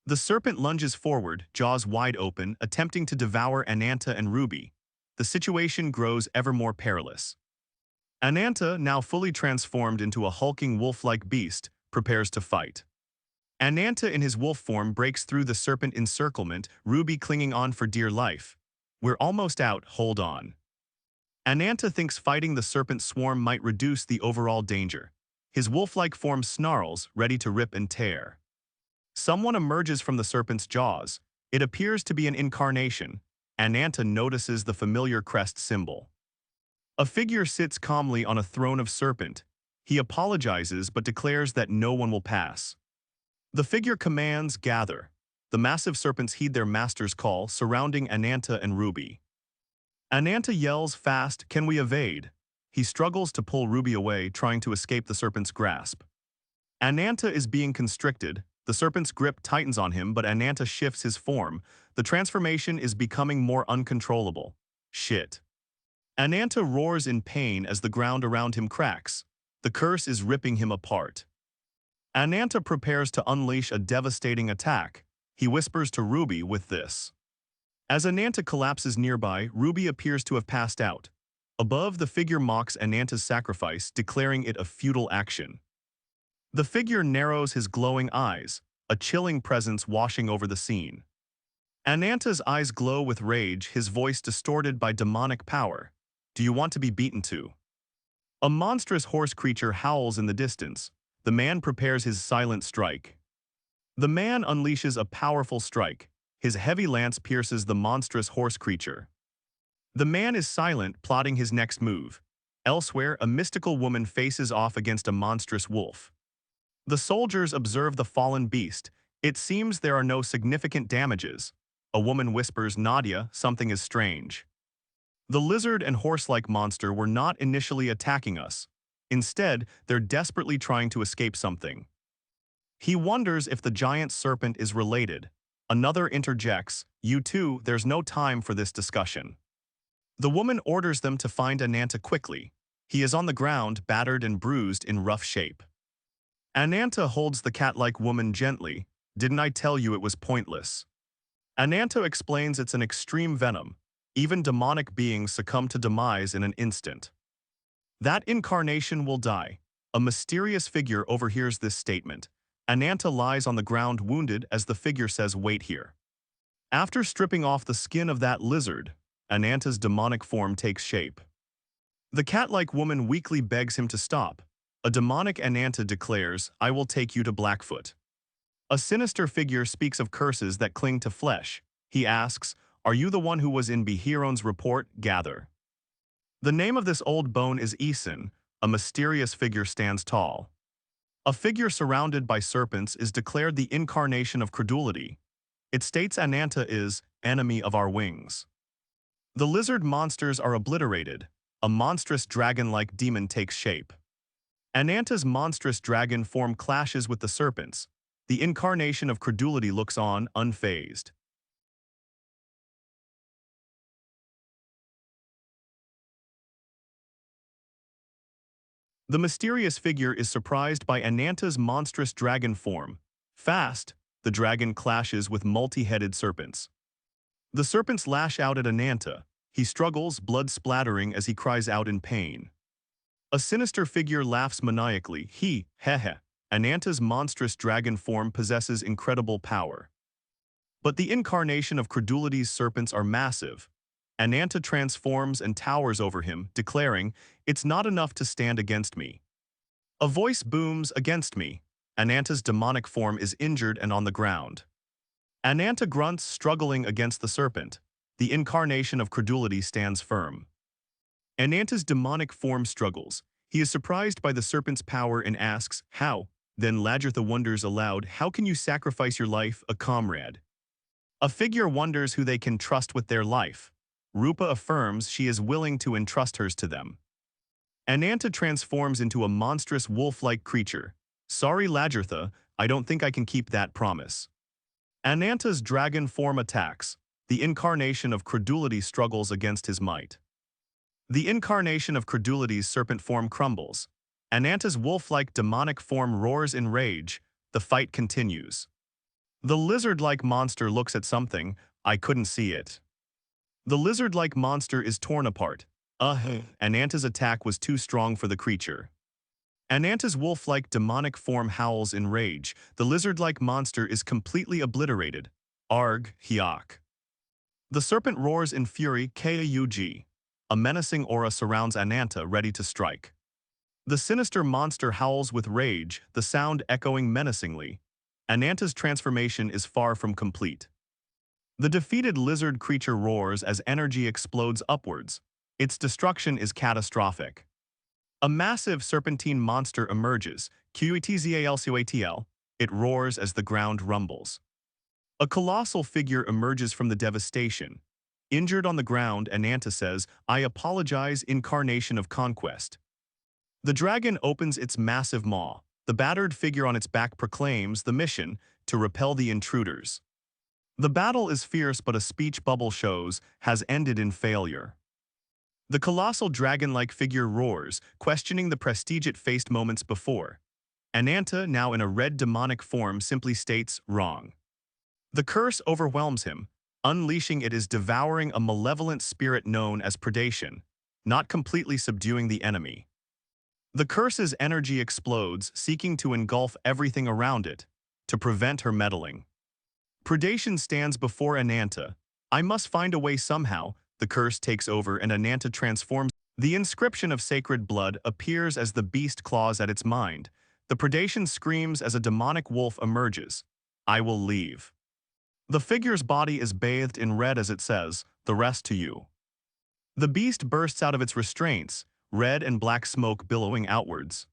The serpent lunges forward, jaws wide open, attempting to devour Ananta and Ruby. The situation grows ever more perilous. Ananta, now fully transformed into a hulking wolf-like beast, prepares to fight. Ananta in his wolf form breaks through the serpent encirclement, Ruby clinging on for dear life. We're almost out, hold on. Ananta thinks fighting the serpent swarm might reduce the overall danger. His wolf-like form snarls, ready to rip and tear. Someone emerges from the serpent's jaws. It appears to be an incarnation. Ananta notices the familiar crest symbol. A figure sits calmly on a throne of serpent. He apologizes but declares that no one will pass. The figure commands, gather. The massive serpents heed their master's call, surrounding Ananta and Ruby. Ananta yells fast, can we evade? He struggles to pull Ruby away, trying to escape the serpent's grasp. Ananta is being constricted. The serpent's grip tightens on him, but Ananta shifts his form. The transformation is becoming more uncontrollable. Shit. Ananta roars in pain as the ground around him cracks. The curse is ripping him apart. Ananta prepares to unleash a devastating attack. He whispers to Ruby with this. As Ananta collapses nearby, Ruby appears to have passed out. Above, the figure mocks Ananta's sacrifice, declaring it a futile action. The figure narrows his glowing eyes, a chilling presence washing over the scene. Ananta's eyes glow with rage, his voice distorted by demonic power. Do you want to be beaten too? A monstrous horse creature howls in the distance. The man prepares his silent strike. The man unleashes a powerful strike. His heavy lance pierces the monstrous horse creature. The man is silent, plotting his next move. Elsewhere, a mystical woman faces off against a monstrous wolf. The soldiers observe the fallen beast. It seems there are no significant damages. A woman whispers, Nadia, something is strange. The lizard and horse-like monster were not initially attacking us. Instead, they're desperately trying to escape something. He wonders if the giant serpent is related. Another interjects, you two, there's no time for this discussion. The woman orders them to find Ananta quickly. He is on the ground, battered and bruised in rough shape. Ananta holds the cat-like woman gently. Didn't I tell you it was pointless? Ananta explains it's an extreme venom. Even demonic beings succumb to demise in an instant. That incarnation will die. A mysterious figure overhears this statement. Ananta lies on the ground wounded as the figure says, wait here. After stripping off the skin of that lizard, Ananta's demonic form takes shape. The cat-like woman weakly begs him to stop. A demonic Ananta declares, I will take you to Blackfoot. A sinister figure speaks of curses that cling to flesh. He asks, are you the one who was in Behiron's report? Gather. The name of this old bone is Eason. A mysterious figure stands tall. A figure surrounded by serpents is declared the incarnation of credulity. It states Ananta is enemy of our wings. The lizard monsters are obliterated. A monstrous dragon-like demon takes shape. Ananta's monstrous dragon form clashes with the serpents. The incarnation of credulity looks on, unfazed. The mysterious figure is surprised by Ananta's monstrous dragon form. Fast, the dragon clashes with multi-headed serpents. The serpents lash out at Ananta. He struggles, blood splattering as he cries out in pain. A sinister figure laughs maniacally. Ananta's monstrous dragon form possesses incredible power. But the incarnation of credulity's serpents are massive. Ananta transforms and towers over him, declaring, "It's not enough to stand against me." A voice booms against me. Ananta's demonic form is injured and on the ground. Ananta grunts, struggling against the serpent. The incarnation of credulity stands firm. Ananta's demonic form struggles. He is surprised by the serpent's power and asks, "How?" Then Ladjatha wonders aloud, "How can you sacrifice your life, a comrade?" A figure wonders who they can trust with their life. Rupa affirms she is willing to entrust hers to them. Ananta transforms into a monstrous wolf-like creature. "Sorry, Ladjatha, I don't think I can keep that promise." Ananta's dragon form attacks. The incarnation of credulity struggles against his might. The incarnation of credulity's serpent form crumbles. Ananta's wolf-like demonic form roars in rage. The fight continues. The lizard-like monster looks at something. I couldn't see it. The lizard-like monster is torn apart. Ananta's attack was too strong for the creature. Ananta's wolf-like demonic form howls in rage. The lizard-like monster is completely obliterated. Arg, Hyok. The serpent roars in fury, Kaug. A menacing aura surrounds Ananta, ready to strike. The sinister monster howls with rage, the sound echoing menacingly. Ananta's transformation is far from complete. The defeated lizard creature roars as energy explodes upwards. Its destruction is catastrophic. A massive serpentine monster emerges, Qetzalcatl. It roars as the ground rumbles. A colossal figure emerges from the devastation. Injured on the ground, Ananta says, "I apologize, incarnation of conquest." The dragon opens its massive maw. The battered figure on its back proclaims the mission to repel the intruders. The battle is fierce, but a speech bubble shows has ended in failure. The colossal dragon-like figure roars, questioning the prestige it faced moments before. Ananta, now in a red demonic form, simply states, "Wrong." The curse overwhelms him. Unleashing it is devouring a malevolent spirit known as predation, not completely subduing the enemy. The curse's energy explodes, seeking to engulf everything around it, to prevent her meddling. Predation stands before Ananta. "I must find a way somehow." The curse takes over and Ananta transforms. The inscription of sacred blood appears as the beast claws at its mind. The predation screams as a demonic wolf emerges. "I will leave." The figure's body is bathed in red as it says, "The rest to you." The beast bursts out of its restraints, red and black smoke billowing outwards.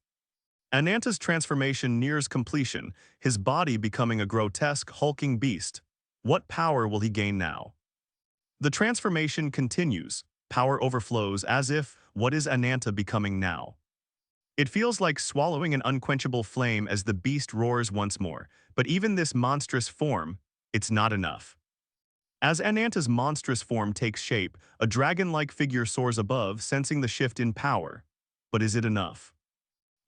Ananta's transformation nears completion, his body becoming a grotesque, hulking beast. What power will he gain now? The transformation continues. Power overflows as if, what is Ananta becoming now? It feels like swallowing an unquenchable flame as the beast roars once more, but even this monstrous form, it's not enough. As Ananta's monstrous form takes shape, a dragon-like figure soars above, sensing the shift in power. But is it enough?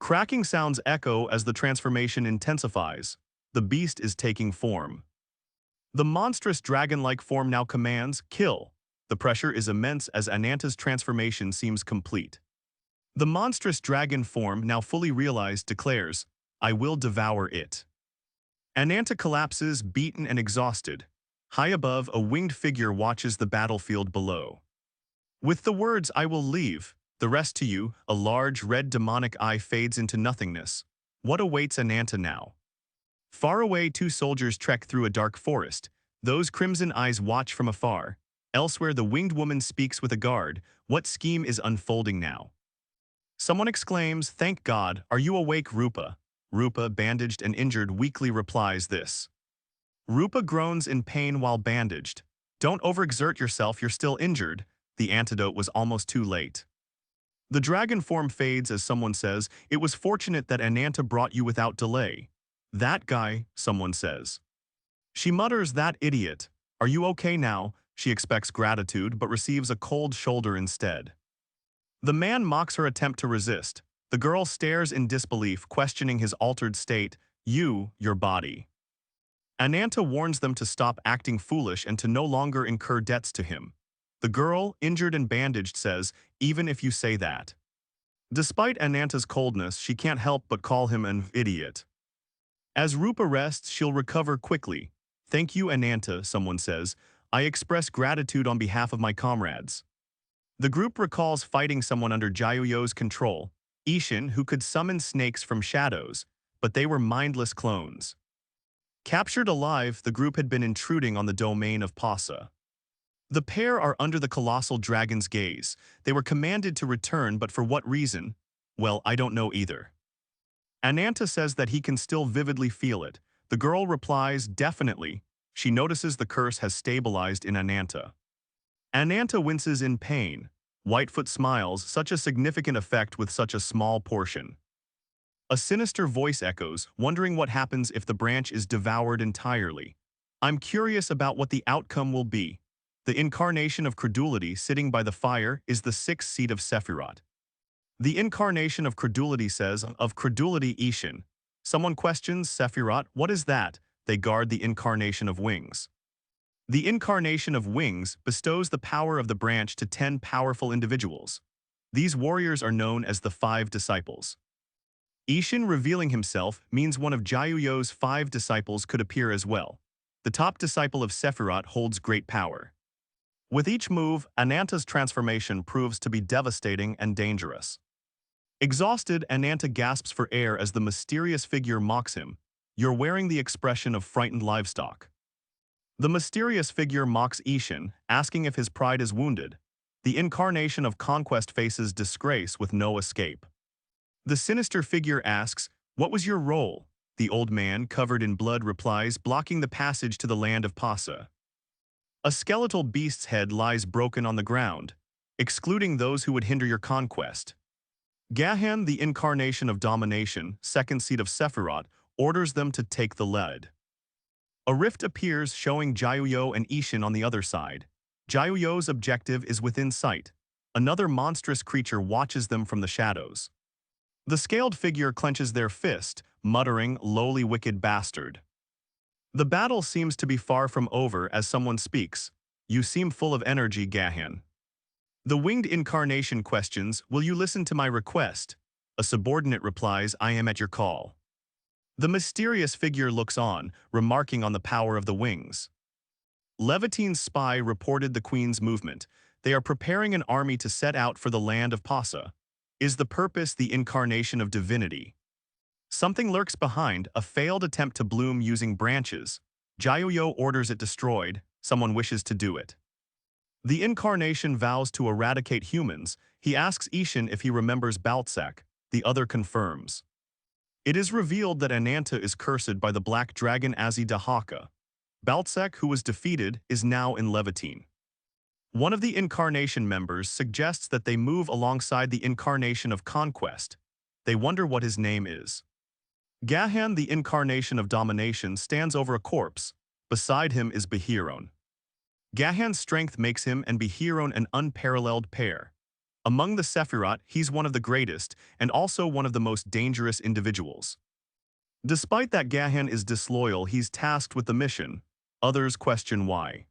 Cracking sounds echo as the transformation intensifies. The beast is taking form. The monstrous dragon-like form now commands, "Kill." The pressure is immense as Ananta's transformation seems complete. The monstrous dragon form, now fully realized, declares, "I will devour it." Ananta collapses, beaten and exhausted. High above, a winged figure watches the battlefield below. With the words, "I will leave, the rest to you," a large red demonic eye fades into nothingness. What awaits Ananta now? Far away, two soldiers trek through a dark forest. Those crimson eyes watch from afar. Elsewhere, the winged woman speaks with a guard. What scheme is unfolding now? Someone exclaims, "Thank God, are you awake, Rupa?" Rupa, bandaged and injured, weakly replies this. Rupa groans in pain while bandaged. "Don't overexert yourself, you're still injured." The antidote was almost too late. The dragon form fades as someone says, "It was fortunate that Ananta brought you without delay." "That guy," someone says. She mutters, "That idiot." "Are you okay now?" She expects gratitude but receives a cold shoulder instead. The man mocks her attempt to resist. The girl stares in disbelief, questioning his altered state. Your body." Ananta warns them to stop acting foolish and to no longer incur debts to him. The girl, injured and bandaged, says, "Even if you say that." Despite Ananta's coldness, she can't help but call him an idiot. As Rupa rests, she'll recover quickly. "Thank you, Ananta," someone says. I express gratitude on behalf of my comrades. The group recalls fighting someone under Jayuyo's control, Ishin, who could summon snakes from shadows, but they were mindless clones. Captured alive, the group had been intruding on the domain of Pasa. The pair are under the colossal dragon's gaze. They were commanded to return, but for what reason? Well, I don't know either. Ananta says that he can still vividly feel it. The girl replies, definitely. She notices the curse has stabilized in Ananta. Ananta winces in pain. Whitefoot smiles, such a significant effect with such a small portion. A sinister voice echoes, wondering what happens if the branch is devoured entirely. I'm curious about what the outcome will be. The incarnation of credulity sitting by the fire is the sixth seat of Sephiroth. The incarnation of credulity says, of credulity Ishin. Someone questions Sephiroth, what is that? They guard the incarnation of wings. The incarnation of wings bestows the power of the branch to 10 powerful individuals. These warriors are known as the 5 disciples. Ishin revealing himself means one of Jayuyo's 5 disciples could appear as well. The top disciple of Sephiroth holds great power. With each move, Ananta's transformation proves to be devastating and dangerous. Exhausted, Ananta gasps for air as the mysterious figure mocks him. You're wearing the expression of frightened livestock. The mysterious figure mocks Ishin, asking if his pride is wounded. The incarnation of conquest faces disgrace with no escape. The sinister figure asks, what was your role? The old man, covered in blood, replies, blocking the passage to the land of Pasa. A skeletal beast's head lies broken on the ground, excluding those who would hinder your conquest. Gahan, the incarnation of domination, second seat of Sephiroth, orders them to take the lead. A rift appears, showing Jayuyo and Ishin on the other side. Jayuyo's objective is within sight. Another monstrous creature watches them from the shadows. The scaled figure clenches their fist, muttering, lowly wicked bastard. The battle seems to be far from over as someone speaks. You seem full of energy, Gahan. The winged incarnation questions, will you listen to my request? A subordinate replies, I am at your call. The mysterious figure looks on, remarking on the power of the wings. Levitine's spy reported the Queen's movement. They are preparing an army to set out for the land of Pasa. Is the purpose the incarnation of divinity? Something lurks behind, a failed attempt to bloom using branches. Jayuyo orders it destroyed. Someone wishes to do it. The incarnation vows to eradicate humans. He asks Ishin if he remembers Baltsak. The other confirms. It is revealed that Ananta is cursed by the black dragon Azidahaka. Baltsak, who was defeated, is now in Levitine. One of the incarnation members suggests that they move alongside the incarnation of conquest. They wonder what his name is. Gahan, the incarnation of domination, stands over a corpse. Beside him is Behiron. Gahan's strength makes him and Behiron an unparalleled pair. Among the Sephiroth, he's one of the greatest, and also one of the most dangerous individuals. Despite that Gahan is disloyal, he's tasked with the mission. Others question why.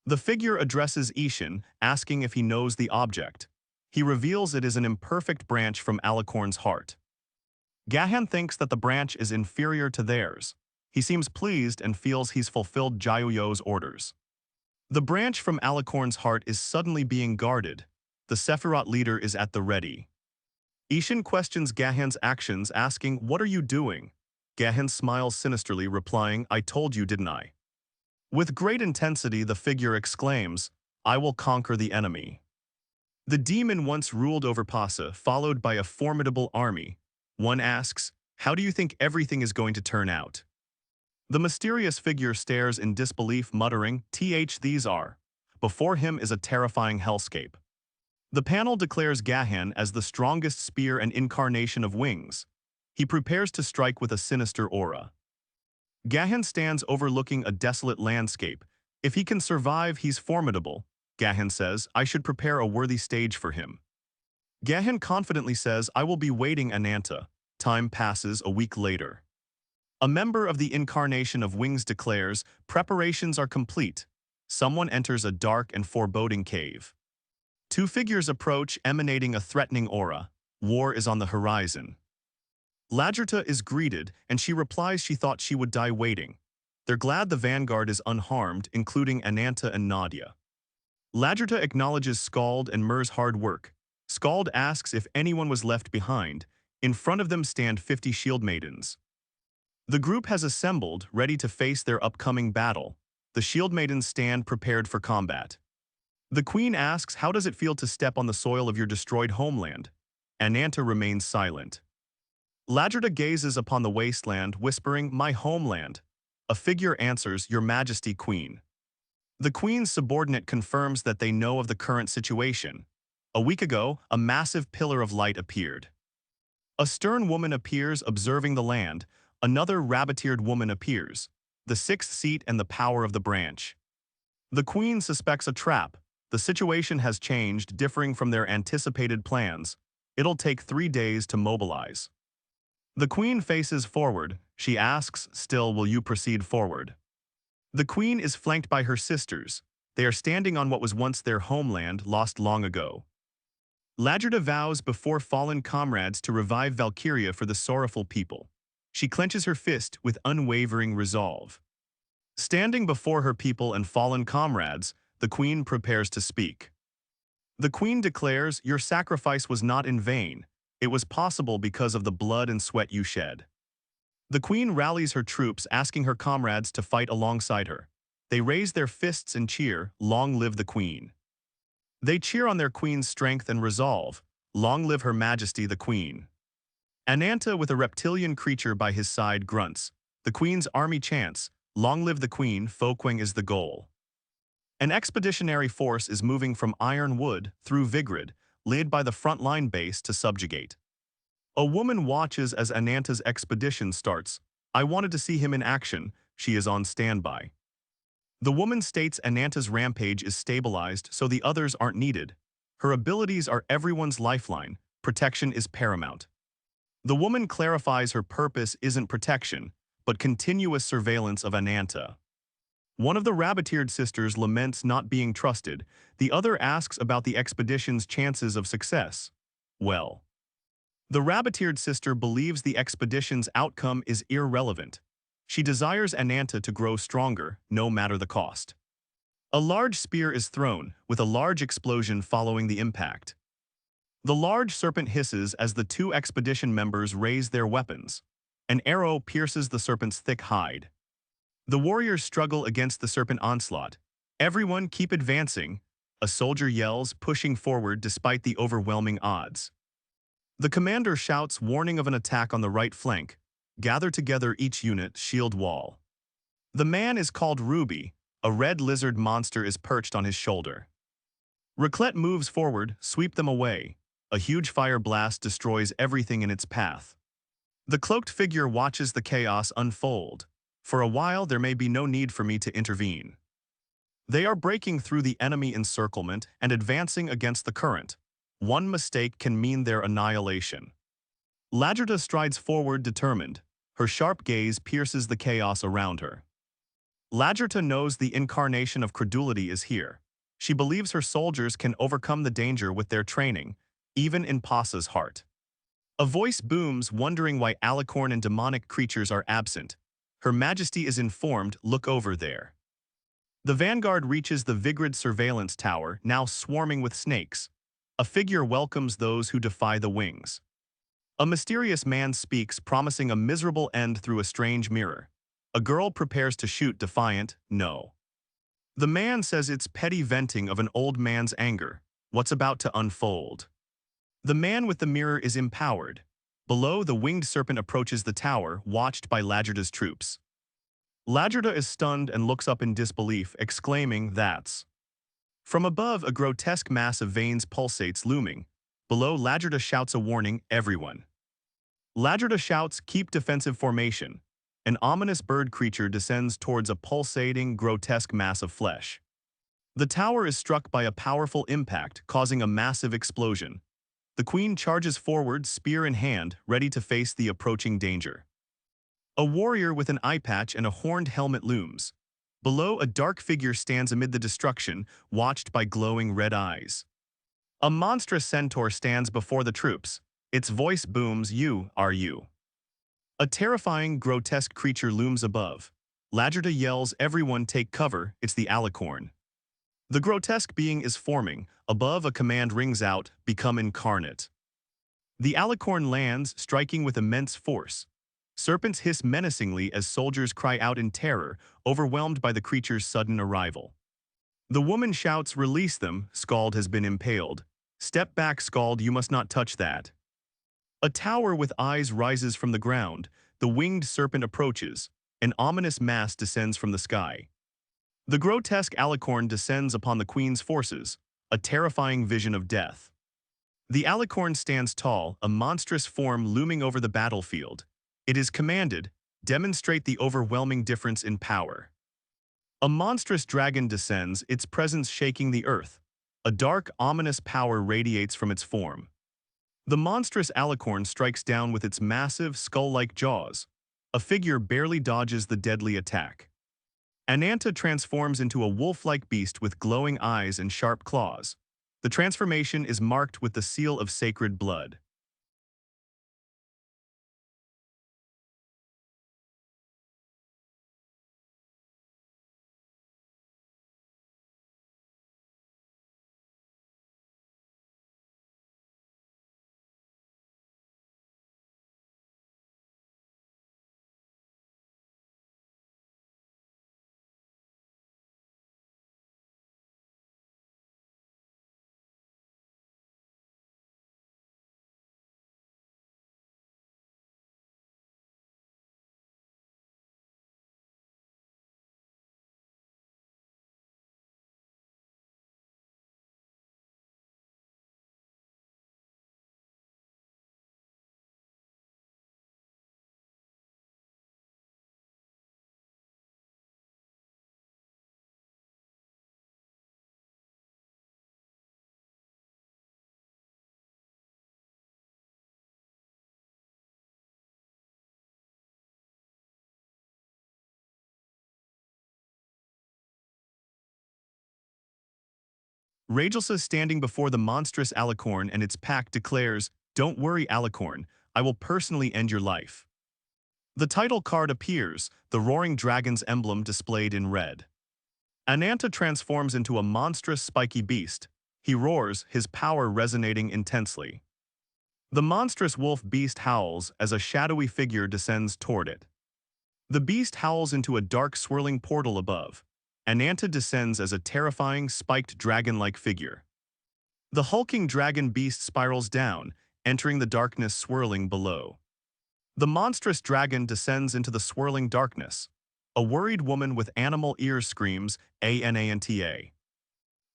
The figure addresses Ishin, asking if he knows the object. He reveals it is an imperfect branch from Alicorn's heart. Gahan thinks that the branch is inferior to theirs. He seems pleased and feels he's fulfilled Jayuyo's orders. The branch from Alicorn's heart is suddenly being guarded. The Sephiroth leader is at the ready. Ishin questions Gahan's actions, asking, what are you doing? Gahan smiles sinisterly, replying, I told you, didn't I? With great intensity, the figure exclaims, I will conquer the enemy. The demon once ruled over Pasa, followed by a formidable army. One asks, how do you think everything is going to turn out? The mysterious figure stares in disbelief, muttering, these are. Before him is a terrifying hellscape. The panel declares Gahan as the strongest spear and incarnation of wings. He prepares to strike with a sinister aura. Gahan stands overlooking a desolate landscape. If he can survive, he's formidable. Gahan says, I should prepare a worthy stage for him. Gahan confidently says, I will be waiting, Ananta. Time passes. A week later. A member of the incarnation of wings declares, preparations are complete. Someone enters a dark and foreboding cave. 2 figures approach, emanating a threatening aura. War is on the horizon. Lagerta is greeted, and she replies she thought she would die waiting. They're glad the vanguard is unharmed, including Ananta and Nadia. Lagerta acknowledges Skald and Myr's hard work. Skald asks if anyone was left behind. In front of them stand 50 shield maidens. The group has assembled, ready to face their upcoming battle. The shield maidens stand prepared for combat. The queen asks, how does it feel to step on the soil of your destroyed homeland? Ananta remains silent. Lagerta gazes upon the wasteland, whispering, my homeland. A figure answers, Your Majesty, Queen. The queen's subordinate confirms that they know of the current situation. A week ago, a massive pillar of light appeared. A stern woman appears, observing the land. Another rabbit-eared woman appears. The sixth seat and the power of the branch. The queen suspects a trap. The situation has changed, differing from their anticipated plans. It'll take 3 days to mobilize. The queen faces forward. She asks, still, will you proceed forward? The queen is flanked by her sisters. They are standing on what was once their homeland, lost long ago. Lagerta vows before fallen comrades to revive Valkyria for the sorrowful people. She clenches her fist with unwavering resolve. Standing before her people and fallen comrades, the queen prepares to speak. The queen declares, your sacrifice was not in vain. It was possible because of the blood and sweat you shed. The queen rallies her troops, asking her comrades to fight alongside her. They raise their fists and cheer, long live the queen. They cheer on their queen's strength and resolve, long live her majesty the queen. Ananta, with a reptilian creature by his side, grunts. The queen's army chants, long live the queen, Folkwang is the goal. An expeditionary force is moving from Ironwood through Vigrid, led by the frontline base to subjugate. A woman watches as Ananta's expedition starts. I wanted to see him in action. She is on standby. The woman states Ananta's rampage is stabilized, so the others aren't needed. Her abilities are everyone's lifeline. Protection is paramount. The woman clarifies her purpose isn't protection, but continuous surveillance of Ananta. One of the rabbit-eared sisters laments not being trusted. The other asks about the expedition's chances of success. Well, the rabbit-eared sister believes the expedition's outcome is irrelevant. She desires Ananta to grow stronger, no matter the cost. A large spear is thrown, with a large explosion following the impact. The large serpent hisses as the 2 expedition members raise their weapons. An arrow pierces the serpent's thick hide. The warriors struggle against the serpent onslaught. Everyone keep advancing, a soldier yells, pushing forward despite the overwhelming odds. The commander shouts, warning of an attack on the right flank. Gather together each unit, shield wall. The man is called Ruby. A red lizard monster is perched on his shoulder. Raclette moves forward, sweep them away. A huge fire blast destroys everything in its path. The cloaked figure watches the chaos unfold. For a while, there may be no need for me to intervene. They are breaking through the enemy encirclement and advancing against the current. One mistake can mean their annihilation. Lagerta strides forward determined. Her sharp gaze pierces the chaos around her. Lagerta knows the incarnation of credulity is here. She believes her soldiers can overcome the danger with their training, even in Passa's heart. A voice booms, wondering why alicorn and demonic creatures are absent. Her Majesty is informed, look over there. The vanguard reaches the Vigrid surveillance tower, now swarming with snakes. A figure welcomes those who defy the wings. A mysterious man speaks, promising a miserable end through a strange mirror. A girl prepares to shoot, defiant, no. The man says it's petty venting of an old man's anger. What's about to unfold? The man with the mirror is empowered. Below, the winged serpent approaches the tower, watched by Lagerta's troops. Lagerta is stunned and looks up in disbelief, exclaiming, that's. From above, a grotesque mass of veins pulsates, looming. Below, Lagerta shouts a warning, everyone. Lagerta shouts, keep defensive formation. An ominous bird creature descends towards a pulsating, grotesque mass of flesh. The tower is struck by a powerful impact, causing a massive explosion. The queen charges forward, spear in hand, ready to face the approaching danger. A warrior with an eye patch and a horned helmet looms. Below, a dark figure stands amid the destruction, watched by glowing red eyes. A monstrous centaur stands before the troops. Its voice booms, you are you. A terrifying, grotesque creature looms above. Lagerta yells, "Everyone take cover, it's the alicorn." The grotesque being is forming. Above, a command rings out, "Become incarnate." The alicorn lands, striking with immense force. Serpents hiss menacingly as soldiers cry out in terror, overwhelmed by the creature's sudden arrival. The woman shouts, "Release them, Scald has been impaled." "Step back, Scald, you must not touch that." A tower with eyes rises from the ground. The winged serpent approaches. An ominous mass descends from the sky. The grotesque alicorn descends upon the queen's forces, a terrifying vision of death. The alicorn stands tall, a monstrous form looming over the battlefield. It is commanded, "Demonstrate the overwhelming difference in power." A monstrous dragon descends, its presence shaking the earth. A dark, ominous power radiates from its form. The monstrous alicorn strikes down with its massive, skull-like jaws. A figure barely dodges the deadly attack. Ananta transforms into a wolf-like beast with glowing eyes and sharp claws. The transformation is marked with the seal of sacred blood. Ragelsa, standing before the monstrous alicorn and its pack, declares, "Don't worry, alicorn, I will personally end your life." The title card appears, the roaring dragon's emblem displayed in red. Ananta transforms into a monstrous spiky beast. He roars, his power resonating intensely. The monstrous wolf beast howls as a shadowy figure descends toward it. The beast howls into a dark swirling portal above. Ananta descends as a terrifying, spiked dragon-like figure. The hulking dragon beast spirals down, entering the darkness swirling below. The monstrous dragon descends into the swirling darkness. A worried woman with animal ears screams, "Ananta."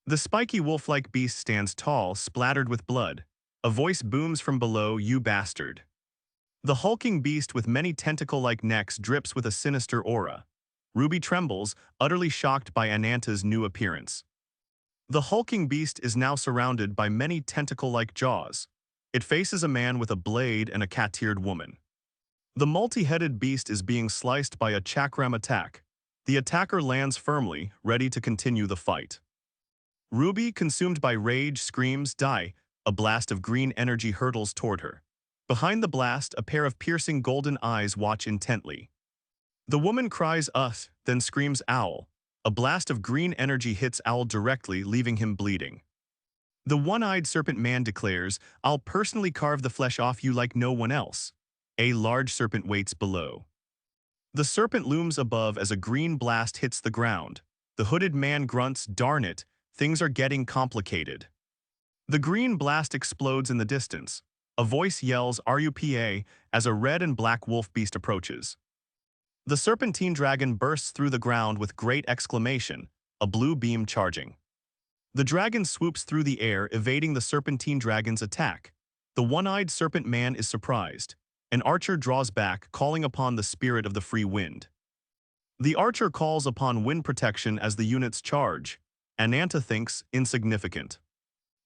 The spiky wolf-like beast stands tall, splattered with blood. A voice booms from below, "You bastard." The hulking beast with many tentacle-like necks drips with a sinister aura. Ruby trembles, utterly shocked by Ananta's new appearance. The hulking beast is now surrounded by many tentacle-like jaws. It faces a man with a blade and a cat-eared woman. The multi-headed beast is being sliced by a chakram attack. The attacker lands firmly, ready to continue the fight. Ruby, consumed by rage, screams, "Die!" A blast of green energy hurtles toward her. Behind the blast, a pair of piercing golden eyes watch intently. The woman cries, then screams, "Owl." A blast of green energy hits Owl directly, leaving him bleeding. The one-eyed serpent man declares, "I'll personally carve the flesh off you like no one else." A large serpent waits below. The serpent looms above as a green blast hits the ground. The hooded man grunts, "Darn it, things are getting complicated." The green blast explodes in the distance. A voice yells, "RUPA," as a red and black wolf beast approaches. The serpentine dragon bursts through the ground with great exclamation, a blue beam charging. The dragon swoops through the air, evading the serpentine dragon's attack. The one-eyed serpent man is surprised. An archer draws back, calling upon the spirit of the free wind. The archer calls upon wind protection as the units charge. Ananta thinks, insignificant.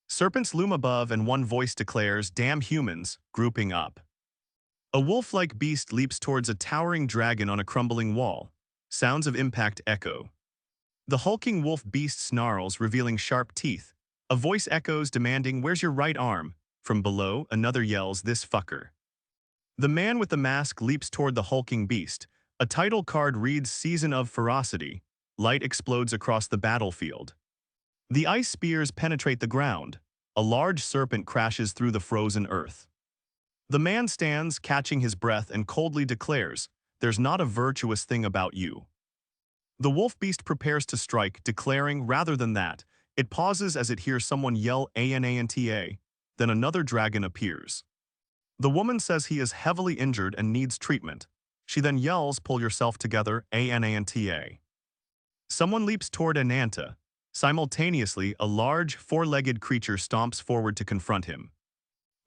Serpents loom above and one voice declares, "Damn humans," grouping up. A wolf-like beast leaps towards a towering dragon on a crumbling wall. Sounds of impact echo. The hulking wolf beast snarls, revealing sharp teeth. A voice echoes, demanding, "Where's your right arm?" From below, another yells, "This fucker." The man with the mask leaps toward the hulking beast. A title card reads Season of Ferocity. Light explodes across the battlefield. The ice spears penetrate the ground. A large serpent crashes through the frozen earth. The man stands, catching his breath, and coldly declares, "There's not a virtuous thing about you." The wolf beast prepares to strike, declaring, rather than that, it pauses as it hears someone yell Ananta. Then another dragon appears. The woman says he is heavily injured and needs treatment. She then yells, "Pull yourself together, Ananta." Someone leaps toward Ananta. Simultaneously, a large, four-legged creature stomps forward to confront him.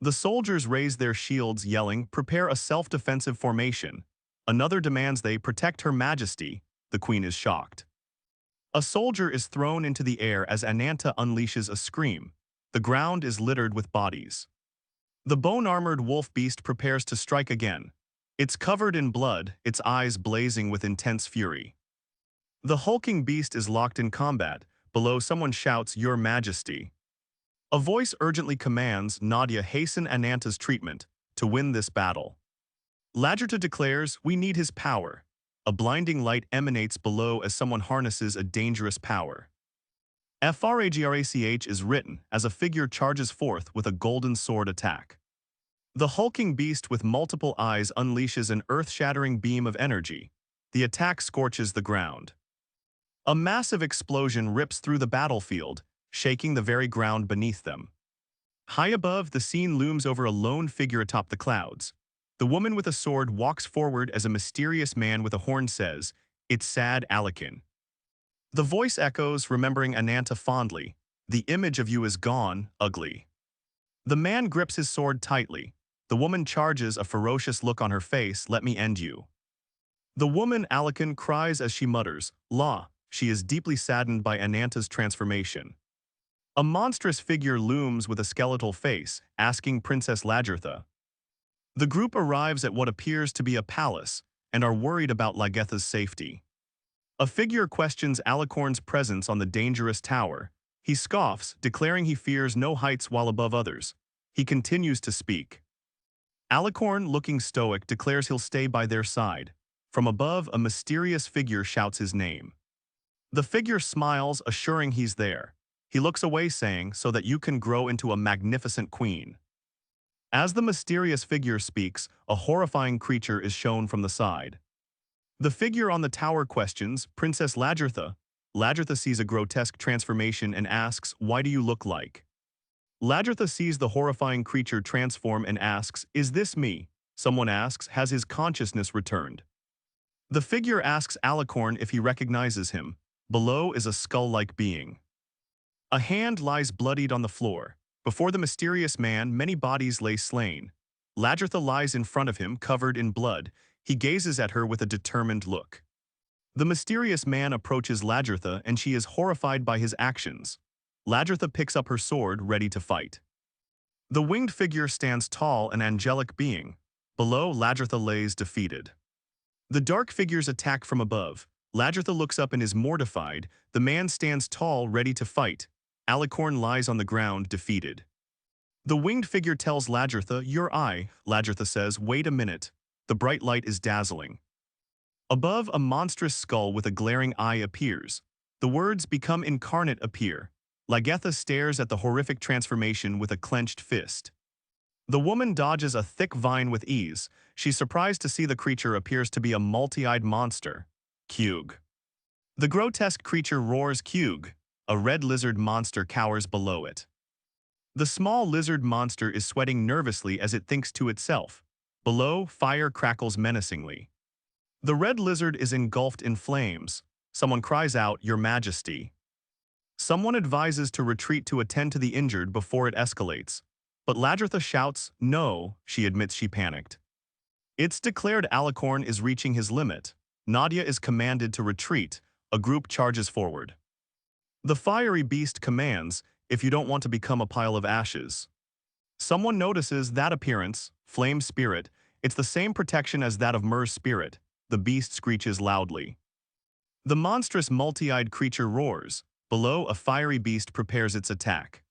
The soldiers raise their shields, yelling, "Prepare a self-defensive formation." Another demands they protect Her Majesty. The queen is shocked. A soldier is thrown into the air as Ananta unleashes a scream. The ground is littered with bodies. The bone-armored wolf beast prepares to strike again. It's covered in blood, its eyes blazing with intense fury. The hulking beast is locked in combat. Below, someone shouts, "Your Majesty." A voice urgently commands Nadia hasten Ananta's treatment to win this battle. Lagerta declares, "We need his power." A blinding light emanates below as someone harnesses a dangerous power. Fraggrach is written as a figure charges forth with a golden sword attack. The hulking beast with multiple eyes unleashes an earth-shattering beam of energy. The attack scorches the ground. A massive explosion rips through the battlefield, shaking the very ground beneath them. High above, the scene looms over a lone figure atop the clouds. The woman with a sword walks forward as a mysterious man with a horn says, "It's sad, Alekin." The voice echoes, remembering Ananta fondly, "The image of you is gone, ugly." The man grips his sword tightly. The woman charges, a ferocious look on her face, "Let me end you." The woman, Alekin, cries as she mutters, "La." She is deeply saddened by Ananta's transformation. A monstrous figure looms with a skeletal face, asking Princess Lagertha. The group arrives at what appears to be a palace, and are worried about Lagertha's safety. A figure questions Alicorn's presence on the dangerous tower. He scoffs, declaring he fears no heights while above others. He continues to speak. Alicorn, looking stoic, declares he'll stay by their side. From above, a mysterious figure shouts his name. The figure smiles, assuring he's there. He looks away, saying, "So that you can grow into a magnificent queen." As the mysterious figure speaks, a horrifying creature is shown from the side. The figure on the tower questions Princess Lagertha. Lagertha sees a grotesque transformation and asks, "Why do you look like?" Lagertha sees the horrifying creature transform and asks, "Is this me?" Someone asks, "Has his consciousness returned?" The figure asks Alicorn if he recognizes him. Below is a skull-like being. A hand lies bloodied on the floor. Before the mysterious man, many bodies lay slain. Lagertha lies in front of him, covered in blood. He gazes at her with a determined look. The mysterious man approaches Lagertha, and she is horrified by his actions. Lagertha picks up her sword, ready to fight. The winged figure stands tall, an angelic being. Below, Lagertha lays defeated. The dark figures attack from above. Lagertha looks up and is mortified. The man stands tall, ready to fight. Alicorn lies on the ground, defeated. The winged figure tells Lagertha, "Your eye." Lagertha says, "Wait a minute." The bright light is dazzling. Above, a monstrous skull with a glaring eye appears. The words "Become incarnate" appear. Lagertha stares at the horrific transformation with a clenched fist. The woman dodges a thick vine with ease. She's surprised to see the creature appears to be a multi-eyed monster. Kyug. The grotesque creature roars, "Kyug." A red lizard monster cowers below it. The small lizard monster is sweating nervously as it thinks to itself. Below, fire crackles menacingly. The red lizard is engulfed in flames. Someone cries out, "Your Majesty." Someone advises to retreat to attend to the injured before it escalates. But Lagertha shouts, "No." She admits she panicked. It's declared Alicorn is reaching his limit. Nadia is commanded to retreat. A group charges forward. The fiery beast commands, "If you don't want to become a pile of ashes." Someone notices that appearance, Flame Spirit. It's the same protection as that of Mer's spirit. The beast screeches loudly. The monstrous multi-eyed creature roars. Below, a fiery beast prepares its attack.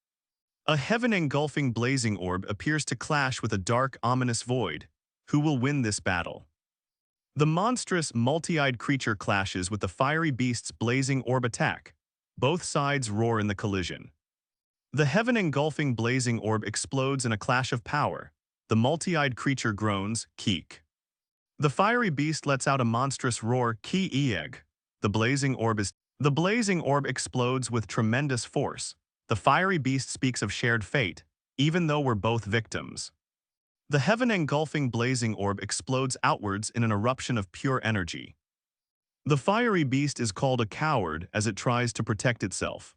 A heaven-engulfing blazing orb appears to clash with a dark, ominous void. Who will win this battle? The monstrous, multi-eyed creature clashes with the fiery beast's blazing orb attack. Both sides roar in the collision. The heaven-engulfing blazing orb explodes in a clash of power. The multi-eyed creature groans, Keek. The fiery beast lets out a monstrous roar, Ki-eeg. The blazing orb explodes with tremendous force. The fiery beast speaks of shared fate, even though we're both victims. The heaven-engulfing blazing orb explodes outwards in an eruption of pure energy. The fiery beast is called a coward as it tries to protect itself.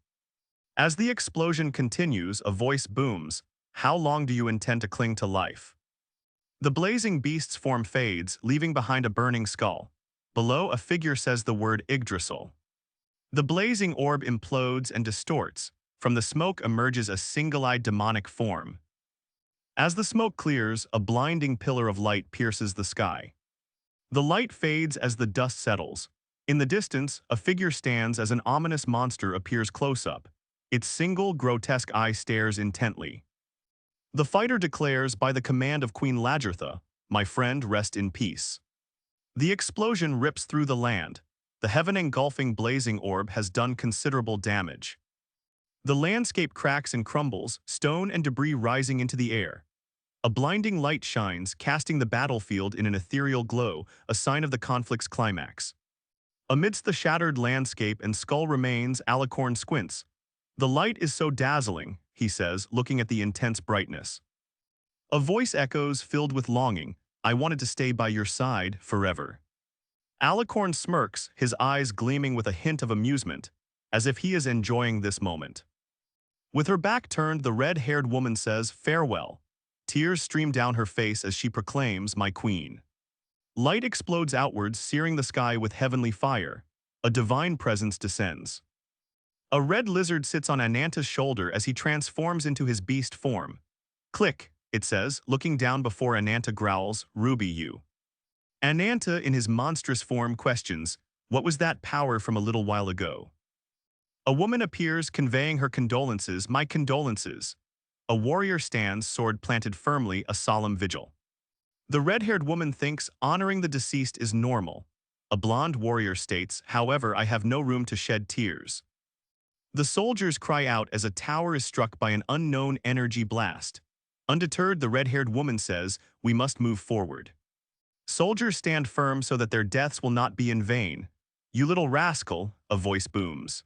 As the explosion continues, a voice booms, "How long do you intend to cling to life?" The blazing beast's form fades, leaving behind a burning skull. Below, a figure says the word Yggdrasil. The blazing orb implodes and distorts. From the smoke emerges a single-eyed demonic form. As the smoke clears, a blinding pillar of light pierces the sky. The light fades as the dust settles. In the distance, a figure stands as an ominous monster appears close up. Its single, grotesque eye stares intently. The fighter declares, by the command of Queen Lagertha, "My friend, rest in peace." The explosion rips through the land. The heaven-engulfing blazing orb has done considerable damage. The landscape cracks and crumbles, stone and debris rising into the air. A blinding light shines, casting the battlefield in an ethereal glow, a sign of the conflict's climax. Amidst the shattered landscape and skull remains, Alicorn squints. "The light is so dazzling," he says, looking at the intense brightness. A voice echoes, filled with longing, "I wanted to stay by your side forever." Alicorn smirks, his eyes gleaming with a hint of amusement, as if he is enjoying this moment. With her back turned, the red-haired woman says, "Farewell." Tears stream down her face as she proclaims, "My queen." Light explodes outwards, searing the sky with heavenly fire. A divine presence descends. A red lizard sits on Ananta's shoulder as he transforms into his beast form. "Click," it says, looking down before Ananta growls, "Ruby you." Ananta, in his monstrous form, questions, "What was that power from a little while ago?" A woman appears, conveying her condolences, "My condolences." A warrior stands, sword planted firmly, a solemn vigil. The red-haired woman thinks honoring the deceased is normal. A blonde warrior states, "However, I have no room to shed tears." The soldiers cry out as a tower is struck by an unknown energy blast. Undeterred, the red-haired woman says, "We must move forward." Soldiers stand firm so that their deaths will not be in vain. "You little rascal," a voice booms.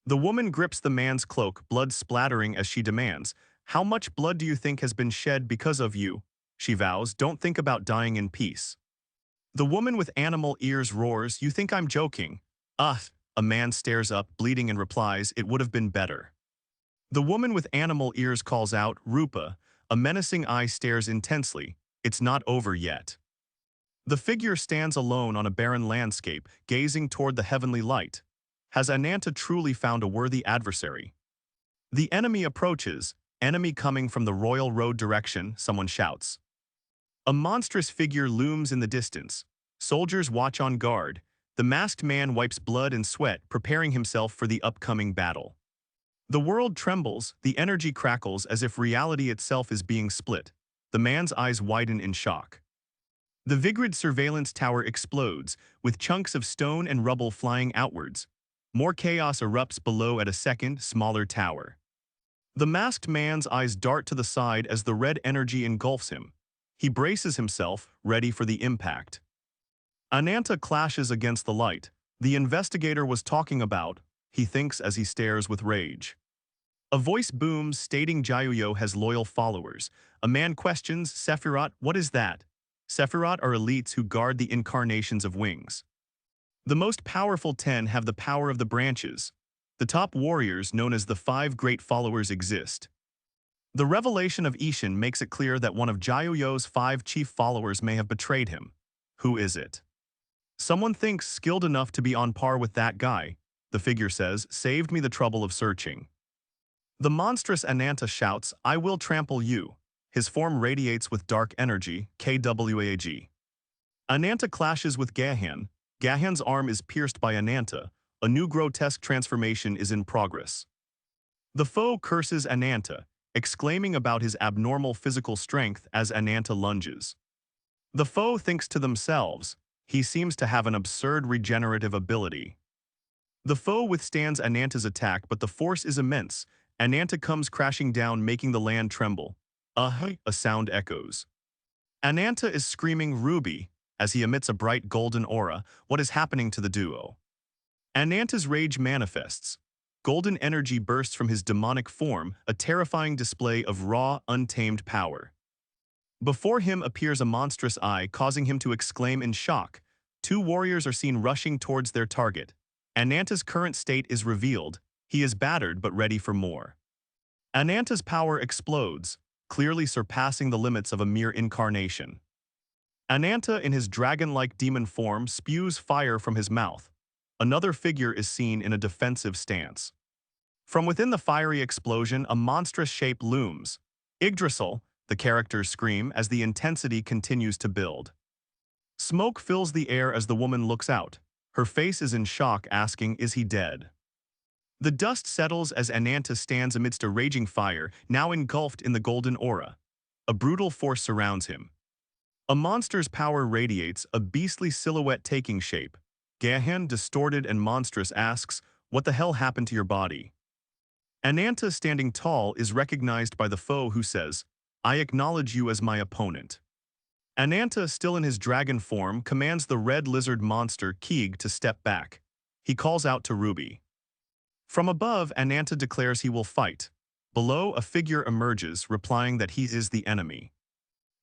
The woman grips the man's cloak, blood splattering as she demands, "How much blood do you think has been shed because of you?" She vows, "Don't think about dying in peace." The woman with animal ears roars, "You think I'm joking?" "Ugh." A man stares up, bleeding, and replies, "It would have been better." The woman with animal ears calls out, "Rupa." A menacing eye stares intensely, "It's not over yet." The figure stands alone on a barren landscape, gazing toward the heavenly light. Has Ananta truly found a worthy adversary? The enemy approaches, enemy coming from the Royal Road direction, someone shouts. A monstrous figure looms in the distance. Soldiers watch on guard. The masked man wipes blood and sweat, preparing himself for the upcoming battle. The world trembles, the energy crackles as if reality itself is being split. The man's eyes widen in shock. The Vigrid surveillance tower explodes, with chunks of stone and rubble flying outwards. More chaos erupts below at a second, smaller tower. The masked man's eyes dart to the side as the red energy engulfs him. He braces himself, ready for the impact. Ananta clashes against the light. The investigator was talking about, he thinks as he stares with rage. A voice booms, stating Yahello has loyal followers. A man questions, "Sephiroth, what is that?" Sephiroth are elites who guard the incarnations of wings. The most powerful 10 have the power of the branches. The top warriors, known as the 5 great followers, exist. The revelation of Ishin makes it clear that one of Yahello's 5 chief followers may have betrayed him. Who is it? Someone thinks skilled enough to be on par with that guy, the figure says, "Saved me the trouble of searching." The monstrous Ananta shouts, "I will trample you." His form radiates with dark energy, KWAG. Ananta clashes with Gahan. Gahan's arm is pierced by Ananta. A new grotesque transformation is in progress. The foe curses Ananta, exclaiming about his abnormal physical strength as Ananta lunges. The foe thinks to themselves, He seems to have an absurd regenerative ability. The foe withstands Ananta's attack, but the force is immense. Ananta comes crashing down, making the land tremble. A sound echoes. Ananta is screaming Ruby as he emits a bright golden aura. What is happening to the duo? Ananta's rage manifests. Golden energy bursts from his demonic form, a terrifying display of raw, untamed power. Before him appears a monstrous eye, causing him to exclaim in shock. Two warriors are seen rushing towards their target. Ananta's current state is revealed. He is battered but ready for more. Ananta's power explodes, clearly surpassing the limits of a mere incarnation. Ananta, in his dragon-like demon form, spews fire from his mouth. Another figure is seen in a defensive stance. From within the fiery explosion, a monstrous shape looms. Yggdrasil, the characters scream as the intensity continues to build. Smoke fills the air as the woman looks out. Her face is in shock, asking, "Is he dead?" The dust settles as Ananta stands amidst a raging fire, now engulfed in the golden aura. A brutal force surrounds him. A monster's power radiates, a beastly silhouette taking shape. Gahan, distorted and monstrous, asks, "What the hell happened to your body?" Ananta, standing tall, is recognized by the foe, who says, "I acknowledge you as my opponent." Ananta, still in his dragon form, commands the red lizard monster Keeg to step back. He calls out to Ruby. From above, Ananta declares he will fight. Below, a figure emerges, replying that he is the enemy.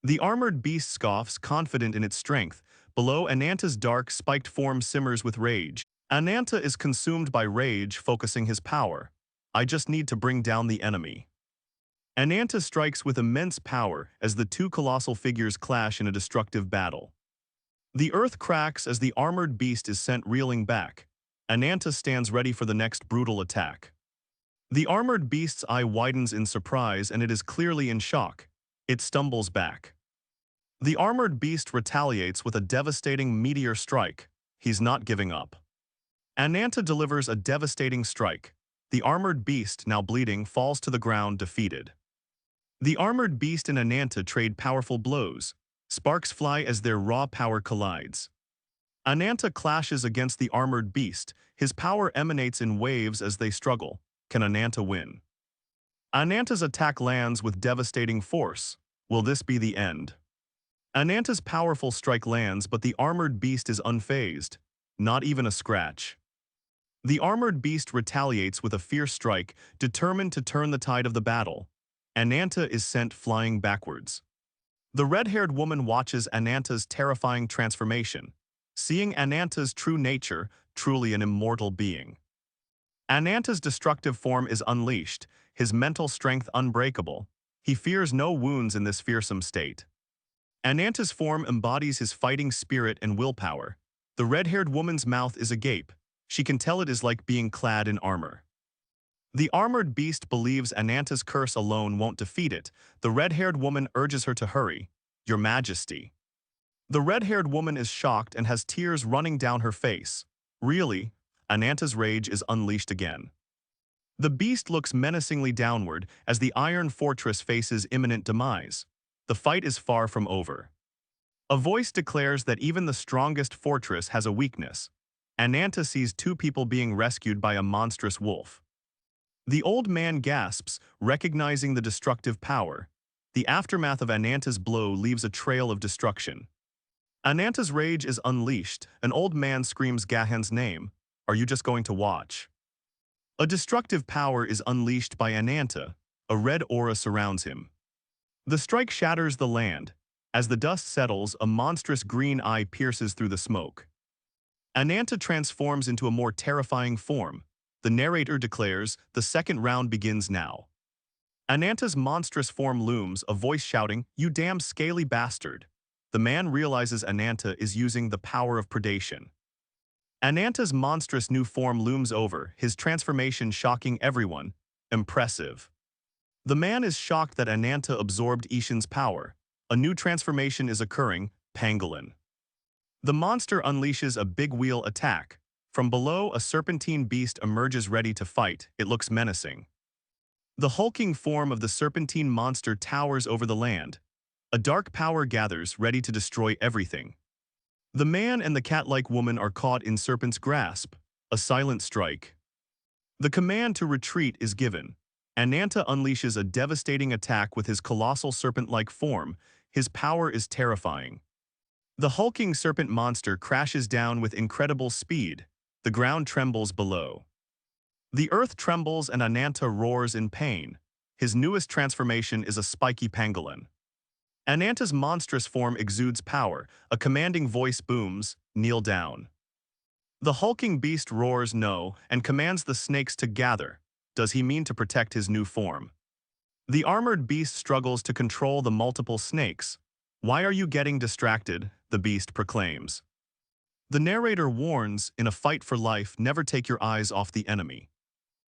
The armored beast scoffs, confident in its strength. Below, Ananta's dark, spiked form simmers with rage. Ananta is consumed by rage, focusing his power. "I just need to bring down the enemy." Ananta strikes with immense power as the two colossal figures clash in a destructive battle. The earth cracks as the armored beast is sent reeling back. Ananta stands ready for the next brutal attack. The armored beast's eye widens in surprise, and it is clearly in shock. It stumbles back. The armored beast retaliates with a devastating meteor strike. He's not giving up. Ananta delivers a devastating strike. The armored beast, now bleeding, falls to the ground, defeated. The armored beast and Ananta trade powerful blows. Sparks fly as their raw power collides. Ananta clashes against the armored beast. His power emanates in waves as they struggle. Can Ananta win? Ananta's attack lands with devastating force. Will this be the end? Ananta's powerful strike lands, but the armored beast is unfazed. Not even a scratch. The armored beast retaliates with a fierce strike, determined to turn the tide of the battle. Ananta is sent flying backwards. The red-haired woman watches Ananta's terrifying transformation, seeing Ananta's true nature, truly an immortal being. Ananta's destructive form is unleashed, his mental strength unbreakable. He fears no wounds in this fearsome state. Ananta's form embodies his fighting spirit and willpower. The red-haired woman's mouth is agape. She can tell it is like being clad in armor. The armored beast believes Ananta's curse alone won't defeat it. The red-haired woman urges her to hurry. "Your Majesty." The red-haired woman is shocked and has tears running down her face. Really? Ananta's rage is unleashed again. The beast looks menacingly downward as the iron fortress faces imminent demise. The fight is far from over. A voice declares that even the strongest fortress has a weakness. Ananta sees two people being rescued by a monstrous wolf. The old man gasps, recognizing the destructive power. The aftermath of Ananta's blow leaves a trail of destruction. Ananta's rage is unleashed. An old man screams Gahan's name. "Are you just going to watch?" A destructive power is unleashed by Ananta. A red aura surrounds him. The strike shatters the land. As the dust settles, a monstrous green eye pierces through the smoke. Ananta transforms into a more terrifying form. The narrator declares, "The second round begins now." Ananta's monstrous form looms, a voice shouting, "You damn scaly bastard." The man realizes Ananta is using the power of predation. Ananta's monstrous new form looms over, his transformation shocking everyone. Impressive. The man is shocked that Ananta absorbed Ishin's power. A new transformation is occurring, Pangolin. The monster unleashes a big wheel attack. From below, a serpentine beast emerges ready to fight. It looks menacing. The hulking form of the serpentine monster towers over the land. A dark power gathers, ready to destroy everything. The man and the cat-like woman are caught in Serpent's grasp, a silent strike. The command to retreat is given. Ananta unleashes a devastating attack with his colossal serpent-like form. His power is terrifying. The hulking serpent monster crashes down with incredible speed. The ground trembles below. The earth trembles and Ananta roars in pain. His newest transformation is a spiky pangolin. Ananta's monstrous form exudes power. A commanding voice booms, "Kneel down." The hulking beast roars no and commands the snakes to gather. Does he mean to protect his new form? The armored beast struggles to control the multiple snakes. "Why are you getting distracted?" the beast proclaims. The narrator warns, in a fight for life, never take your eyes off the enemy.